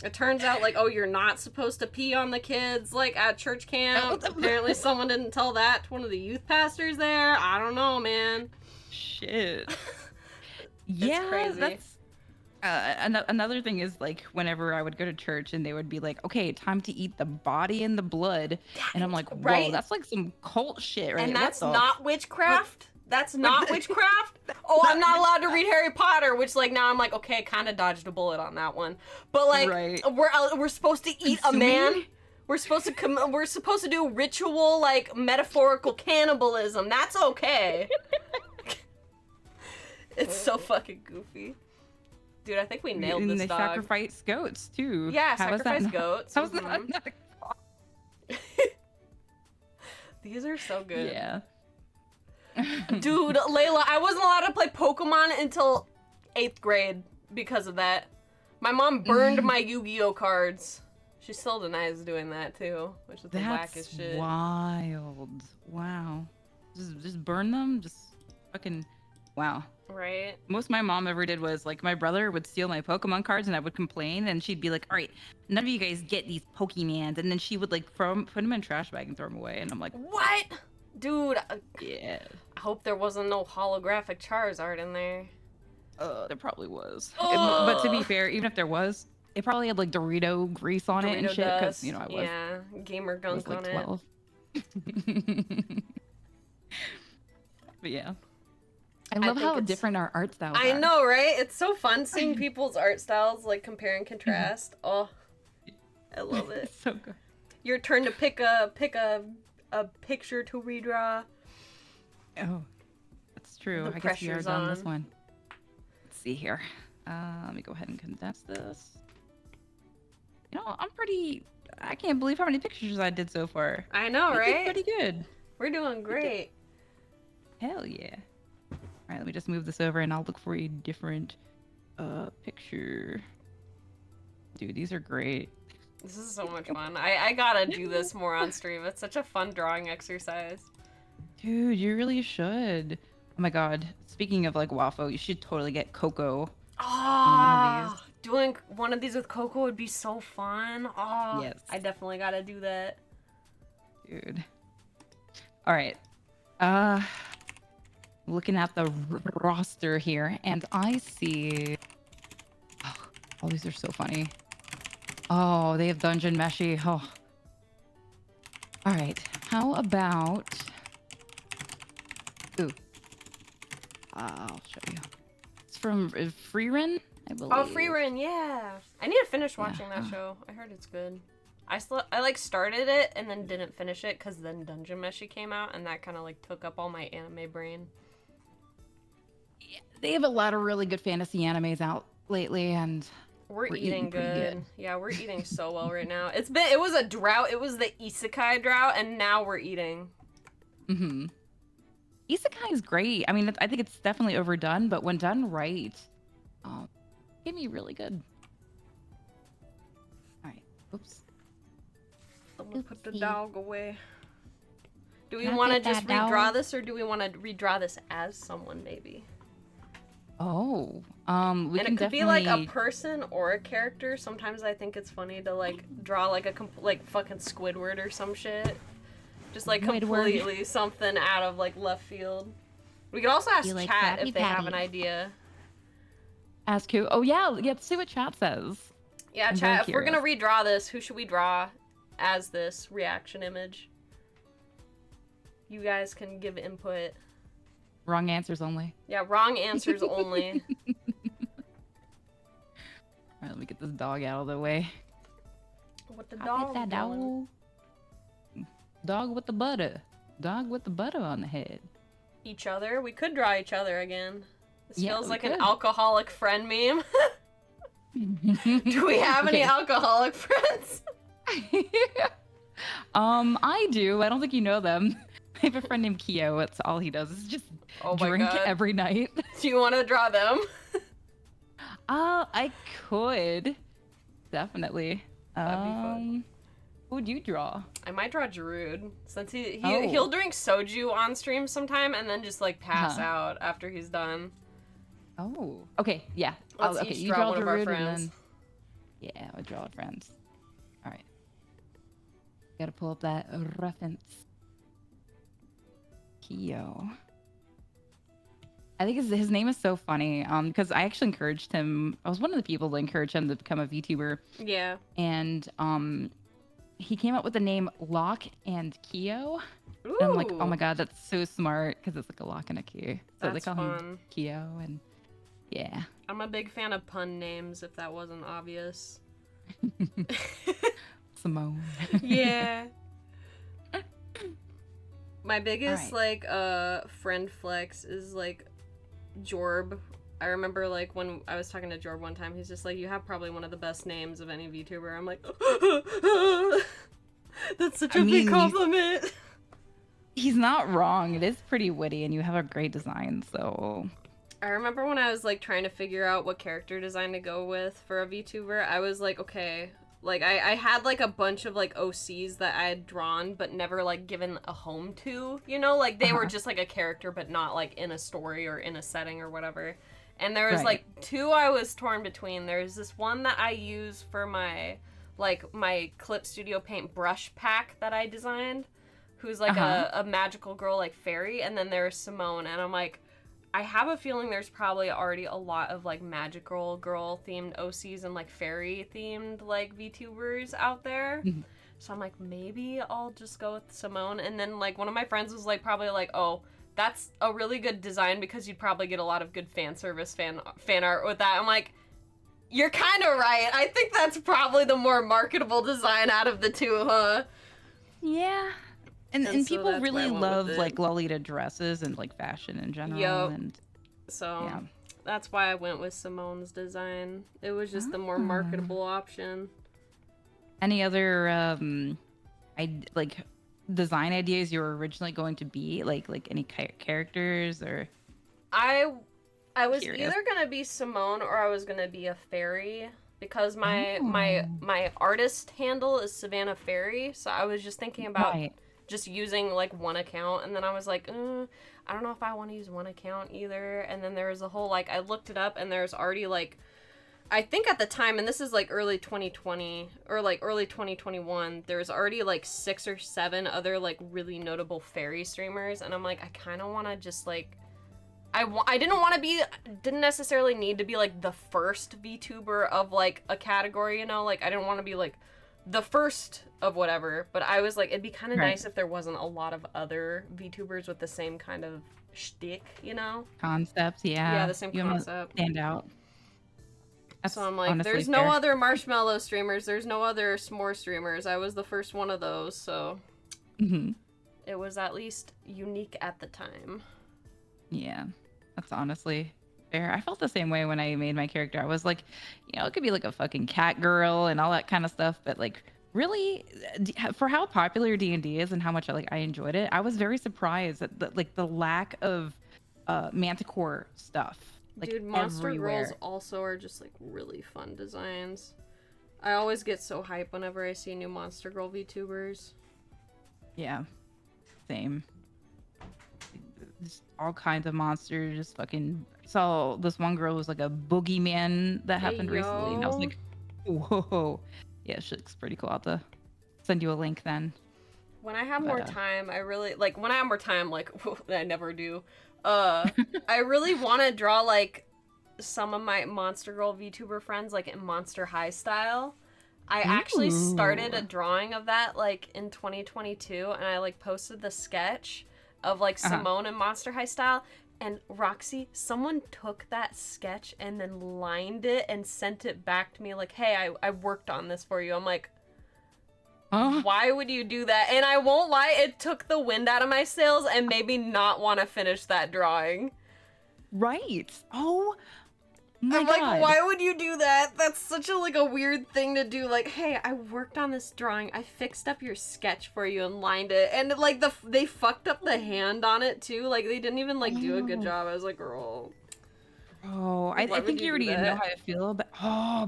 It turns out, like, oh, you're not supposed to pee on the kids, like, at church camp. Apparently someone didn't tell that to one of the youth pastors there. I don't know, man. Shit. It's crazy. That's... another thing is, like, whenever I would go to church and they would be like, okay, time to eat the body and the blood. And I'm like, whoa, that's like some cult shit, right? And that's not witchcraft? That's not witchcraft? Oh, I'm not allowed to read Harry Potter, which, like, now I'm like, okay, kind of dodged a bullet on that one. But, like, we're supposed to eat a man? We're supposed to do ritual, like, metaphorical cannibalism. That's okay. It's so fucking goofy. Dude, I think we nailed this, and they dog. sacrifice goats, too. Yeah, sacrifice goats. How's that not These are so good. Yeah. Dude, Layla, I wasn't allowed to play Pokemon until 8th grade because of that. My mom burned my Yu-Gi-Oh cards. She still denies doing that, too, which is the wackest shit. That's wild. Wow. Just burn them? Just fucking... Wow. Right. Most my mom ever did was, like, my brother would steal my Pokemon cards and I would complain, and she'd be like, all right, none of you guys get these Pokemans, and then she would, like, put them in a trash bag and throw them away, and I'm like, what? Dude. Yeah. I hope there wasn't no holographic Charizard in there. There probably was. But to be fair, even if there was, it probably had, like, Dorito grease on it and shit, because, I was... Yeah, gamer gunk like on 12. It. But yeah. I love how different our art styles are. I know, right? It's so fun seeing people's art styles, like, compare and contrast. Oh, I love it. It's so good. Your turn to pick a picture to redraw. Oh, that's true. I guess we are done this one. Let's see here. Let me go ahead and condense this. I can't believe how many pictures I did so far. I know, right? Pretty good. We're doing great. Hell yeah. All right, let me just move this over and I'll look for a different picture. Dude, these are great. This is so much fun. I gotta do this more on stream. It's such a fun drawing exercise. Dude, you really should. Oh my god. Speaking of, like, Waffle, you should totally get Coco. Oh, doing one of these with Coco would be so fun. Oh, yes. I definitely gotta do that. Dude. All right. Looking at the roster here, and I see... Oh, these are so funny. Oh, they have Dungeon Meshi. Oh. All right. How about... Ooh. I'll show you. It's from Freerun, I believe. Oh, Freerun, yeah. I need to finish watching that show. I heard it's good. I like started it and then didn't finish it because then Dungeon Meshi came out, and that kind of like took up all my anime brain. they have a lot of really good fantasy animes out lately, and We're eating eating pretty good. Yeah, we're eating so well right now. It was a drought. It was the isekai drought, and now we're eating. Mm-hmm. Isekai is great. I mean, I think it's definitely overdone, but when done right, it can be really good. All right. Oops. I'm gonna put the Oopsie. dog away. Do we Can I want to pet that just redraw dog? this, or do we want to redraw this as someone, maybe? Oh, we And can it could be definitely. like a person or a character. Sometimes I think it's funny to like draw like like fucking Squidward or some shit. Just like Squidward. completely something out of like left field. We could also ask You like chat Krabby if they have Patty. an idea. Ask who? Oh yeah, let's see what chat says. Yeah, I'm chat, very if we're gonna curious. redraw this, who should we draw as this reaction image? You guys can give input. Wrong answers only. Yeah, wrong answers only. All right, let me get this dog out of the way. What the I dog bet that doing? dog. Dog with the butter. Dog with the butter on the head. Each other? We could draw each other again. This Yeah, feels we like an could. alcoholic friend meme. Do we have any Okay. alcoholic friends? I do. I don't think you know them. I have a friend named Kyo. That's all he does is just Oh my drink god. every night. Do you want to draw them? I could. Definitely. That'd be fun. Who would you draw? I might draw Jarud, since Oh. he'll drink soju on stream sometime and then just like pass Uh-huh. out after he's done. Oh. Okay, yeah. Let's Okay, each you draw draw one of our Darude and friends. then... Yeah, I'll draw friends. Alright. Gotta pull up that reference. Kyo. I think his name is so funny, because I actually encouraged him. I was one of the people to encourage him to become a VTuber, Yeah. and he came up with the name Lock and Kyo. Ooh. And I'm like, oh my god, that's so smart, because it's like a lock and a key. So they That's call fun. him Kyo, and yeah. I'm a big fan of pun names, if that wasn't obvious. Simone. Yeah. My biggest Alright. like friend flex is like Jorb. I remember like when I was talking to Jorb one time, he's just like, you have probably one of the best names of any VTuber. I'm like, that's such a big compliment. He's not wrong. It is pretty witty, and you have a great design, so... I remember when I was like trying to figure out what character design to go with for a VTuber, I was like, okay, like I had like a bunch of like OCs that I had drawn but never like given a home to, you know, like they were just like a character but not like in a story or in a setting or whatever. And there was like two I was torn between. There's this one that I use for my Clip Studio Paint brush pack that I designed, who's like a magical girl like fairy, and then there's Simone, and I'm like, I have a feeling there's probably already a lot of like magical girl themed OCs and like fairy themed like VTubers out there. So I'm like, maybe I'll just go with Simone. And then like one of my friends was like probably like, oh, that's a really good design because you'd probably get a lot of good fan service fan art with that. I'm like, you're kind of right. I think that's probably the more marketable design out of the two, huh? Yeah. And so people that's why I really went love with it. like Lolita dresses and like fashion in general. Yup. And So yeah. that's why I went with Simone's design. It was just the more marketable option. Any other design ideas you were originally going to be like any characters or? I was Curious. either gonna be Simone or I was gonna be a fairy because my artist handle is Savannah Fairy. So I was just thinking about just using like one account, and then I was like, I don't know if I want to use one account either. And then there was a whole like I looked it up, and there's already like, I think at the time, and this is like early 2020 or like early 2021, there's already like 6 or 7 other like really notable fairy streamers, and I'm like, I kind of want to just like, I didn't necessarily need to be like the first VTuber of like a category, you know, like I didn't want to be like the first of whatever, but I was like, it'd be kind of nice if there wasn't a lot of other VTubers with the same kind of shtick, you know? Concepts, yeah. Yeah, the same concept. Stand out. So I'm like, there's no other marshmallow streamers, there's no other s'more streamers. I was the first one of those, so it was at least unique at the time. Yeah, that's honestly Fair. I felt the same way when I made my character. I was like, it could be like a fucking cat girl and all that kind of stuff, but like really for how popular D&D is and how much I enjoyed it, I was very surprised at the lack of manticore stuff like Dude, Monster Girls everywhere. also are just like really fun designs. I always get so hyped whenever I see new Monster Girl VTubers. Yeah, same. Just all kinds of monsters. Just fucking saw this one girl was like a boogeyman that Hey happened recently, and I was yo. like, whoa, yeah, she looks pretty cool. I'll have to send you a link then. When I have But more time, I really like when I have more time, like I never do. I really want to draw like some of my Monster Girl VTuber friends like in Monster High style. I actually started a ooh, drawing of that like in 2022 and I like posted the sketch of like uh-huh. Simone in Monster High style and Roxy, someone took that sketch and then lined it and sent it back to me like, "Hey, I worked on this for you." I'm like, Oh, why would you do that? And I won't lie, it took the wind out of my sails and made me not want to finish that drawing. right. Oh my I'm like, god. why would you do that? That's such a like a weird thing to do. Like, hey, I worked on this drawing. I fixed up your sketch for you and lined it. And like they fucked up the hand on it too. Like they didn't even like do a good Oh, job. I was like, girl, oh, I why would think you you do already know that? how I feel, but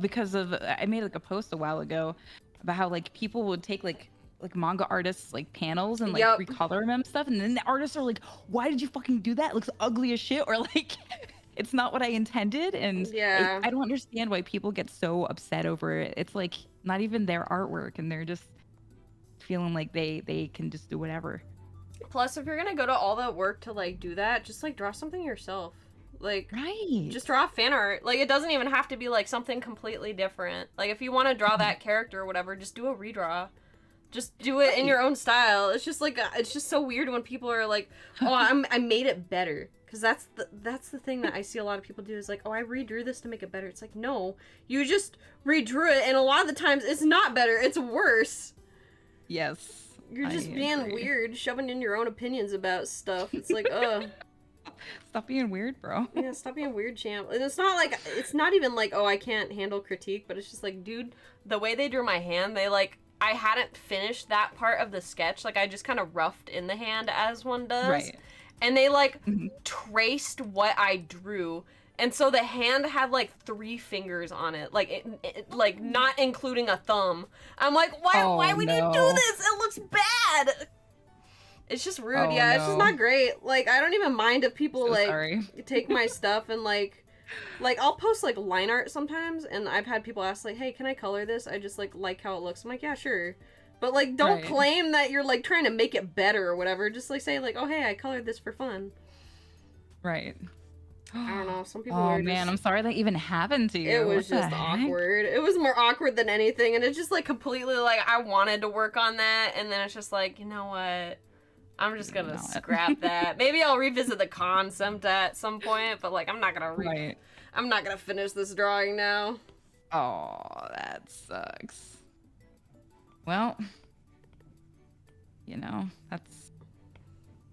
because of I made like a post a while ago about how like people would take like manga artists like panels and like Yep. recolor them and stuff, and then the artists are like, "Why did you fucking do that? It looks ugly as shit," or like, "It's not what I intended," and Yeah. I don't understand why people get so upset over it. It's like not even their artwork, and they're just feeling like they can just do whatever. Plus, if you're gonna go to all that work to like do that, just like draw something yourself. Like Right. just draw fan art. Like it doesn't even have to be like something completely different. Like if you want to draw that character or whatever, just do a redraw. Just do it in Right. your own style. It's just like it's just so weird when people are like, "Oh, I made it better." Cuz that's the thing that I see a lot of people do is like, "Oh, I redrew this to make it better." It's like, "No, you just redrew it and a lot of the times it's not better. It's worse." Yes, You're I just being agree. weird, shoving in your own opinions about stuff. It's like, ugh. Stop being weird, bro. Yeah, stop being weird, champ. And it's not like it's not even like, oh, I can't handle critique, but it's just like, dude, the way they drew my hand, they like I hadn't finished that part of the sketch. Like I just kind of roughed in the hand as one does. Right. And they like Mhm. traced what I drew. And so the hand had like 3 fingers on it, like like not including a thumb. I'm like, why Oh would you do no. this? It looks bad. It's just rude. Oh Yeah, it's just no. not great. Like I don't even mind if people So like sorry. take my stuff and like I'll post like line art sometimes and I've had people ask like, "Hey, can I color this? I just like how it looks." I'm like, "Yeah, sure." But like don't Right. claim that you're like trying to make it better or whatever. Just like say like, "Oh, hey, I colored this for fun." Right. I don't know. Some people Oh are man, just I'm sorry that even happened to it you. was What the just heck? awkward. It was more awkward than anything and it's just like completely like I wanted to work on that and then it's just like, "You know what? I'm just gonna Not. scrap that. Maybe I'll revisit the concept at some point, but like Right. I'm not gonna finish this drawing now." Oh, that sucks. Well, that's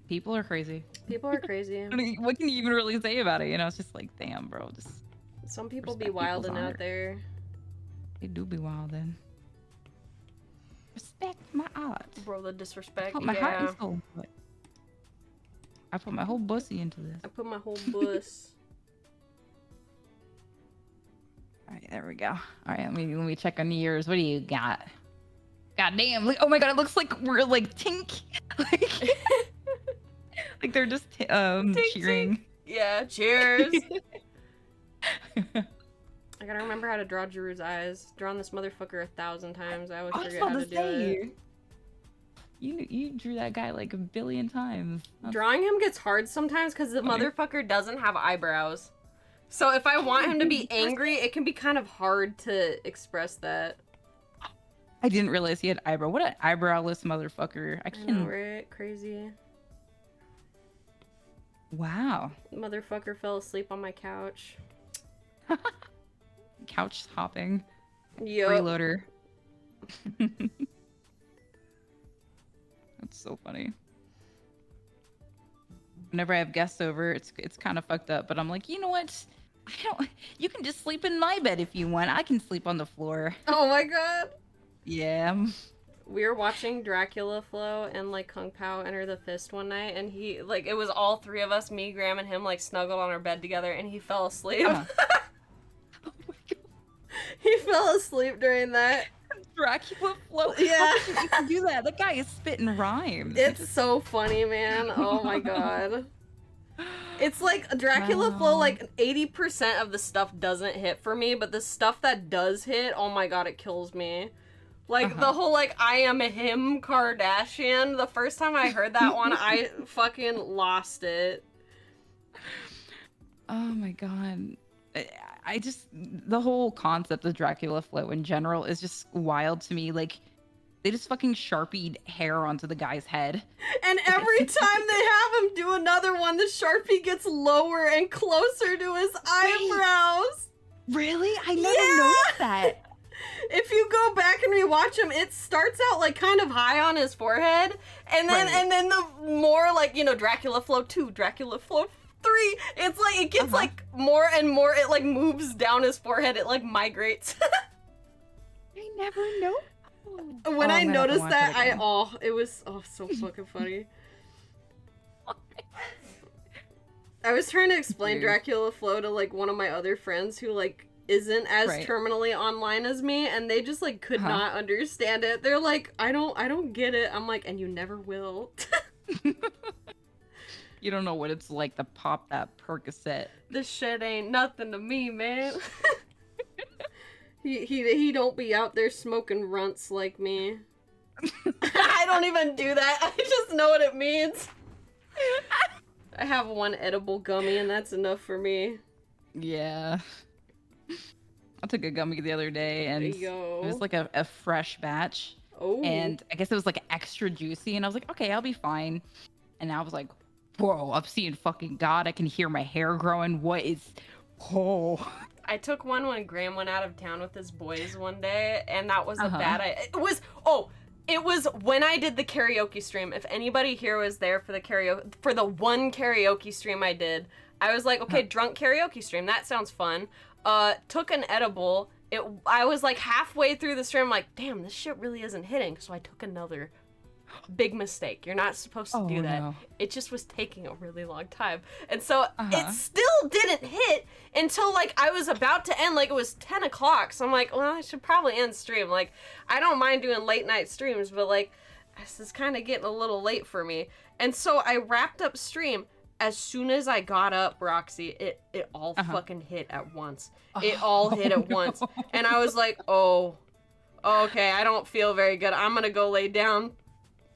people are crazy. People are crazy. What can you even really say about it? It's just like, damn, bro, just Some people be respect people's wildin' out art. there. They do be wild then. Respect my art. Bro, the I disrespect, put my heart and yeah. soul into it. I put my whole bussy into this. I put my whole bus. All right, there we go. All right, let me check on yours. What do you got? God damn! Like, oh my god, it looks like we're like tink, like like they're just Tink, cheering. tink. Yeah, cheers. I gotta remember how to draw Drew's eyes. Drawn this motherfucker 1,000 times. I always I was forget about how to to do it. say, you drew that guy like a billion times. Drawing him gets hard sometimes because the Funny. motherfucker doesn't have eyebrows. So if I want him to be angry, it can be kind of hard to express that. I didn't realize he had eyebrow. What an eyebrowless motherfucker! I I know, can. right? Crazy. Wow. Motherfucker fell asleep on my couch. Couch hopping. Yup. Freeloader. That's so funny. whenever I have guests over, it's kind of fucked up. But I'm like, you know what? I don't. You can just sleep in my bed if you want. I can sleep on the floor. Oh my god. Yeah. We were watching Dracula Flow and like Kung Pao Enter the Fist one night, and he like it was all three of us, me, Graham, and him, like snuggled on our bed together, and he fell asleep. Oh my god. He fell asleep during that. Dracula Flow. Yeah. How could you even do that? That guy is spitting rhymes. It's so funny, man. Oh my god. It's like Dracula Flow, like 80% of the stuff doesn't hit for me, but the stuff that does hit, oh my god, it kills me. Like the whole like I am a him Kardashian, the first time I heard that one, I fucking lost it. Oh my god. I just, the whole concept of Dracula Flow in general is just wild to me. Like, they just fucking Sharpied hair onto the guy's head. And every time they have him do another one, the Sharpie gets lower and closer to his eyebrows. Really? I never noticed that. If you go back and rewatch him, it starts out like kind of high on his forehead, and then the more like, you know, Dracula Flow 2, Dracula Flow 3, it's like it gets like more and more, it like moves down his forehead, it like migrates. I never know. When I noticed that, it was so fucking funny. I was trying to explain Dracula Flow to like one of my other friends who like isn't as terminally online as me, and they just like could not understand it. They're like, I don't get it. I'm like, and you never will. You don't know what it's like to pop that Percocet. This shit ain't nothing to me, man. He don't be out there smoking runts like me. I don't even do that. I just know what it means. I have one edible gummy, and that's enough for me. Yeah. I took a gummy the other day, and it was like a fresh batch. Oh. And I guess it was like extra juicy, and I was like, okay, I'll be fine. And I was like, whoa, I'm seeing fucking God. I can hear my hair growing. What is... Oh. I took one when Graham went out of town with his boys one day, and that was a bad... It was when I did the karaoke stream. If anybody here was there for the one karaoke stream I did, I was like, okay, drunk karaoke stream. That sounds fun. Took an edible. I was like halfway through the stream, I'm like, damn, this shit really isn't hitting. So I took another. Big mistake. You're not supposed to do that. No. It just was taking a really long time. And so it still didn't hit until like I was about to end, like it was 10 o'clock. So I'm like, well, I should probably end stream. Like, I don't mind doing late night streams, but like, this is kind of getting a little late for me. And so I wrapped up stream. As soon as I got up, Roxy, it all fucking hit at once. It all hit at once. And I was like, oh, okay, I don't feel very good. I'm gonna go lay down.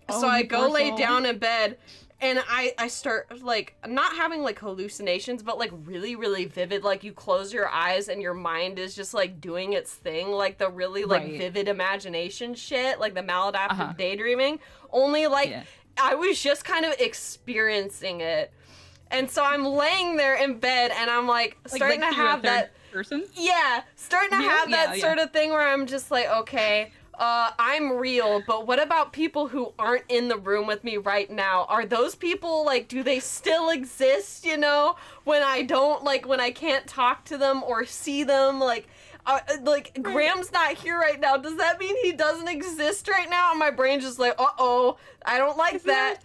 So I go lay down in bed, and I start, like, not having, like, hallucinations, but, like, really, really vivid. Like, you close your eyes, and your mind is just, like, doing its thing. Like, the really, like, vivid imagination shit. Like, the maladaptive daydreaming. Only, like, I was just kind of experiencing it. And so I'm laying there in bed, and I'm, like starting to have that... person? Yeah, starting to have that sort of thing where I'm just like, okay... I'm real, but what about people who aren't in the room with me right now? Are those people, like, do they still exist, you know? When I don't, like, when I can't talk to them or see them, like, Graham's not here right now. Does that mean he doesn't exist right now? And my brain's just like, uh-oh, I don't like that.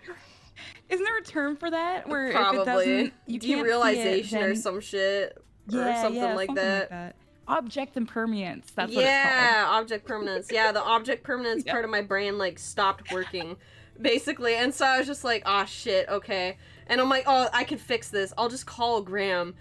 Isn't there a term for that? Where probably. If it derealization or some shit. Or something like that. Object impermanence. That's what it's called. Yeah, object permanence. Yeah, the object permanence part of my brain, like, stopped working, basically. And so I was just like, oh, shit, okay. And I'm like, oh, I can fix this. I'll just call Graham.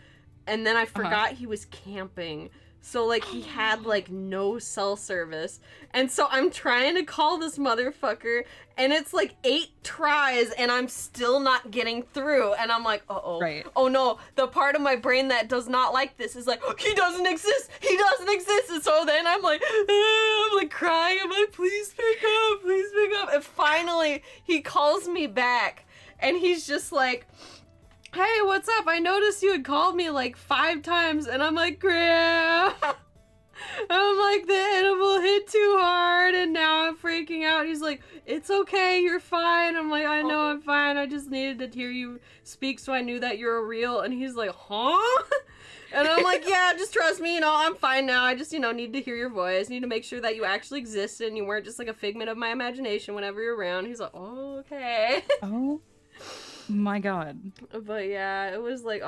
And then I forgot he was camping. So, like, he had, like, no cell service. And so I'm trying to call this motherfucker, and it's, like, 8 tries, and I'm still not getting through. And I'm like, uh-oh. Right. Oh, no. The part of my brain that does not like this is like, oh, he doesn't exist! He doesn't exist! And so then I'm like crying. I'm like, please pick up! Please pick up! And finally, he calls me back, and he's just like... Hey, what's up? I noticed you had called me like 5 times, and I'm like, Graham. I'm like, the edible hit too hard, and now I'm freaking out. He's like, it's okay, you're fine. I'm like, I know I'm fine. I just needed to hear you speak so I knew that you're real. And he's like, huh? And I'm like, yeah, just trust me, I'm fine now. I just, need to hear your voice. Need to make sure that you actually existed and you weren't just like a figment of my imagination whenever you're around. He's like, oh, okay. Oh my god. But yeah, it was like,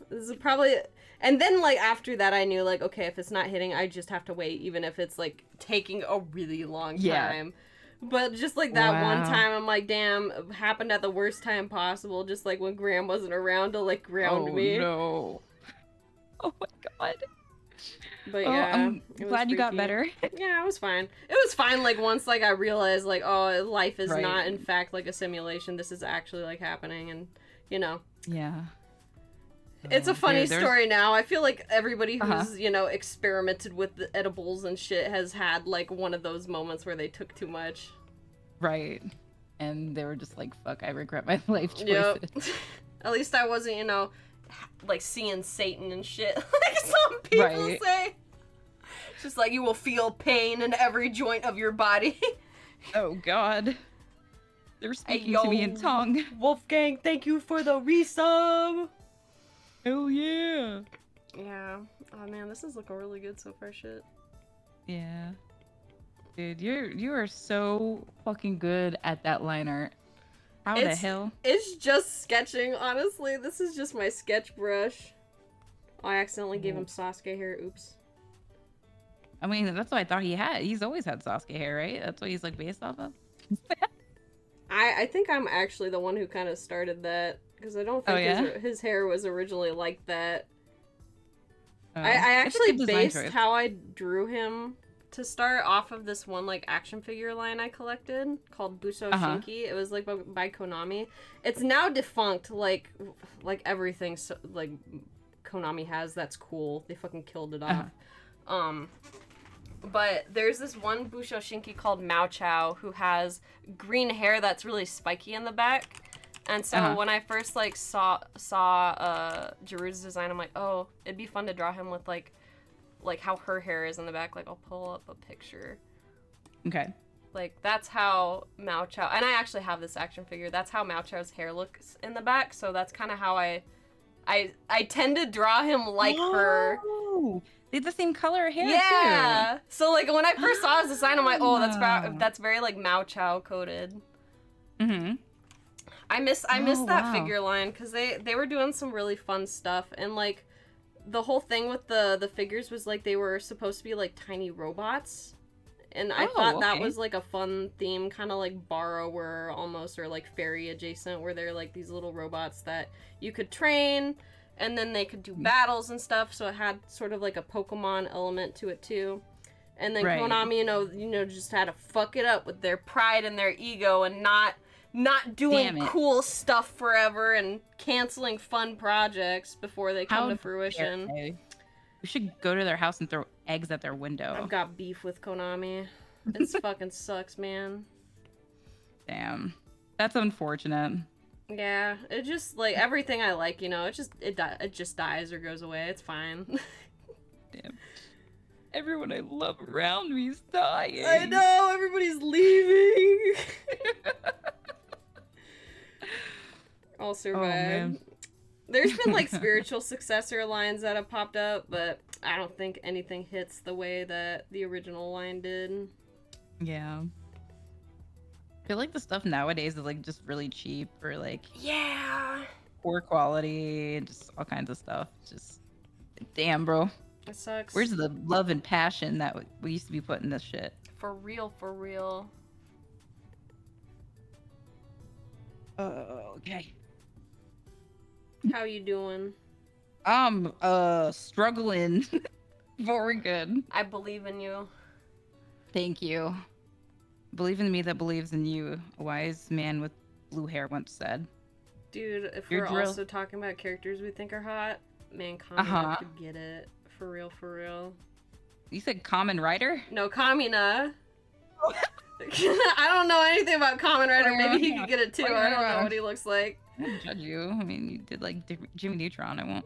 this is probably... And then, like, after that, I knew, like, okay, if it's not hitting, I just have to wait, even if it's, like, taking a really long time. But just, like, that one time, I'm like, damn, it happened at the worst time possible, just, like, when Graham wasn't around to, like, ground me. Oh, no. Oh, my God. But, yeah. I'm glad you got better. Yeah, it was fine. It was fine, like, once, like, I realized, like, oh, life is not, in fact, like, a simulation. This is actually, like, happening, and, Yeah. It's a funny story now. I feel like everybody who's, experimented with the edibles and shit has had, like, one of those moments where they took too much. Right. And they were just like, fuck, I regret my life choices. Yep. At least I wasn't, like, seeing Satan and shit, like some people say. It's just like, you will feel pain in every joint of your body. Oh, God. They're speaking to me in tongue. Wolfgang, thank you for the resub. Hell yeah. Yeah. Oh man, this is looking really good so far, shit. Yeah. Dude, you are so fucking good at that line art. How the hell? It's just sketching, honestly. This is just my sketch brush. Oh, I accidentally gave him Sasuke hair, oops. I mean, that's what I thought he had. He's always had Sasuke hair, right? That's what he's like based off of? I think I'm actually the one who kind of started that. Because I don't think his hair was originally like that. I actually based how I drew him to start off of this one, like, action figure line I collected called Busou Shinki. It was, like, by Konami. It's now defunct, like everything, like, Konami has that's cool. They fucking killed it off. But there's this one Busou Shinki called Mao Chao who has green hair that's really spiky in the back. And so when I first, like, saw Giroux's design, I'm like, oh, it'd be fun to draw him with, like how her hair is in the back. Like, I'll pull up a picture. Okay. Like, that's how Mao Chao... And I actually have this action figure. That's how Mao Chao's hair looks in the back. So that's kind of how I tend to draw him like her. They have the same color hair, too. So, like, when I first saw his design, I'm like, oh, that's very, like, Mao Chao coded. Mm-hmm. I miss that figure line because they were doing some really fun stuff, and like the whole thing with the figures was like they were supposed to be like tiny robots, and I thought that was like a fun theme, kind of like Borrower almost, or like Fairy adjacent, where they're like these little robots that you could train, and then they could do battles and stuff. So it had sort of like a Pokemon element to it too. And then Konami, just had to fuck it up with their pride and their ego and not doing cool stuff forever and canceling fun projects before they come to fruition. We should go to their house and throw eggs at their window. I've got beef with Konami. It fucking sucks, man. Damn. That's unfortunate. Yeah, it just, like, everything I like, it just dies or goes away. It's fine. Damn. Everyone I love around me is dying. I know, everybody's leaving. I'll survive. Oh, man. There's been, like, spiritual successor lines that have popped up, but I don't think anything hits the way that the original line did. Yeah. I feel like the stuff nowadays is, like, just really cheap or, like... Yeah! Poor quality and just all kinds of stuff. Just... Damn, bro. It sucks. Where's the love and passion that we used to be putting this shit? For real, for real. Okay. How you doing? I'm struggling. But we're good. I believe in you. Thank you. Believe in me that believes in you, a wise man with blue hair once said. Dude, if we're also talking about characters we think are hot, man, Kamina could get it. For real, for real. You said Kamen Rider? No, Kamina. I don't know anything about Kamen Rider. Maybe he could get it too. I don't know what he looks like. I won't judge you. I mean, you did like Jimmy Neutron. I won't.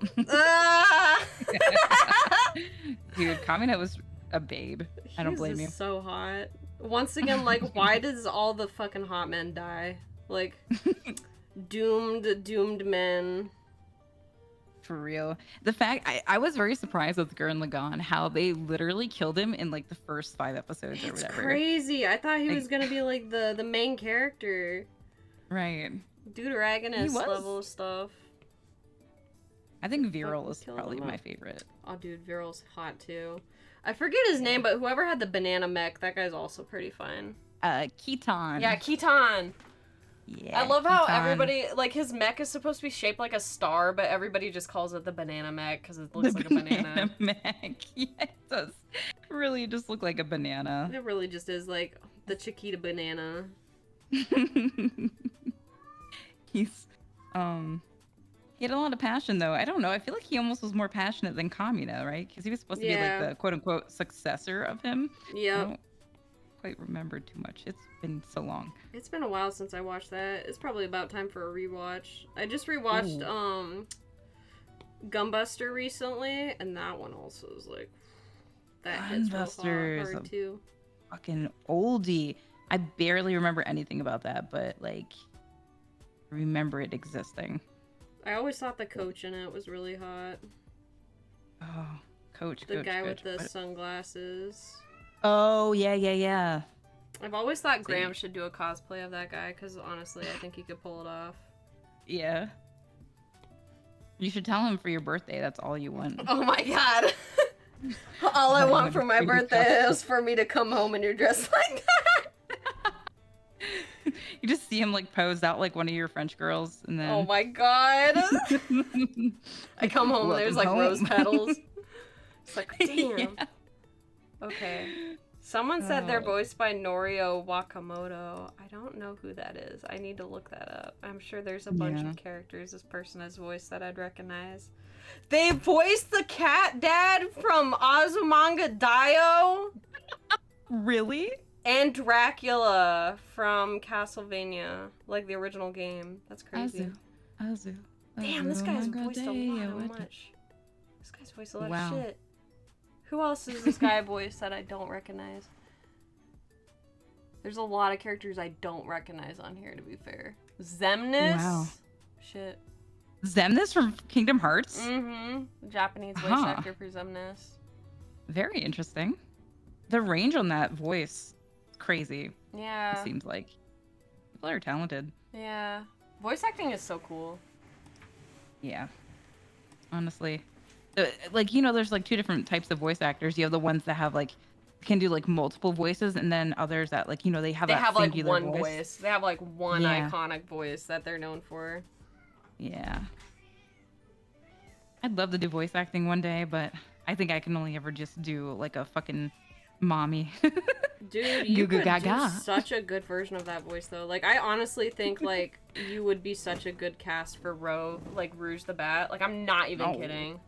Dude, Kamina was a babe. I don't blame you. So hot. Once again, like, why does all the fucking hot men die? Like, doomed men. For real. The fact I was very surprised with Gurren Lagann how they literally killed him in like the first 5 episodes or It's whatever. crazy. I thought he Like, was gonna be like the main character. right. Deuteragonist level stuff. I think Viral Fucking is kill probably him my up. favorite. Oh, dude, Viral's hot too. I forget his name, but whoever had the banana mech, that guy's also pretty fine. Keaton. Yeah, Keaton. Yeah. I love how Keaton. everybody, like, his mech is supposed to be shaped like a star, but everybody just calls it the banana mech because it looks like a banana. Mech. Yeah, it does really just look like a banana. It really just is like the Chiquita banana. He's he had a lot of passion though. I don't know. I feel like he almost was more passionate than Kamina, right? Because he was supposed to be like the quote unquote successor of him. Yep. I don't quite remember too much. It's been so long. It's been a while since I watched that. It's probably about time for a rewatch. I just rewatched Gunbuster recently, and that one also is like that hits real hard too. Fucking oldie. I barely remember anything about that, but like remember it existing. I always thought the coach in it was really hot. Oh, coach. The guy with the sunglasses. Oh, yeah. I've always thought Graham should do a cosplay of that guy, because honestly, I think he could pull it off. Yeah. You should tell him for your birthday, that's all you want. Oh my god. All I want for my birthday is for me to come home and you're dressed like that. You just see him like posed out like one of your French girls, and then... Oh my god. I come home and there's like rose petals. It's like, damn. Yeah. Okay. Someone said they're voiced by Norio Wakamoto. I don't know who that is. I need to look that up. I'm sure there's a bunch of characters this person has voiced that I'd recognize. They voiced the cat dad from Azumanga Daioh. Really? And Dracula from Castlevania, like the original game. That's crazy. Azu. Damn, this guy's voiced a lot of much. This guy's voiced a lot of shit. Who else is this guy voice that I don't recognize? There's a lot of characters I don't recognize on here, to be fair. Xemnas? Wow. Shit. Xemnas from Kingdom Hearts? Mm-hmm. Japanese voice actor for Xemnas. Very interesting. The range on that voice is crazy. Yeah. It seems like. People are talented. Yeah. Voice acting is so cool. Yeah. Honestly. Like, you know, there's like 2 different types of voice actors. You have the ones that have like can do like multiple voices, and then others that like, you know, they have like one voice. They have like one iconic voice that they're known for. Yeah. I'd love to do voice acting one day, but I think I can only ever just do like a fucking mommy. Dude, you could do such a good version of that voice though. Like, I honestly think like you would be such a good cast for Rouge the Bat. Like, I'm not even kidding.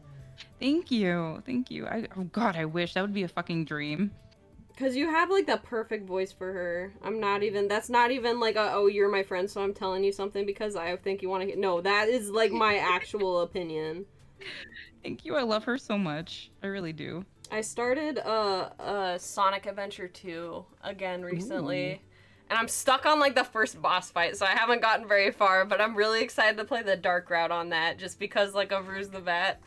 Thank you. Oh god, I wish that would be a fucking dream. Cause you have like the perfect voice for her. That's not even like oh, you're my friend, so I'm telling you something because I think you want to hear. No, that is like my actual opinion. Thank you. I love her so much. I really do. I started Sonic Adventure 2 again recently. Ooh. And I'm stuck on like the first boss fight, so I haven't gotten very far, but I'm really excited to play the dark route on that just because like of Rouge the Bat.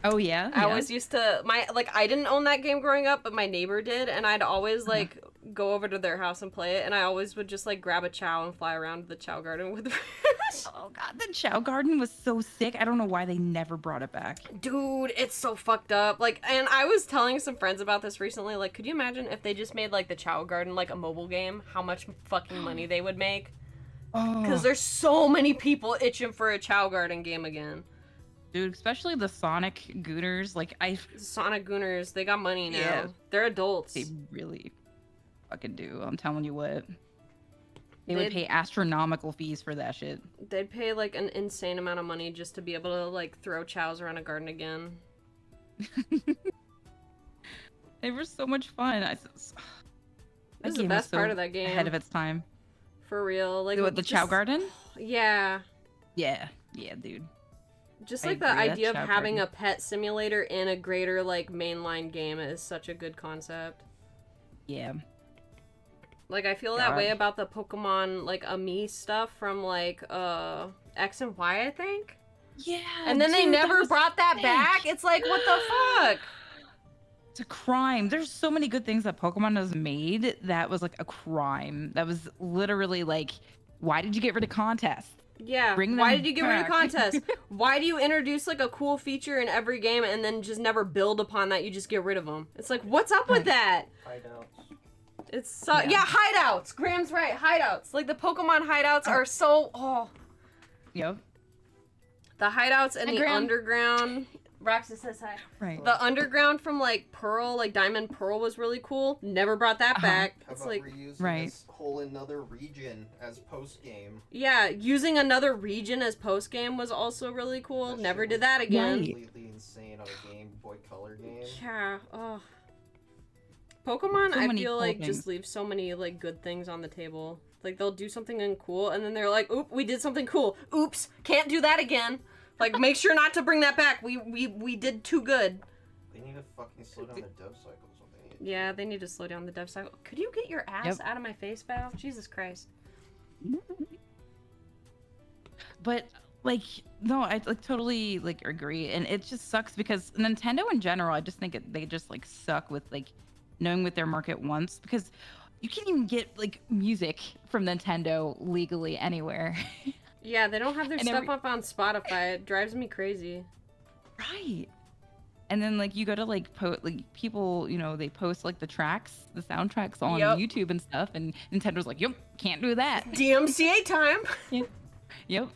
Oh yeah. I always used to I didn't own that game growing up, but my neighbor did, and I'd always like go over to their house and play it, and I always would just like grab a Chow and fly around the Chow Garden with Rouge. Oh god, the Chow Garden was so sick. I don't know why they never brought it back. Dude, it's so fucked up. Like, and I was telling some friends about this recently. Like, could you imagine if they just made like the Chow Garden like a mobile game? How much fucking money they would make? Because there's so many people itching for a Chow Garden game again. Dude, especially the Sonic Gooners, Sonic Gooners, they got money now. Yeah. They're adults. They really fucking do. I'm telling you what. They would pay astronomical fees for that shit. They'd pay like an insane amount of money just to be able to like throw chows around a garden again. They were so much fun. This is the best part of that game. Ahead of its time. For real. Like the Chow Garden? Yeah. Yeah, dude. Just like the idea of having a pet simulator in a greater like mainline game is such a good concept. Yeah. Like, I feel that way about the Pokemon, like, Ami stuff from, like, X and Y, I think. Yeah. And then they never brought that back. It's like, what the fuck? It's a crime. There's so many good things that Pokemon has made that was like a crime. That was literally like, why did you get rid of contests? Yeah, Bring why them did you get rid of back. contests? Why do you introduce, like, a cool feature in every game and then just never build upon that? You just get rid of them. It's like, what's up with that? Hideouts. It's so... Yeah, hideouts! Graham's right, hideouts. Like, the Pokemon hideouts are so... Oh. Yep. The hideouts and Hi, the Graham. underground... Roxas says hi. Right. The underground from, like, Pearl, like, Diamond Pearl was really cool. Never brought that back. How It's about like... reusing this whole another region as post-game? Yeah, using another region as post-game was also really cool. That Never shit did was that again. Completely insane on a Game Boy Color game. Yeah, oh. Pokemon, So I many feel cool like, things. just leave so many, like, good things on the table. Like, they'll do something uncool, and then they're like, oop, we did something cool. Oops, can't do that again. Like, make sure not to bring that back. We did too good. They need to fucking slow down the dev cycle is what they need. Yeah, they need to slow down the dev cycle. Could you get your ass out of my face, Val? Jesus Christ. But like, no, I like totally like agree, and it just sucks because Nintendo in general, I just think they just like suck with like knowing what their market wants, because you can't even get like music from Nintendo legally anywhere. Yeah, they don't have their And stuff up on Spotify. It drives me crazy. Right. And then like you go to like like people, you know, they post like the tracks, the soundtracks on YouTube and stuff, and Nintendo's like, yep, can't do that. DMCA time. Yep.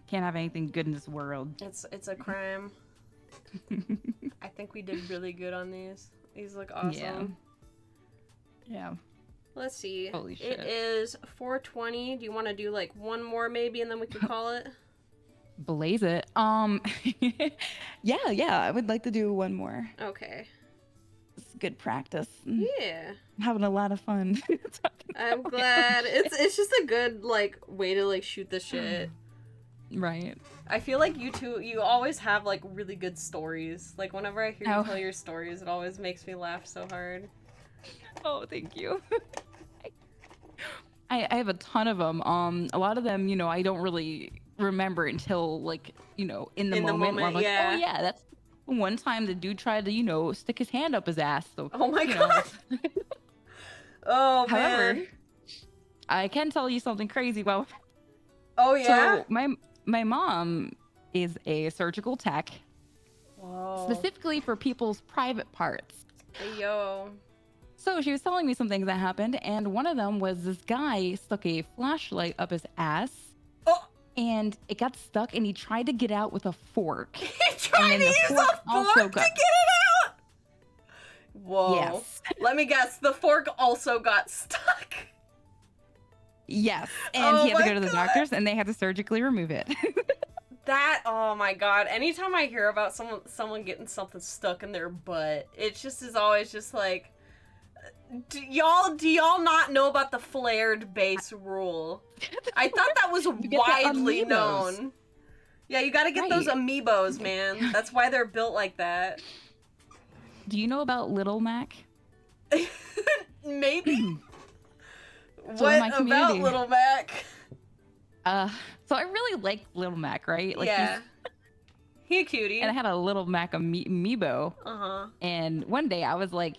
Can't have anything good in this world. It's a crime. I think we did really good on these. These look awesome. Yeah. Let's see. Holy shit. It is 4:20. Do you want to do like one more maybe and then we can call it? Blaze it. Yeah, I would like to do one more. Okay. It's good practice. Yeah. I'm having a lot of fun. I'm glad. It's just a good like way to like shoot the shit. Right. I feel like you always have like really good stories. Like whenever I hear you tell your stories, it always makes me laugh so hard. Oh, thank you. I have a ton of them. A lot of them, you know, I don't really remember until like, you know, in the moment where I'm like, oh yeah, that's one time the dude tried to, you know, stick his hand up his ass. So, oh my god. Oh man. However, I can tell you something crazy about. Oh yeah. So my mom is a surgical tech. Whoa. Specifically for people's private parts. Hey, yo. So she was telling me some things that happened, and one of them was this guy stuck a flashlight up his ass, and it got stuck, and he tried to get out with a fork. He tried to use a fork to get it out? Whoa. Yes. Let me guess, the fork also got stuck. Yes, and he had to go to the doctors, and they had to surgically remove it. Oh my god, anytime I hear about someone getting something stuck in their butt, it just is always just like, do y'all not know about the flared base rule? I thought that was widely known. Yeah, you gotta get those amiibos, man. That's why they're built like that. Do you know about Little Mac? Maybe. So What about Little Mac? So I really liked Little Mac, right? Like, yeah. He a cutie. And I had a Little Mac amiibo. Uh-huh. And one day I was like,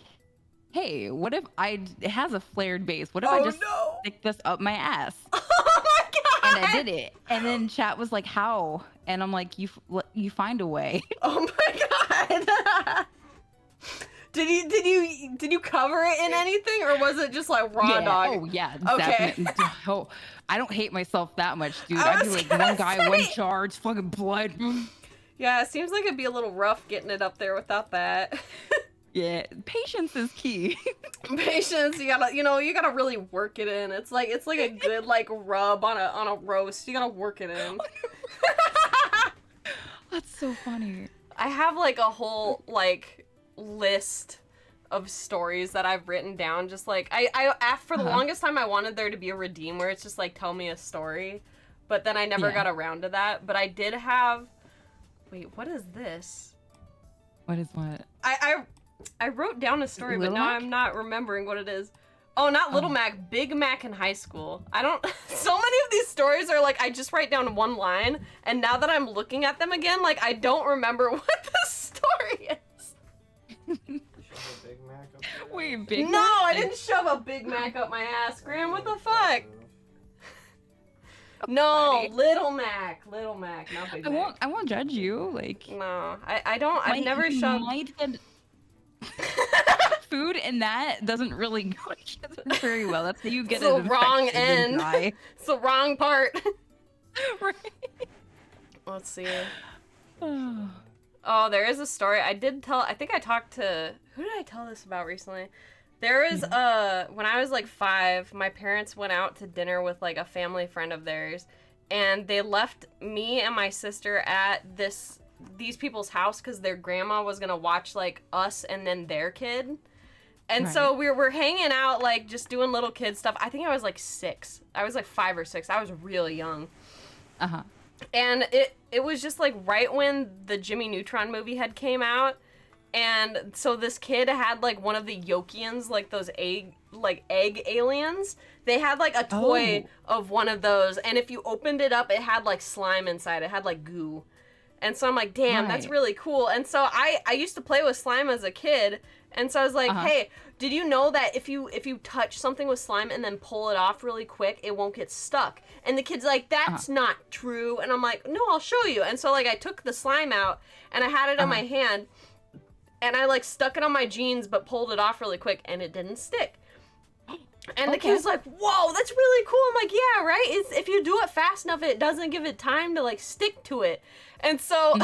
hey, what if it has a flared base? What if I just stick this up my ass? Oh my god! And I did it. And then chat was like, how? And I'm like, you find a way. Oh my god! Did you cover it in anything, or was it just like raw dog? Oh yeah, okay. Definitely. Oh, I don't hate myself that much, dude. I'd be like one guy, one charge, fucking blood. Yeah, it seems like it'd be a little rough getting it up there without that. Yeah, patience is key. Patience, you gotta really work it in. It's like a good like rub on a roast. You gotta work it in. That's so funny. I have like a whole like list of stories that I've written down. Just like for the longest time I wanted there to be a redeem where it's just like tell me a story, but then I never got around to that. But I did have. Wait, what is this? What is what? I wrote down a story, but Little now Mac? I'm not remembering what it is. Oh, not Little Mac, Big Mac in high school. I don't, so many of these stories are like, I just write down one line, and now that I'm looking at them again, like, I don't remember what the story is. You shove a Big Mac up there? Wait, Big No, Mac? I didn't shove a Big Mac up my ass, Graham, what the fuck? No, Funny. Little Mac, not Big Mac. I won't judge you. Like, No, I don't, I've never you shoved. might get food, and that doesn't really go together very well. That's how you get It's the it wrong infected and end. die. It's the wrong part. Right. Let's see. Oh. Oh, there is a story. I think I talked to, who did I tell this about recently? There was, when I was like 5, my parents went out to dinner with like a family friend of theirs, and they left me and my sister at these people's house because their grandma was gonna watch like us and then their kid. And so we were hanging out, like just doing little kid stuff. I think I was like 6. I was like 5 or 6. I was really young. Uh-huh. And it was just like right when the Jimmy Neutron movie had came out, and so this kid had like one of the Yokians, like those egg aliens. They had like a toy of one of those, and if you opened it up, it had like slime inside. It had like goo. And so I'm like, damn, that's really cool. And so I used to play with slime as a kid, and so I was like, hey, did you know that if you touch something with slime and then pull it off really quick, it won't get stuck? And the kid's like, that's not true. And I'm like, no, I'll show you. And so like I took the slime out and I had it in my hand, and I like stuck it on my jeans but pulled it off really quick, and it didn't stick. And the kid's like, whoa, that's really cool. I'm like, yeah, right? If you do it fast enough, it doesn't give it time to like stick to it. And so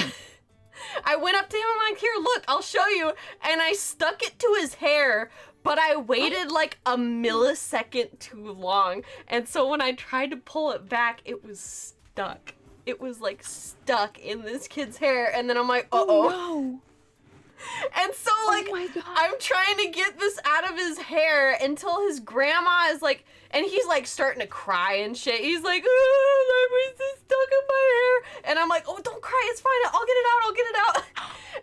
I went up to him, I'm like, here, look, I'll show you. And I stuck it to his hair, but I waited like a millisecond too long. And so when I tried to pull it back, it was stuck. It was like stuck in this kid's hair. And then I'm like, uh-oh. No. And so, like, my God. I'm trying to get this out of his hair until his grandma is like, and he's like starting to cry and shit. He's like, oh, my is stuck in my hair. And I'm like, oh, don't cry, it's fine. I'll get it out.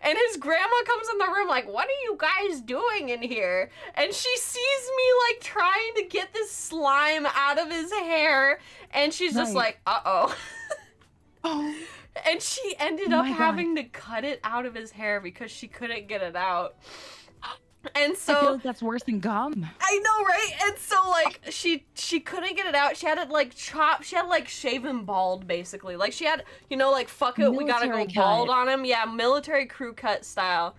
And his grandma comes in the room like, what are you guys doing in here? And she sees me like trying to get this slime out of his hair. And she's just like, uh-oh. Oh. And she ended up having to cut it out of his hair because she couldn't get it out. And so I feel like that's worse than gum. I know, right? And so like she couldn't get it out. She had it like chopped. She had like shave him bald basically. Like she had, you know, like fuck it, we gotta go bald on him. Yeah, military crew cut style.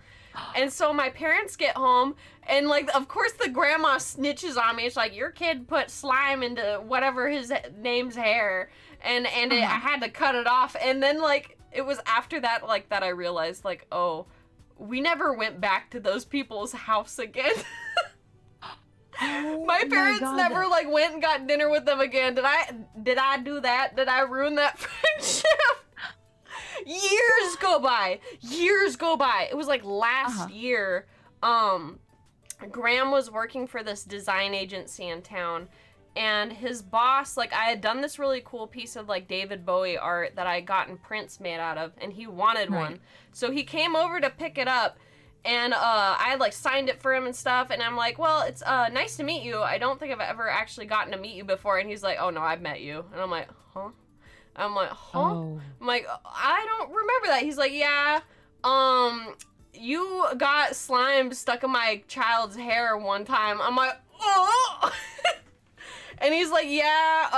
And so my parents get home, and like of course the grandma snitches on me. It's like, your kid put slime into whatever his name's hair, and I had to cut it off. And then like it was after that like that I realized like, oh, we never went back to those people's house again. My parents never like went and got dinner with them again. Did I do that? Did I ruin that friendship? Years go by. It was like last year. Graham was working for this design agency in town, and his boss, like, I had done this really cool piece of like David Bowie art that I had gotten prints made out of, and he wanted one. So he came over to pick it up, and I had like signed it for him and stuff, and I'm like, well, it's nice to meet you. I don't think I've ever actually gotten to meet you before. And he's like, oh no, I've met you. And I'm like, huh? I'm like, huh? I'm like, I don't remember that. He's like, yeah, you got slime stuck in my child's hair one time. I'm like, oh! And he's like, yeah,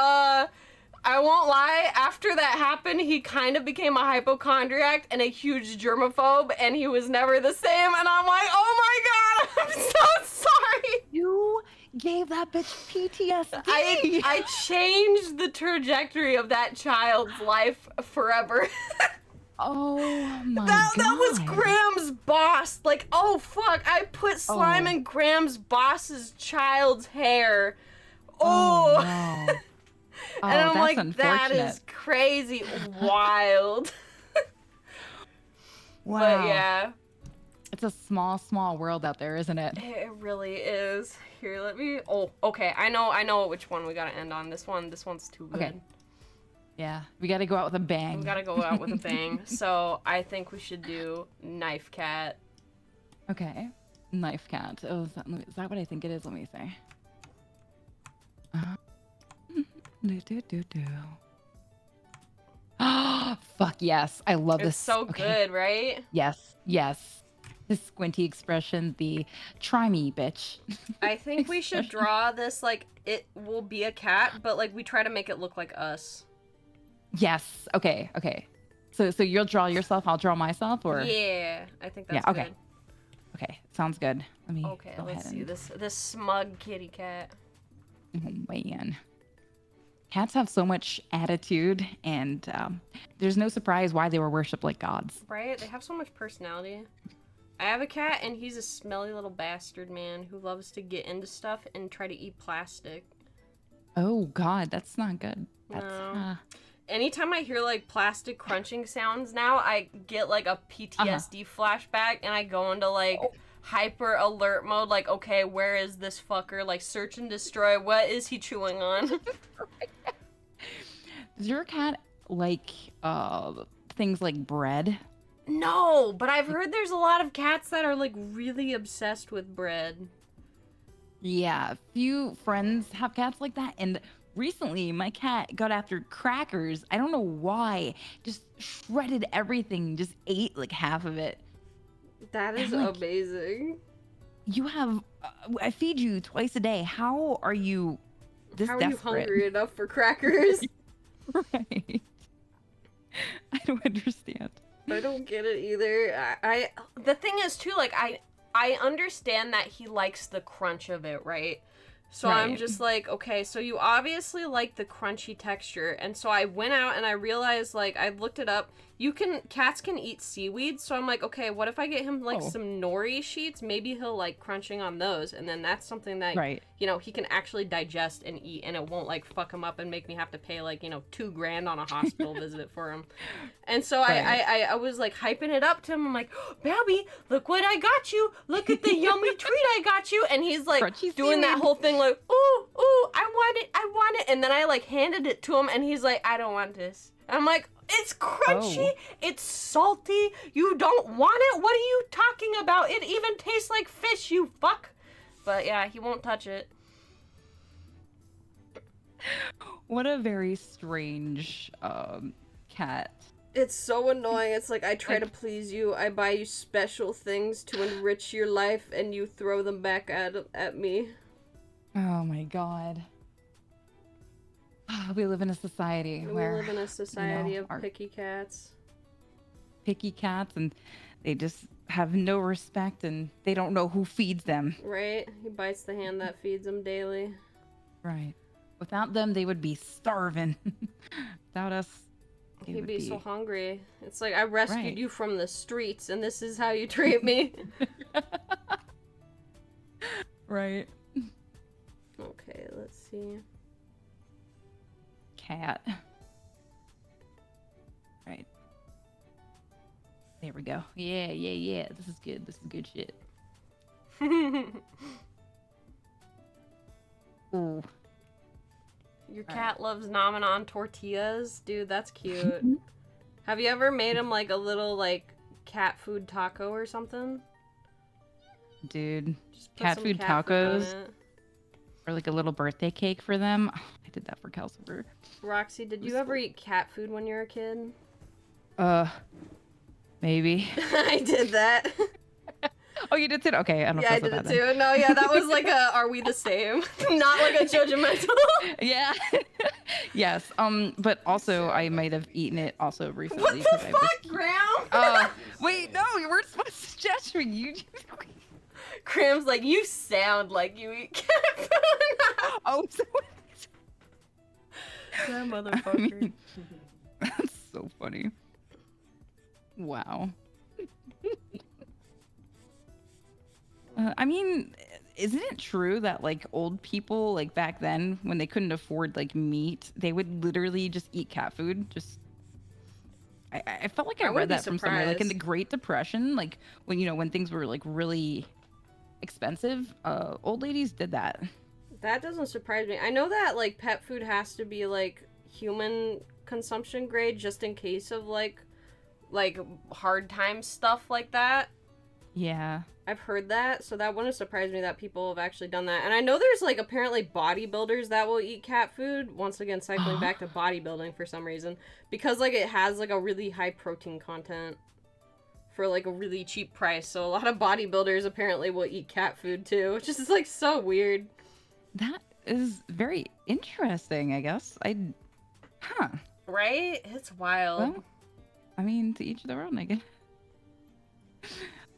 I won't lie, after that happened, he kind of became a hypochondriac and a huge germaphobe, and he was never the same. And I'm like, oh my God, I'm so sorry. You gave that bitch PTSD. I changed the trajectory of that child's life forever. Oh my God. That was Graham's boss. Like, oh fuck, I put slime in Graham's boss's child's hair. Oh. No. And I'm like, that unfortunate. is crazy wild. Wow. But yeah. It's a small world out there, isn't it? It really is. Here, let me. Oh, okay. I know which one we gotta end on. This one's too good. Okay. Yeah, we gotta go out with a bang. We gotta go out with a bang. So I think we should do Knife Cat. Okay. Knife cat. Oh, is that what I think it is? Let me say. Do. Oh, fuck yes. I love It's this. so Okay. good, right? Yes, yes. His squinty expression, the try me, bitch. I think we should expression. draw this like it will be a cat, but like we try to make it look like us. Yes. Okay. Okay. So you'll draw yourself, I'll draw myself, or Yeah, I think that's yeah. Okay. good. Okay. Sounds good. Let me Okay, go let's ahead see and... this smug kitty cat. Oh man. Cats have so much attitude, and there's no surprise why they were worshipped like gods. Right? They have so much personality. I have a cat, and he's a smelly little bastard, man, who loves to get into stuff and try to eat plastic. Oh God, that's not good. That's No. Anytime I hear like plastic crunching sounds now, I get like a PTSD flashback, and I go into like hyper alert mode. Like, okay, where is this fucker? Like, search and destroy. What is he chewing on? Does your cat like things like bread? No, but I've heard there's a lot of cats that are like really obsessed with bread. Yeah, a few friends have cats like that, and recently my cat got after crackers. I don't know why. Just shredded everything, just ate like half of it. That is I'm like, amazing. You have I feed you twice a day. How are you this How are desperate? you hungry enough for crackers? Right. I don't understand. I don't get it either. I the thing is too, like I understand that he likes the crunch of it, right? So I'm Right. just like, okay, so you obviously like the crunchy texture. And so I went out and I realized, like, I looked it up. Cats can eat seaweed. So I'm like, okay, what if I get him, like, Oh. some nori sheets? Maybe he'll like crunching on those. And then that's something that, Right. you know, he can actually digest and eat. And it won't, like, fuck him up and make me have to pay, like, you know, $2,000 on a hospital visit for him. And so Right. I was, like, hyping it up to him. I'm like, oh, Babby, look what I got you. Look at the yummy treat I got you. And he's, like, Crunchy doing that seaweed. whole thing, like, ooh, I want it. And then I, like, handed it to him, and he's like, I don't want this. And I'm like, it's crunchy, Oh. it's salty, you don't want it? What are you talking about? It even tastes like fish, you fuck. But yeah, he won't touch it. What a very strange cat. It's so annoying. It's like, I try to Like- please you, I buy you special things to enrich your life, and you throw them back at me. Oh my God. We live in a society We where live in a society of our picky cats. picky cats, and they just have no respect, and they don't know who feeds them. Right? He bites the hand that feeds him daily. Right. Without them, they would be starving. Without us, they He'd would be so hungry. It's like, I rescued Right. you from the streets, and this is how you treat me. Right. Okay, let's see. Cat. Right. There we go. Yeah. This is good. This is good shit. Ooh. Your Alright. cat loves namanon tortillas? Dude, that's cute. Have you ever made him like a little like cat food taco or something? Dude. Just put Cat some food cat food on tacos? it. Or like a little birthday cake for them. I did that for Calcifer. Roxy, did you ever eat cat food when you were a kid? Maybe. I did that. Oh, you did too? Okay, I don't Yeah, I feel did so it bad then. too. No, yeah, that was like a are we the same? Not like a judgmental. Yeah. Yes. But also I might have eaten it also recently. What the 'cause I was- fuck, Graham? Wait, no, you weren't supposed to judge me. You just... Graham's like, you sound like you eat cat food. Oh, so... That I motherfucker. mean, that's so funny. Wow. I mean, isn't it true that like old people like back then when they couldn't afford like meat, they would literally just eat cat food? Just I felt like I wouldn't read be that from somewhere, like in the surprised. Great Depression, like when when things were like really expensive, old ladies did that. That doesn't surprise me. I know that like pet food has to be like human consumption grade just in case of like hard time stuff like that. Yeah. I've heard that, so that wouldn't surprise me that people have actually done that. And I know there's like apparently bodybuilders that will eat cat food. Once again, cycling back to bodybuilding for some reason, because like it has like a really high protein content for like a really cheap price. So a lot of bodybuilders apparently will eat cat food too, which is like so weird. That is very interesting, I guess. Huh. Right? It's wild. Well, I mean, to each their own, I guess.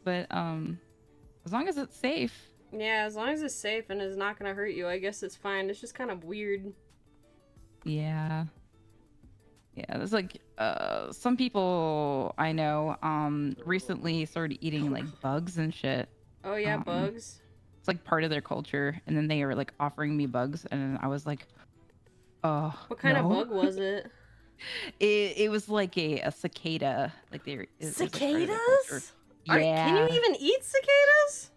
But as long as it's safe. Yeah, as long as it's safe and is not gonna hurt you, I guess it's fine. It's just kind of weird. Yeah. Yeah, there's like some people I know recently started eating like bugs and shit. Oh yeah, bugs. It's like part of their culture, and then they were like offering me bugs, and I was like, oh. What kind of no. bug was it? It was like a cicada. Like Cicadas? Yeah. Can you even eat cicadas?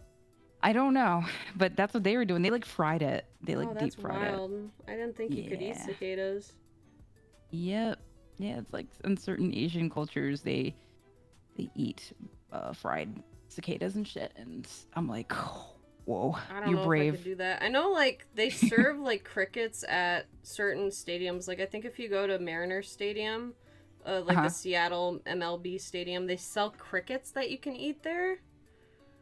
I don't know, but that's what they were doing. They like fried it. They like deep fried wild. I didn't think you could eat Yeah. cicadas. Yep. Yeah, it's like in certain Asian cultures they eat fried cicadas and shit, and I'm like, whoa, I don't you're know brave. if I could do that. I know like they serve like crickets at certain stadiums. Like I think if you go to Mariner Stadium, like the Seattle MLB stadium, they sell crickets that you can eat there.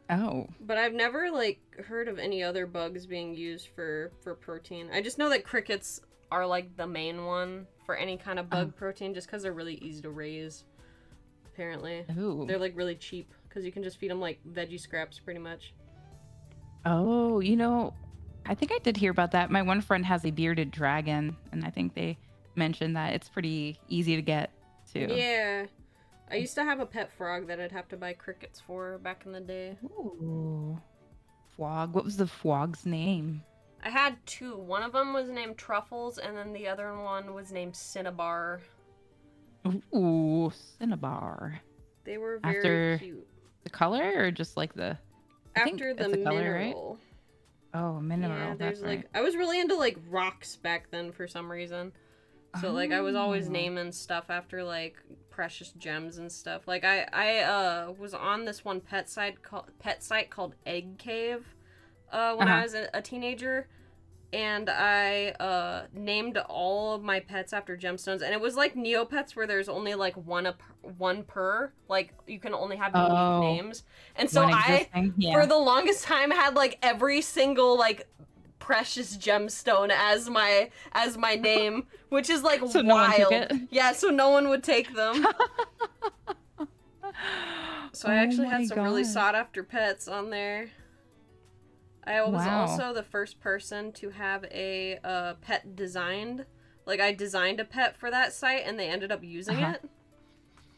Oh. But I've never like heard of any other bugs being used for protein. I just know that crickets are like the main one for any kind of bug protein, just because they're really easy to raise. Apparently, they're like really cheap because you can just feed them like veggie scraps, pretty much. Oh, I think I did hear about that. My one friend has a bearded dragon, and I think they mentioned that it's pretty easy to get too. Yeah. I used to have a pet frog that I'd have to buy crickets for back in the day. Ooh. Frog. What was the frog's name? I had two. One of them was named Truffles, and then the other one was named Cinnabar. Ooh, Cinnabar. They were very After cute. the color, or just like the? After the mineral. Right? Oh, mineral. Yeah, that's there's like right. I was really into like rocks back then for some reason. So like I was always naming stuff after like precious gems and stuff. Like I was on this one pet site called Egg Cave when I was a teenager, and I named all of my pets after gemstones, and it was like Neopets where there's only like one per, like you can only have unique names. And so for the longest time had like every single like precious gemstone as my name, which is like so wild. No one took it? Yeah, so no one would take them. So I actually had some really sought after pets on there. I was also the first person to have a pet designed. Like I designed a pet for that site and they ended up using it.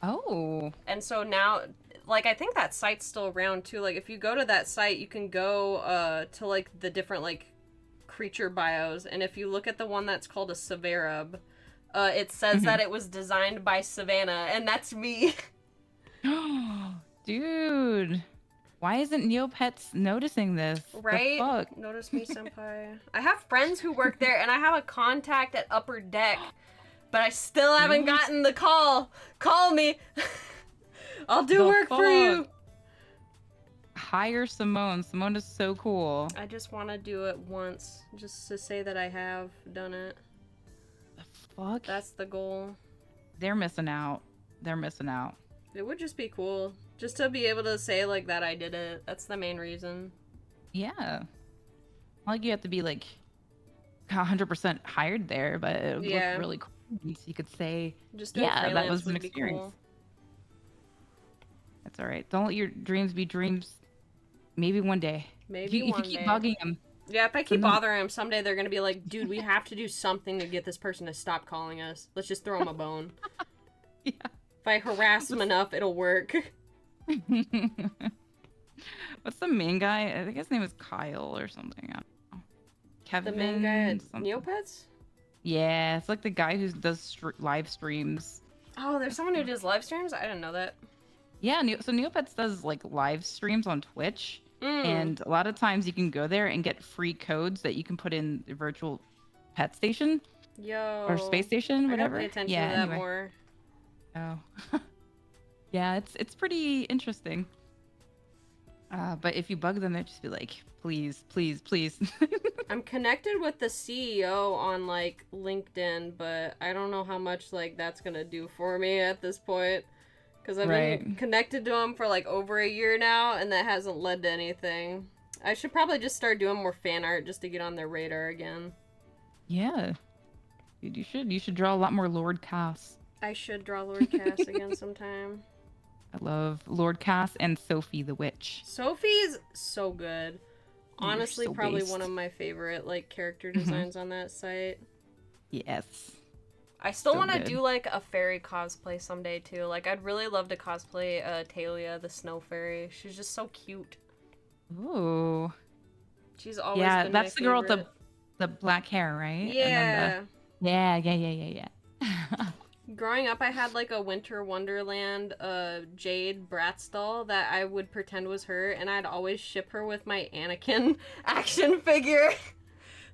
Oh. And so now, like, I think that site's still around too. Like if you go to that site, you can go to like the different like creature bios, and if you look at the one that's called a Severub, it says that it was designed by Savannah, and that's me. Dude, why isn't Neopets noticing this? Right? The fuck? Notice me, senpai. I have friends who work there, and I have a contact at Upper Deck, but I still haven't gotten the call. Call me. I'll do work for you. Hire Simone. Simone is so cool. I just want to do it once, just to say that I have done it. The fuck? That's the goal. They're missing out. They're missing out. It would just be cool. Just to be able to say, like, that I did it. That's the main reason. Yeah. Like, you have to be, like, 100% hired there, but it would look really cool. So you could say, just that was an experience. Cool. That's all right. Don't let your dreams be dreams. Maybe one day. Maybe if you keep bugging them. Yeah, if I keep bothering them, someday they're going to be like, dude, we have to do something to get this person to stop calling us. Let's just throw them a bone. Yeah. If I harass them enough, it'll work. What's the main guy? I think his name is Kyle or something. I don't know. Kevin. The main guy at Neopets? Yeah, it's like the guy who does live streams. Oh, there's someone who does live streams? I didn't know that. Yeah, so Neopets does like live streams on Twitch. And a lot of times you can go there and get free codes that you can put in the virtual pet station. Or space station, whatever. I gotta pay attention to that more. Oh. Yeah, it's pretty interesting. But if you bug them, they'll just be like, please, please, please. I'm connected with the CEO on like LinkedIn, but I don't know how much like that's gonna do for me at this point. Because I've been connected to him for like over a year now, and that hasn't led to anything. I should probably just start doing more fan art just to get on their radar again. Yeah. Dude, you should draw a lot more Lord Cass. I should draw Lord Cass again sometime. I love Lord Cass and Sophie the Witch. Sophie's so good. Honestly, so probably based. one of my favorite like character designs on that site. Yes. I still So want to good. do like a fairy cosplay someday too. Like I'd really love to cosplay Talia, the snow fairy. She's just so cute. Ooh. She's always Yeah, been that's my the girl with favorite. the black hair, right? Yeah. And then yeah. Growing up, I had like a Winter Wonderland Jade Bratz doll that I would pretend was her, and I'd always ship her with my Anakin action figure.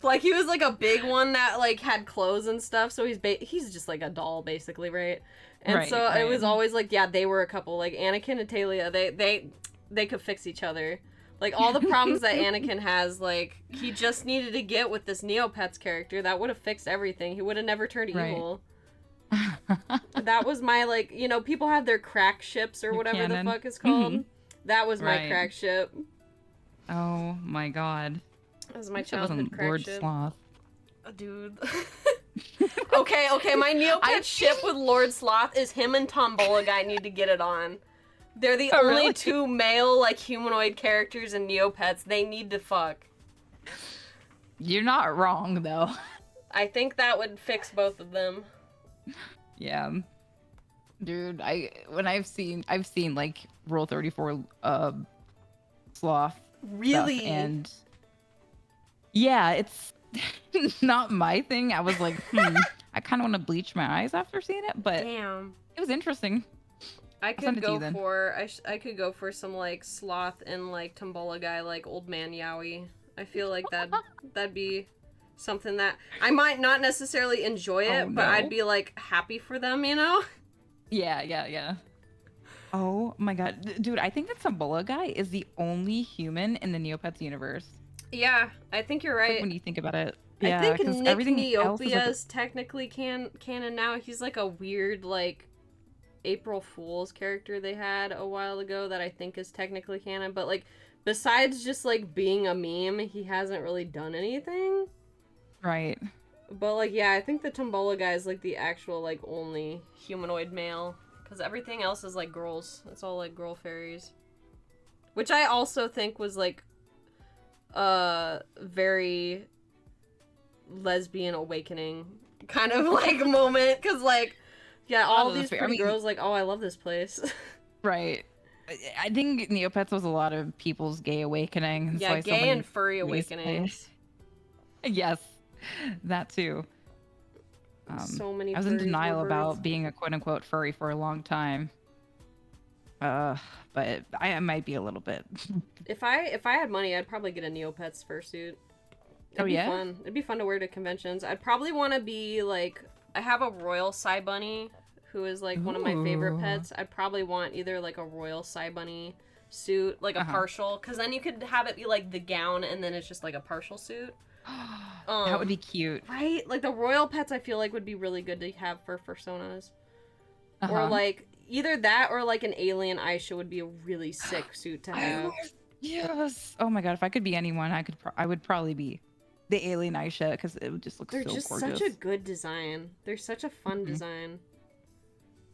Like he was like a big one that like had clothes and stuff, so he's just like a doll basically, right? And Right, so right. it was always like, yeah, they were a couple, like Anakin and Talia. They could fix each other. Like all the problems that Anakin has, like he just needed to get with this Neopets character that would have fixed everything. He would have never turned Right. evil. That was my like, you know, people have their crack ships or Your whatever canon. the fuck it's called. That was my Right. crack ship. Oh my god. That was my Wish it childhood wasn't crack Lord ship. Sloth. Dude. okay, my Neopet ship with Lord Sloth is him and Tombola Guy need to get it on. They're the Oh, only really? two male, like, humanoid characters in Neopets. They need to fuck. You're not wrong though. I think that would fix both of them. Yeah. Dude, I've seen like Rule 34 Sloth Really? stuff, and yeah, it's not my thing. I was like, I kind of want to bleach my eyes after seeing it, but Damn. it was interesting. I send could it to go you then. for I could go for some like Sloth and like Tombola Guy, like Old Man Yowie. I feel like that'd be something that I might not necessarily enjoy it, Oh, but no. I'd be like happy for them, you know? Yeah. Oh my god, dude! I think that Sambola guy is the only human in the Neopets universe. Yeah, I think you're Like, right. when you think about it, I yeah, think because Nick everything else is like Neopia's technically canon now. He's like a weird like April Fool's character they had a while ago that I think is technically canon, but like besides just like being a meme, he hasn't really done anything. right. But like yeah, I think the Tombola guy is like the actual like only humanoid male, because everything else is like girls. It's all like girl fairies, which I also think was like very lesbian awakening kind of like moment, because like yeah, all That is these fair. pretty I mean- girls like, oh, I love this place. Right. I think Neopets was a lot of people's gay awakening. That's Yeah, why so gay many and furry race awakenings. Yes, that too. So many I was in furries were denial birthed. about being a quote-unquote furry for a long time. But I might be a little bit. If I had money, I'd probably get a Neopets fursuit. It'd Oh, be yeah? fun. It'd be fun to wear to conventions. I'd probably want to be like, I have a royal Psy Bunny who is like one of my favorite Ooh. pets. I'd probably want either like a royal Psy Bunny suit, like a Uh-huh. partial, because then you could have it be like the gown and then it's just like a partial suit. That would be cute. Right? Like the royal pets I feel like would be really good to have for personas. Or Uh-huh. like either that or like an alien Aisha would be a really sick suit to have. Yes. Oh my god, if I could be anyone, I would probably be the alien Aisha, because it would just look They're so just gorgeous. such a good design. They're such a fun Mhm. design.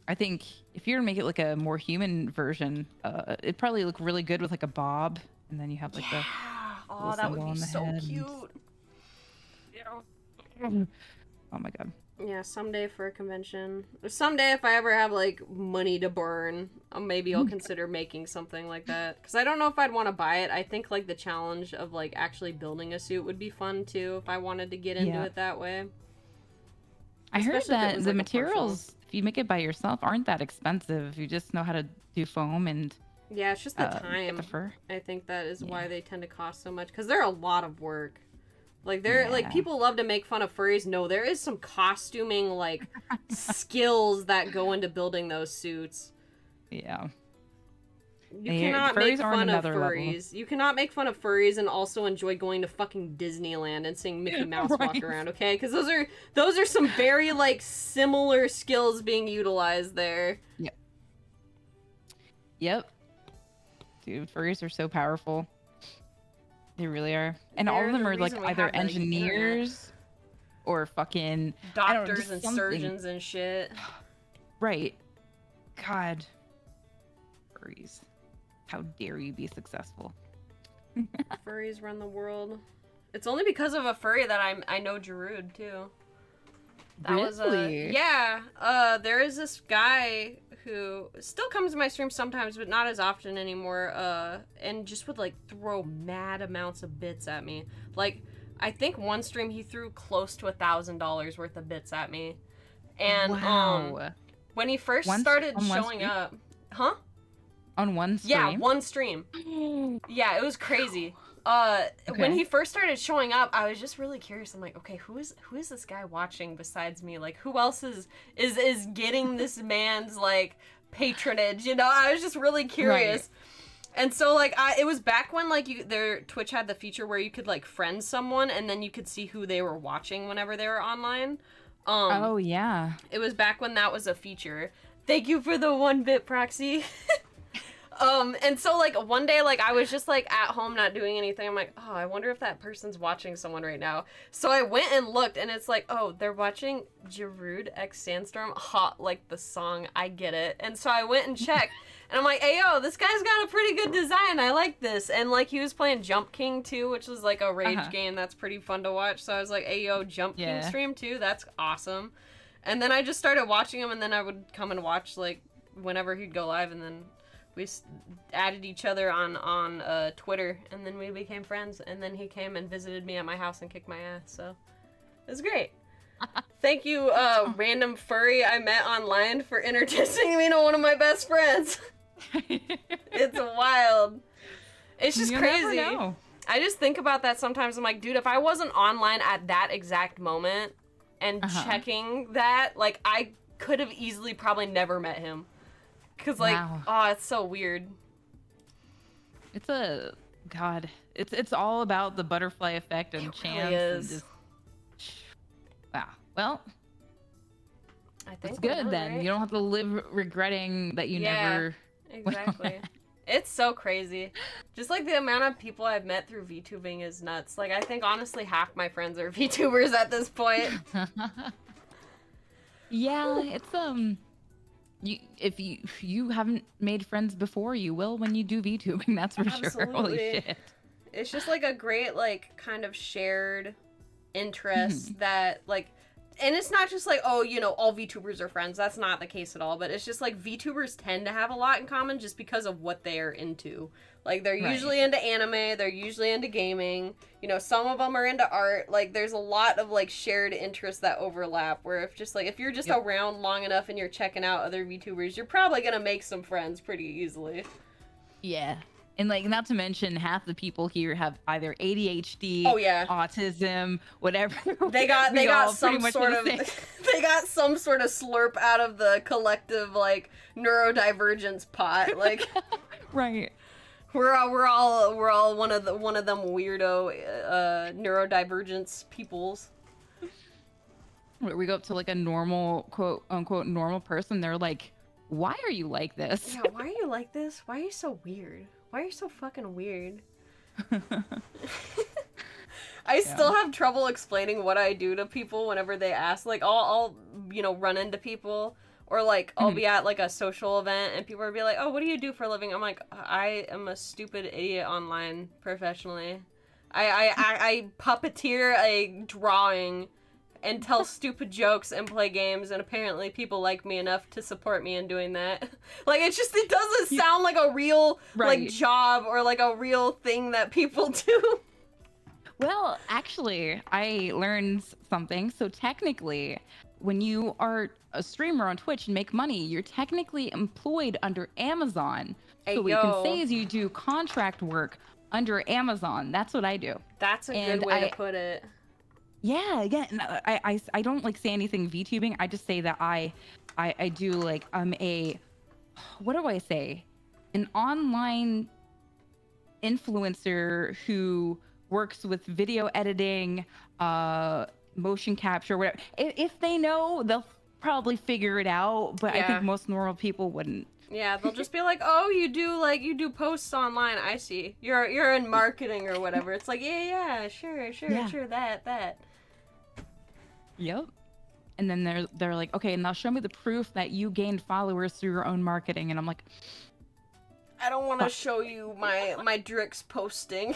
I think if you were to make it like a more human version, it'd probably look really good with like a bob, and then you have like Yeah. Oh, little that would symbol be on the so head. cute. oh my god. Yeah, someday for a convention. Or someday if I ever have like money to burn, maybe I'll consider making something like that. Because I don't know if I'd want to buy it. I think like the challenge of like actually building a suit would be fun too if I wanted to get into Yeah. it that way. I heard Especially if it that was, the like, a partial. materials, if you make it by yourself, aren't that expensive. You just know how to do foam and Yeah, it's just the get time. the fur. I think that is why Yeah. they tend to cost so much, because they're a lot of work. Like they're like Yeah. people love to make fun of furries. No, there is some costuming like skills that go into building those suits. Yeah. You cannot make furries are on fun of another level. furries. You cannot make fun of furries and also enjoy going to fucking Disneyland and seeing Mickey Mouse walk Right. around, okay? Because those are some very, like, similar skills being utilized there. Yep. Dude, furries are so powerful. They really are. And all They're of them the are like reason we either have the internet. engineers or fucking I don't know, Doctors just and something. surgeons and shit. Right. God. Furries. How dare you be successful? Furries run the world. It's only because of a furry that I know Giroud too. That was Really? yeah. There is this guy who still comes to my stream sometimes, but not as often anymore. And just would like throw mad amounts of bits at me. Like, I think one stream he threw close to $1,000 worth of bits at me. And Wow. when he first on started one showing stream? up, huh? On one stream? Yeah, one stream. Yeah, it was crazy. Okay. When he first started showing up, I was just really curious. I'm like, okay, who is this guy watching besides me? Like, who else is getting this man's like patronage? You know, I was just really curious. Right. And so like it was back when like their Twitch had the feature where you could like friend someone and then you could see who they were watching whenever they were online. Oh yeah. It was back when that was a feature. Thank you for the 1-bit proxy. And so, like, one day, like, I was just, like, at home not doing anything. I'm like, oh, I wonder if that person's watching someone right now. So I went and looked, and it's like, oh, they're watching Giroud X Sandstorm. Hot, like, the song. I get it. And so I went and checked, and I'm like, hey, yo, this guy's got a pretty good design. I like this. And, like, he was playing Jump King, too, which was, like, a rage game that's pretty fun to watch. So I was like, hey, yo, Jump King stream, too? That's awesome. And then I just started watching him, and then I would come and watch, like, whenever he'd go live, and then we added each other on Twitter, and then we became friends, and then he came and visited me at my house and kicked my ass, so it was great. Thank you, random furry I met online, for introducing me to one of my best friends. It's wild. It's just crazy. Never know. I just think about that sometimes. I'm like, dude, if I wasn't online at that exact moment and checking that, like, I could have easily probably never met him. Because, like, oh, it's so weird. It's it's all about the butterfly effect and chance. Really is. And just... Wow. Well, I think it's good then. right? You don't have to live regretting that you never... Exactly. It's so crazy. Just, like, the amount of people I've met through VTubing is nuts. Like, I think, honestly, half my friends are VTubers at this point. Yeah, it's, if you haven't made friends before, you will when you do VTubing, that's for sure. Holy shit. It's just like a great, like, kind of shared interest that, like, and it's not just like, oh, you know, all VTubers are friends. That's not the case at all. But it's just like VTubers tend to have a lot in common just because of what they are into. Like, they're usually into anime. They're usually into gaming. You know, some of them are into art. Like, there's a lot of, like, shared interests that overlap. Where if you're just around long enough and you're checking out other VTubers, you're probably going to make some friends pretty easily. Yeah. And, like, not to mention, half the people here have either ADHD, autism, whatever. They got some sort of slurp out of the collective, like, neurodivergence pot. Like, right. We're all one of them weirdo neurodivergence peoples. We go up to, like, a normal, quote unquote normal person. They're like, "Why are you like this?" Yeah, why are you like this? Why are you so weird? Why are you so fucking weird? I still have trouble explaining what I do to people whenever they ask. Like, I'll you know, run into people, or, like, I'll be at, like, a social event, and people will be like, oh, what do you do for a living? I'm like, I am a stupid idiot online professionally. I puppeteer a drawing and tell stupid jokes and play games, and apparently people like me enough to support me in doing that. Like, it doesn't sound like a real, like, job or, like, a real thing that people do. Well, actually, I learned something. So technically, when you are a streamer on Twitch and make money, you're technically employed under Amazon. So what you can say is you do contract work under Amazon. That's what I do. That's a good way to put it. Yeah, and I don't, like, say anything VTubing. I just say that I do, like, I'm a, what do I say? an online influencer who works with video editing, motion capture, whatever. If they know, they'll probably figure it out, but I think most normal people wouldn't. Yeah, they'll just be like, "Oh, you do posts online. I see. You're in marketing or whatever." It's like, "Yeah, sure, that." Yep. And then they're like, "Okay, now show me the proof that you gained followers through your own marketing." And I'm like, I don't want to show you my Drix posting.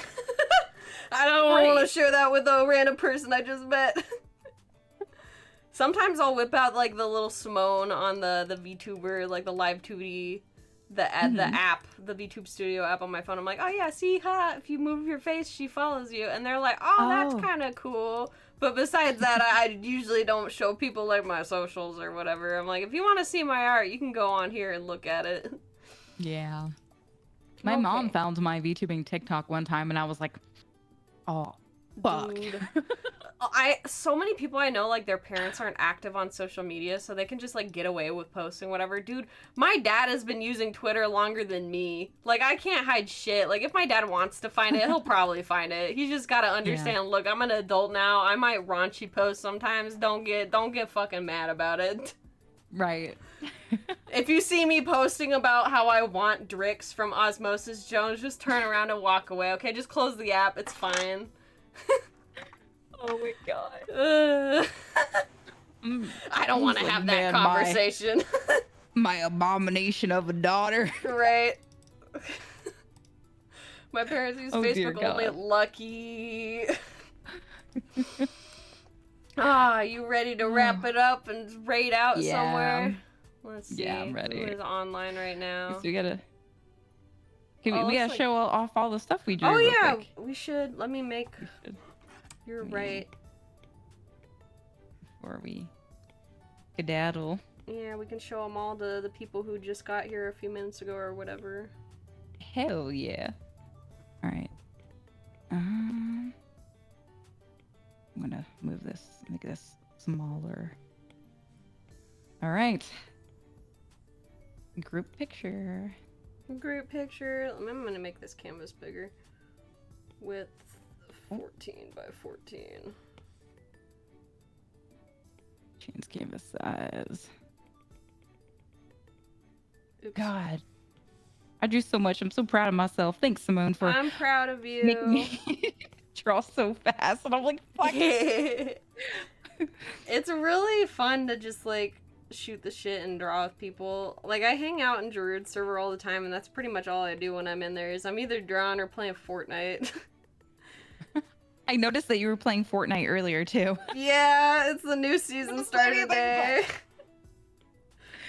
I don't want to share that with a random person I just met. Sometimes I'll whip out like the little Simone on the VTuber, like the Live 2D, the app, the VTube Studio app on my phone. I'm like, "Oh yeah, see, if you move your face, she follows you." And they're like, "Oh, that's kind of cool." But besides that, I usually don't show people like my socials or whatever. I'm like, if you want to see my art, you can go on here and look at it. Yeah. My mom found my VTubing TikTok one time, and I was like, "Oh, fuck." Dude. So many people I know, like, their parents aren't active on social media, so they can just, like, get away with posting whatever. Dude, my dad has been using Twitter longer than me. Like, I can't hide shit. Like, if my dad wants to find it, he'll probably find it. He's just gotta understand, look, I'm an adult now. I might raunchy post sometimes. Don't get fucking mad about it. Right. If you see me posting about how I want Drix from Osmosis Jones, just turn around and walk away, okay? Just close the app. It's fine. Oh my god. I don't want to have that conversation. My abomination of a daughter. Right. My parents use Facebook only. Lucky. You ready to wrap it up and raid out somewhere? Let's see. Yeah, I'm ready. Who is online right now? So we gotta show off all the stuff we drew. Oh real yeah, quick. we should. Let me make. You're right. Before we skedaddle. Yeah, we can show them all to the people who just got here a few minutes ago or whatever. Hell yeah. All right. I'm gonna move this, make this smaller. All right. Group picture. Group picture. I'm gonna make this canvas bigger. Width 14 by 14. Change canvas size. Oops. God. I drew so much. I'm so proud of myself. Thanks, Simone, for I'm proud of you. making me draw so fast. And I'm like, fuck. It's really fun to just like shoot the shit and draw with people. Like, I hang out in Druid's server all the time, and that's pretty much all I do when I'm in there, is I'm either drawing or playing Fortnite. I noticed that you were playing Fortnite earlier, too. Yeah, it's the new season started today.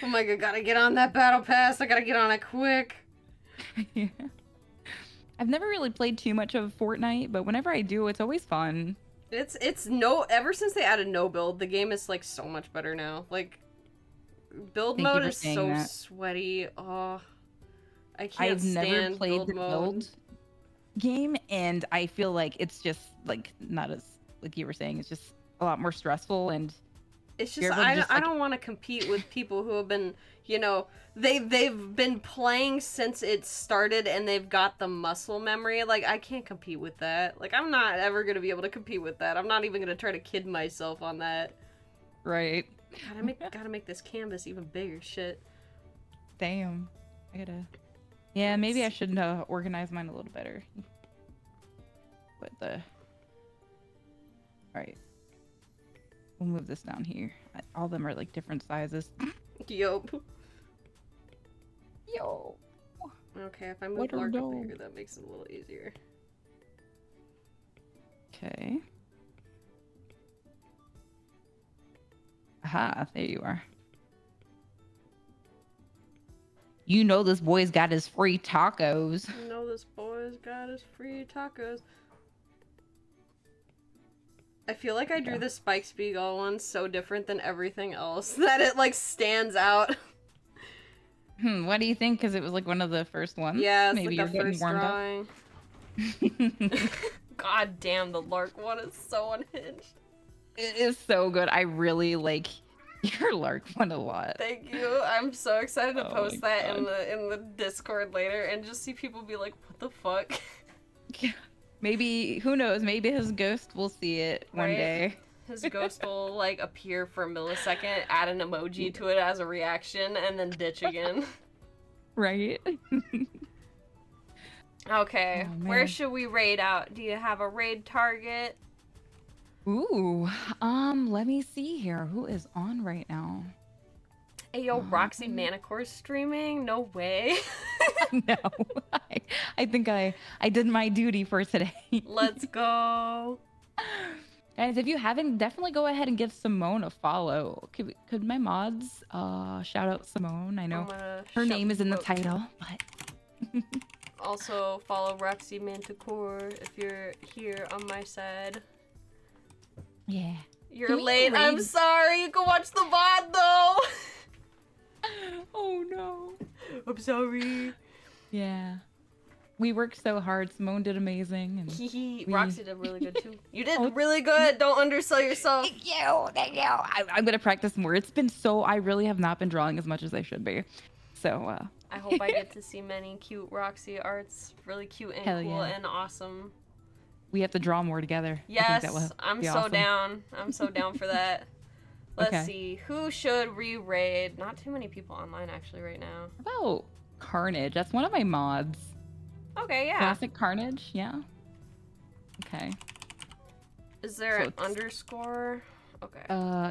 Oh my god, gotta get on that battle pass. I gotta get on it quick. Yeah. I've never really played too much of Fortnite, but whenever I do, it's always fun. Ever since they added no build, the game is like so much better now. Like, build mode is so sweaty. Oh, I can't stand I've never played build the mode. build game, and I feel like it's just like not as, like you were saying, it's just a lot more stressful, and it's just I don't want to compete with people who have been, you know, they've been playing since it started and they've got the muscle memory. Like, I can't compete with that. Like, I'm not ever gonna be able to compete with that. I'm not even gonna try to kid myself on that. Right. Gotta make this canvas even bigger. Shit. Damn. Yeah, maybe I should organize mine a little better. All right. We'll move this down here. All of them are like different sizes. Yup. Yo. Okay, if I move Lark up here, that makes it a little easier. Okay. Aha, there you are. You know this boy's got his free tacos. You know this boy's got his free tacos. I feel like I drew the Spike Spiegel one so different than everything else that it like stands out. What do you think? Because it was like one of the first ones. Yeah, it's maybe like you're the getting first warmed drawing. up. God damn, the Lark one is so unhinged. It is so good. I really like Your lark one a lot. Thank you. I'm so excited to Oh post my that God. in the Discord later and just see people be like, what the fuck? Maybe, who knows, maybe his ghost will see it one Right? day. His ghost will like appear for a millisecond, add an emoji to it as a reaction, and then ditch again. Right? Okay, Oh, where man. should we raid out? Do you have a raid target? Ooh, let me see here. Who is on right now? Hey, yo, Roxy Manicore's streaming? No way. No, I think I did my duty for today. Let's go. Guys, if you haven't, definitely go ahead and give Simone a follow. Could my mods shout out Simone? I I'm know gonna her shut name is in the vote. title, but Also, follow Roxy Manticore if you're here on my side. yeah. You're Can we late. I'm raid- sorry. You can watch the VOD though. Oh no. I'm sorry. Yeah. We worked so hard. Simone did amazing. And Roxy did really good too. You did Oh, really good. Don't undersell yourself. thank you. Thank you. I'm gonna practice more. It's been so. I really have not been drawing as much as I should be. So. I hope I get to see many cute Roxy arts. Really cute and Hell cool yeah. and awesome. We have to draw more together. I Yes, think that will I'm be so awesome. down. I'm so down for that. Let's Okay. see. Who should re-raid? Not too many people online actually right now. How about Carnage? That's one of my mods. Okay, yeah. Classic Carnage, yeah. Okay. Is there So an it's- underscore? Okay.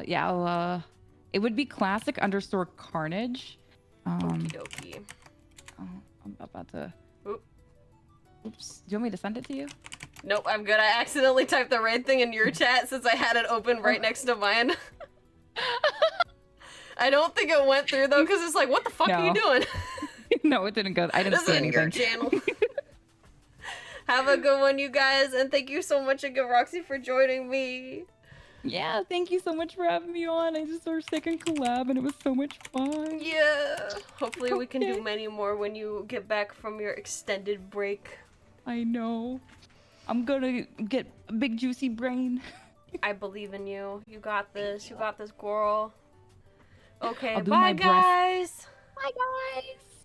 Yeah, it would be classic underscore Carnage. Okie dokie. Oh, I'm about to. Oop. Oops. Do you want me to send it to you? Nope, I'm good. I accidentally typed the raid thing in your chat since I had it open right next to mine. I don't think it went through though, because it's like, what the fuck are you No. doing? No, it didn't go. I didn't This see isn't your anything. channel. Have a good one, you guys, and thank you so much again, Roxy, for joining me. Yeah, thank you so much for having me on. I just our second collab and it was so much fun. Yeah. Hopefully we can do Okay. many more when you get back from your extended break. I know. I'm gonna get a big juicy brain. I believe in you. You got this. You got this, girl. Okay, I'll do bye, my best. guys. Bye guys.